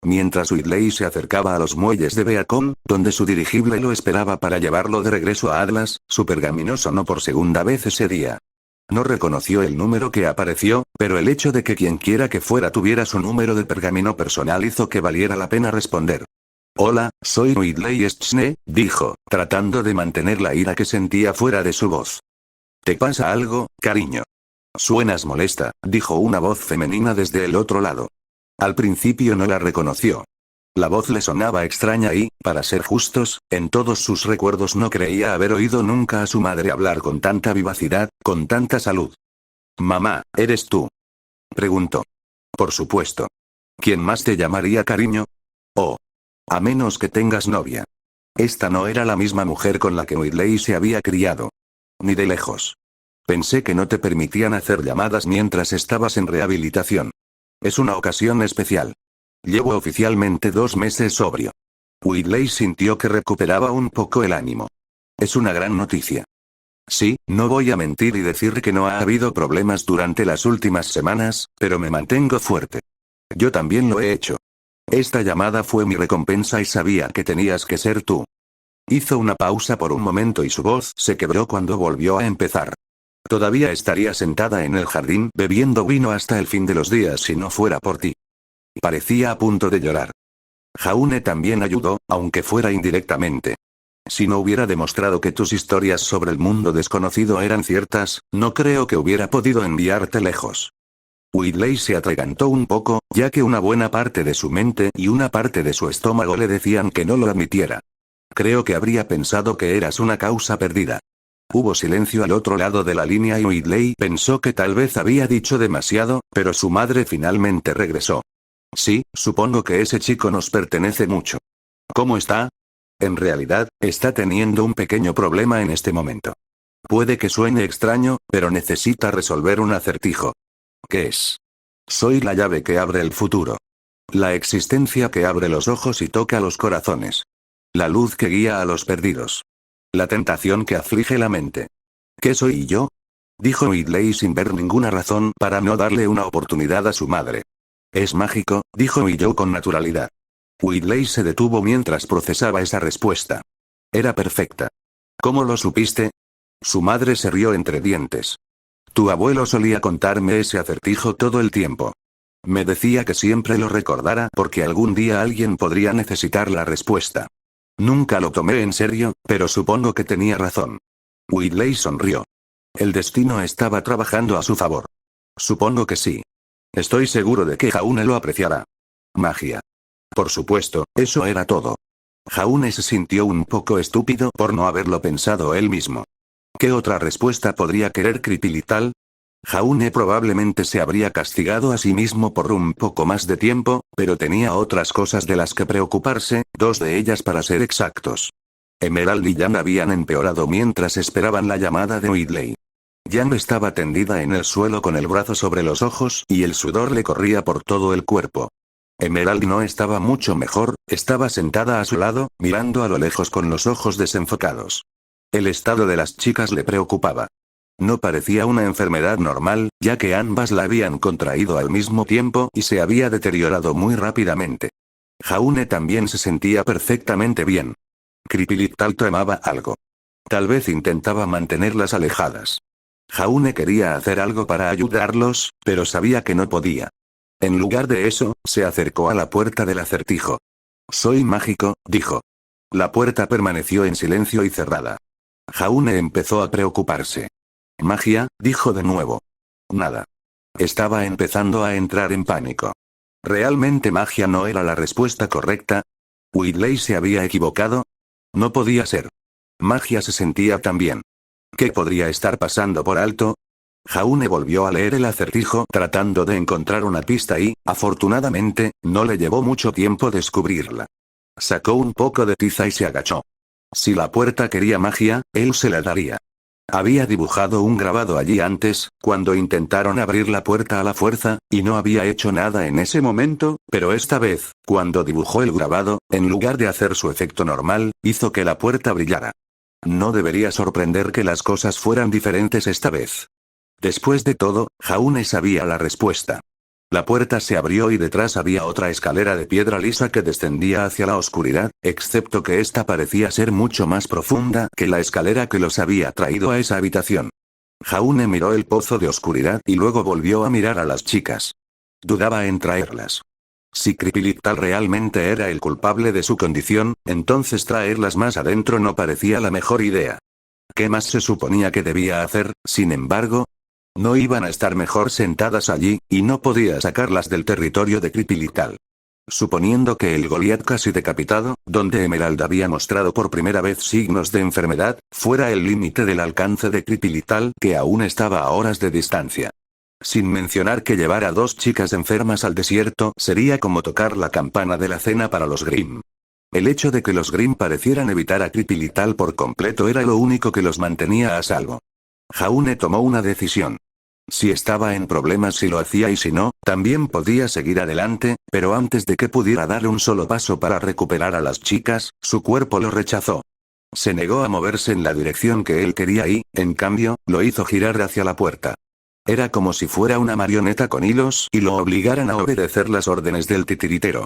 Mientras Whitley se acercaba a los muelles de Beacon, donde su dirigible lo esperaba para llevarlo de regreso a Atlas, su pergamino sonó por segunda vez ese día. No reconoció el número que apareció, pero el hecho de que quienquiera que fuera tuviera su número de pergamino personal hizo que valiera la pena responder. Hola, soy Whitley Schne, dijo, tratando de mantener la ira que sentía fuera de su voz. ¿Te pasa algo, cariño? Suenas molesta, dijo una voz femenina desde el otro lado. Al principio no la reconoció. La voz le sonaba extraña y, para ser justos, en todos sus recuerdos no creía haber oído nunca a su madre hablar con tanta vivacidad, con tanta salud. «Mamá, ¿eres tú?», preguntó. «Por supuesto. ¿Quién más te llamaría cariño? Oh. A menos que tengas novia». Esta no era la misma mujer con la que Whitley se había criado. Ni de lejos. Pensé que no te permitían hacer llamadas mientras estabas en rehabilitación. Es una ocasión especial. Llevo oficialmente 2 meses sobrio. Whitley sintió que recuperaba un poco el ánimo. Es una gran noticia. Sí, no voy a mentir y decir que no ha habido problemas durante las últimas semanas, pero me mantengo fuerte. Yo también lo he hecho. Esta llamada fue mi recompensa y sabía que tenías que ser tú. Hizo una pausa por un momento y su voz se quebró cuando volvió a empezar. Todavía estaría sentada en el jardín bebiendo vino hasta el fin de los días si no fuera por ti. Parecía a punto de llorar. Jaune también ayudó, aunque fuera indirectamente. Si no hubiera demostrado que tus historias sobre el mundo desconocido eran ciertas, no creo que hubiera podido enviarte lejos. Whitley se atragantó un poco, ya que una buena parte de su mente y una parte de su estómago le decían que no lo admitiera. Creo que habría pensado que eras una causa perdida. Hubo silencio al otro lado de la línea y Whitley pensó que tal vez había dicho demasiado, pero su madre finalmente regresó. Sí, supongo que ese chico nos pertenece mucho. ¿Cómo está? En realidad, está teniendo un pequeño problema en este momento. Puede que suene extraño, pero necesita resolver un acertijo. ¿Qué es? Soy la llave que abre el futuro. La existencia que abre los ojos y toca los corazones. La luz que guía a los perdidos. La tentación que aflige la mente. ¿Qué soy yo? Dijo Whitley sin ver ninguna razón para no darle una oportunidad a su madre. Es mágico, dijo Willow con naturalidad. Whitley se detuvo mientras procesaba esa respuesta. Era perfecta. ¿Cómo lo supiste? Su madre se rió entre dientes. Tu abuelo solía contarme ese acertijo todo el tiempo. Me decía que siempre lo recordara porque algún día alguien podría necesitar la respuesta. Nunca lo tomé en serio, pero supongo que tenía razón. Whitley sonrió. El destino estaba trabajando a su favor. Supongo que sí. Estoy seguro de que Jaune lo apreciará. Magia. Por supuesto, eso era todo. Jaune se sintió un poco estúpido por no haberlo pensado él mismo. ¿Qué otra respuesta podría querer Cripilital? Jaune probablemente se habría castigado a sí mismo por un poco más de tiempo, pero tenía otras cosas de las que preocuparse, 2 de ellas para ser exactos. Emerald y Jan habían empeorado mientras esperaban la llamada de Whitley. Jan estaba tendida en el suelo con el brazo sobre los ojos y el sudor le corría por todo el cuerpo. Emerald no estaba mucho mejor, estaba sentada a su lado, mirando a lo lejos con los ojos desenfocados. El estado de las chicas le preocupaba. No parecía una enfermedad normal, ya que ambas la habían contraído al mismo tiempo y se había deteriorado muy rápidamente. Jaune también se sentía perfectamente bien. Cripilital tramaba algo. Tal vez intentaba mantenerlas alejadas. Jaune quería hacer algo para ayudarlos, pero sabía que no podía. En lugar de eso, se acercó a la puerta del acertijo. Soy mágico, dijo. La puerta permaneció en silencio y cerrada. Jaune empezó a preocuparse. Magia, dijo de nuevo. Nada. Estaba empezando a entrar en pánico. ¿Realmente magia no era la respuesta correcta? ¿Whitley se había equivocado? No podía ser. Magia se sentía tan bien. ¿Qué podría estar pasando por alto? Jaune volvió a leer el acertijo tratando de encontrar una pista y, afortunadamente, no le llevó mucho tiempo descubrirla. Sacó un poco de tiza y se agachó. Si la puerta quería magia, él se la daría. Había dibujado un grabado allí antes, cuando intentaron abrir la puerta a la fuerza, y no había hecho nada en ese momento, pero esta vez, cuando dibujó el grabado, en lugar de hacer su efecto normal, hizo que la puerta brillara. No debería sorprender que las cosas fueran diferentes esta vez. Después de todo, Jaune sabía la respuesta. La puerta se abrió y detrás había otra escalera de piedra lisa que descendía hacia la oscuridad, excepto que esta parecía ser mucho más profunda que la escalera que los había traído a esa habitación. Jaune miró el pozo de oscuridad y luego volvió a mirar a las chicas. Dudaba en traerlas. Si Kripilital realmente era el culpable de su condición, entonces traerlas más adentro no parecía la mejor idea. ¿Qué más se suponía que debía hacer, sin embargo? No iban a estar mejor sentadas allí, y no podía sacarlas del territorio de Kripilital. Suponiendo que el Goliat casi decapitado, donde Emerald había mostrado por primera vez signos de enfermedad, fuera el límite del alcance de Kripilital, que aún estaba a horas de distancia. Sin mencionar que llevar a 2 chicas enfermas al desierto sería como tocar la campana de la cena para los Grimm. El hecho de que los Grimm parecieran evitar a Kripilital por completo era lo único que los mantenía a salvo. Jaune tomó una decisión. Si estaba en problemas si lo hacía y si no, también podía seguir adelante, pero antes de que pudiera dar un solo paso para recuperar a las chicas, su cuerpo lo rechazó. Se negó a moverse en la dirección que él quería y, en cambio, lo hizo girar hacia la puerta. Era como si fuera una marioneta con hilos y lo obligaran a obedecer las órdenes del titiritero.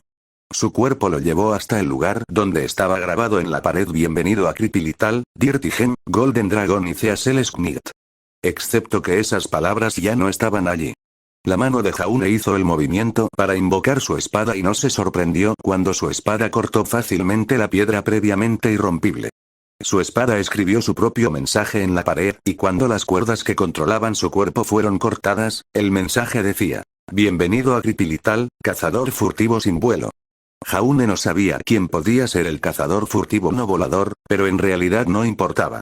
Su cuerpo lo llevó hasta el lugar donde estaba grabado en la pared "Bienvenido a Kripilital, Dirty Gem, Golden Dragon y Ceasel Sknit". Excepto que esas palabras ya no estaban allí. La mano de Jaune hizo el movimiento para invocar su espada y no se sorprendió cuando su espada cortó fácilmente la piedra previamente irrompible. Su espada escribió su propio mensaje en la pared, y cuando las cuerdas que controlaban su cuerpo fueron cortadas, el mensaje decía: "Bienvenido a Kripilital, cazador furtivo sin vuelo". Jaune no sabía quién podía ser el cazador furtivo no volador, pero en realidad no importaba.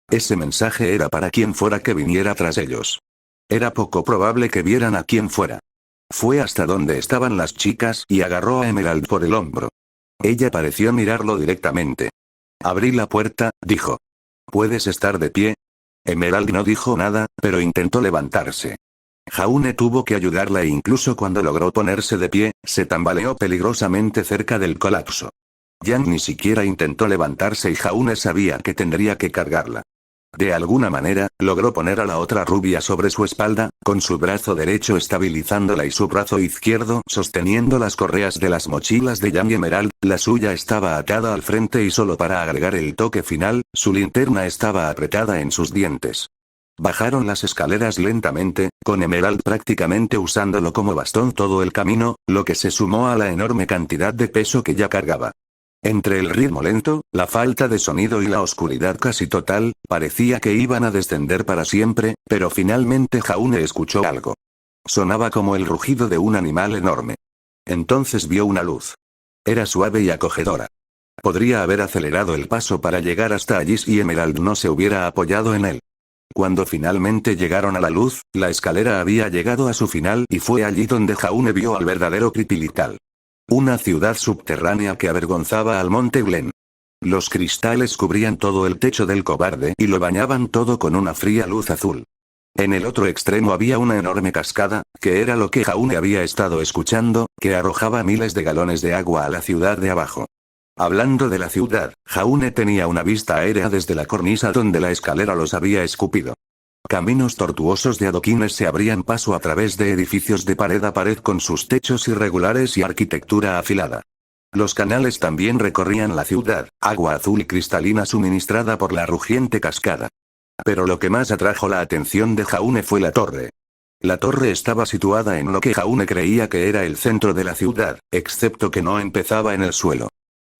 Ese mensaje era para quien fuera que viniera tras ellos. Era poco probable que vieran a quien fuera. Fue hasta donde estaban las chicas y agarró a Emerald por el hombro. Ella pareció mirarlo directamente. «Abrí la puerta», dijo. «¿Puedes estar de pie?» Emerald no dijo nada, pero intentó levantarse. Jaune tuvo que ayudarla e incluso cuando logró ponerse de pie, se tambaleó peligrosamente cerca del colapso. Yang ni siquiera intentó levantarse y Jaune sabía que tendría que cargarla. De alguna manera, logró poner a la otra rubia sobre su espalda, con su brazo derecho estabilizándola y su brazo izquierdo sosteniendo las correas de las mochilas de Yang y Emerald. La suya estaba atada al frente y solo para agregar el toque final, su linterna estaba apretada en sus dientes. Bajaron las escaleras lentamente, con Emerald prácticamente usándolo como bastón todo el camino, lo que se sumó a la enorme cantidad de peso que ya cargaba. Entre el ritmo lento, la falta de sonido y la oscuridad casi total, parecía que iban a descender para siempre, pero finalmente Jaune escuchó algo. Sonaba como el rugido de un animal enorme. Entonces vio una luz. Era suave y acogedora. Podría haber acelerado el paso para llegar hasta allí si Emerald no se hubiera apoyado en él. Cuando finalmente llegaron a la luz, la escalera había llegado a su final y fue allí donde Jaune vio al verdadero Kripilital. Una ciudad subterránea que avergonzaba al Monte Glen. Los cristales cubrían todo el techo del cobarde y lo bañaban todo con una fría luz azul. En el otro extremo había una enorme cascada, que era lo que Jaune había estado escuchando, que arrojaba miles de galones de agua a la ciudad de abajo. Hablando de la ciudad, Jaune tenía una vista aérea desde la cornisa donde la escalera los había escupido. Caminos tortuosos de adoquines se abrían paso a través de edificios de pared a pared con sus techos irregulares y arquitectura afilada. Los canales también recorrían la ciudad, agua azul y cristalina suministrada por la rugiente cascada. Pero lo que más atrajo la atención de Jaune fue la torre. La torre estaba situada en lo que Jaune creía que era el centro de la ciudad, excepto que no empezaba en el suelo.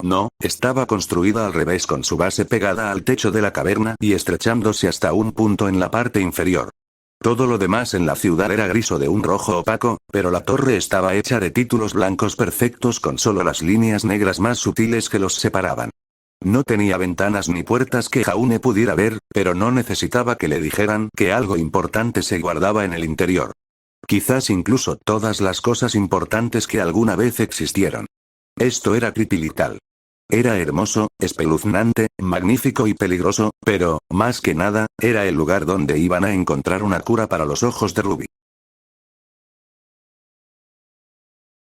No, estaba construida al revés con su base pegada al techo de la caverna y estrechándose hasta un punto en la parte inferior. Todo lo demás en la ciudad era gris o de un rojo opaco, pero la torre estaba hecha de títulos blancos perfectos con solo las líneas negras más sutiles que los separaban. No tenía ventanas ni puertas que Jaune pudiera ver, pero no necesitaba que le dijeran que algo importante se guardaba en el interior. Quizás incluso todas las cosas importantes que alguna vez existieron. Esto era Kripilital. Era hermoso, espeluznante, magnífico y peligroso, pero, más que nada, era el lugar donde iban a encontrar una cura para los ojos de Ruby.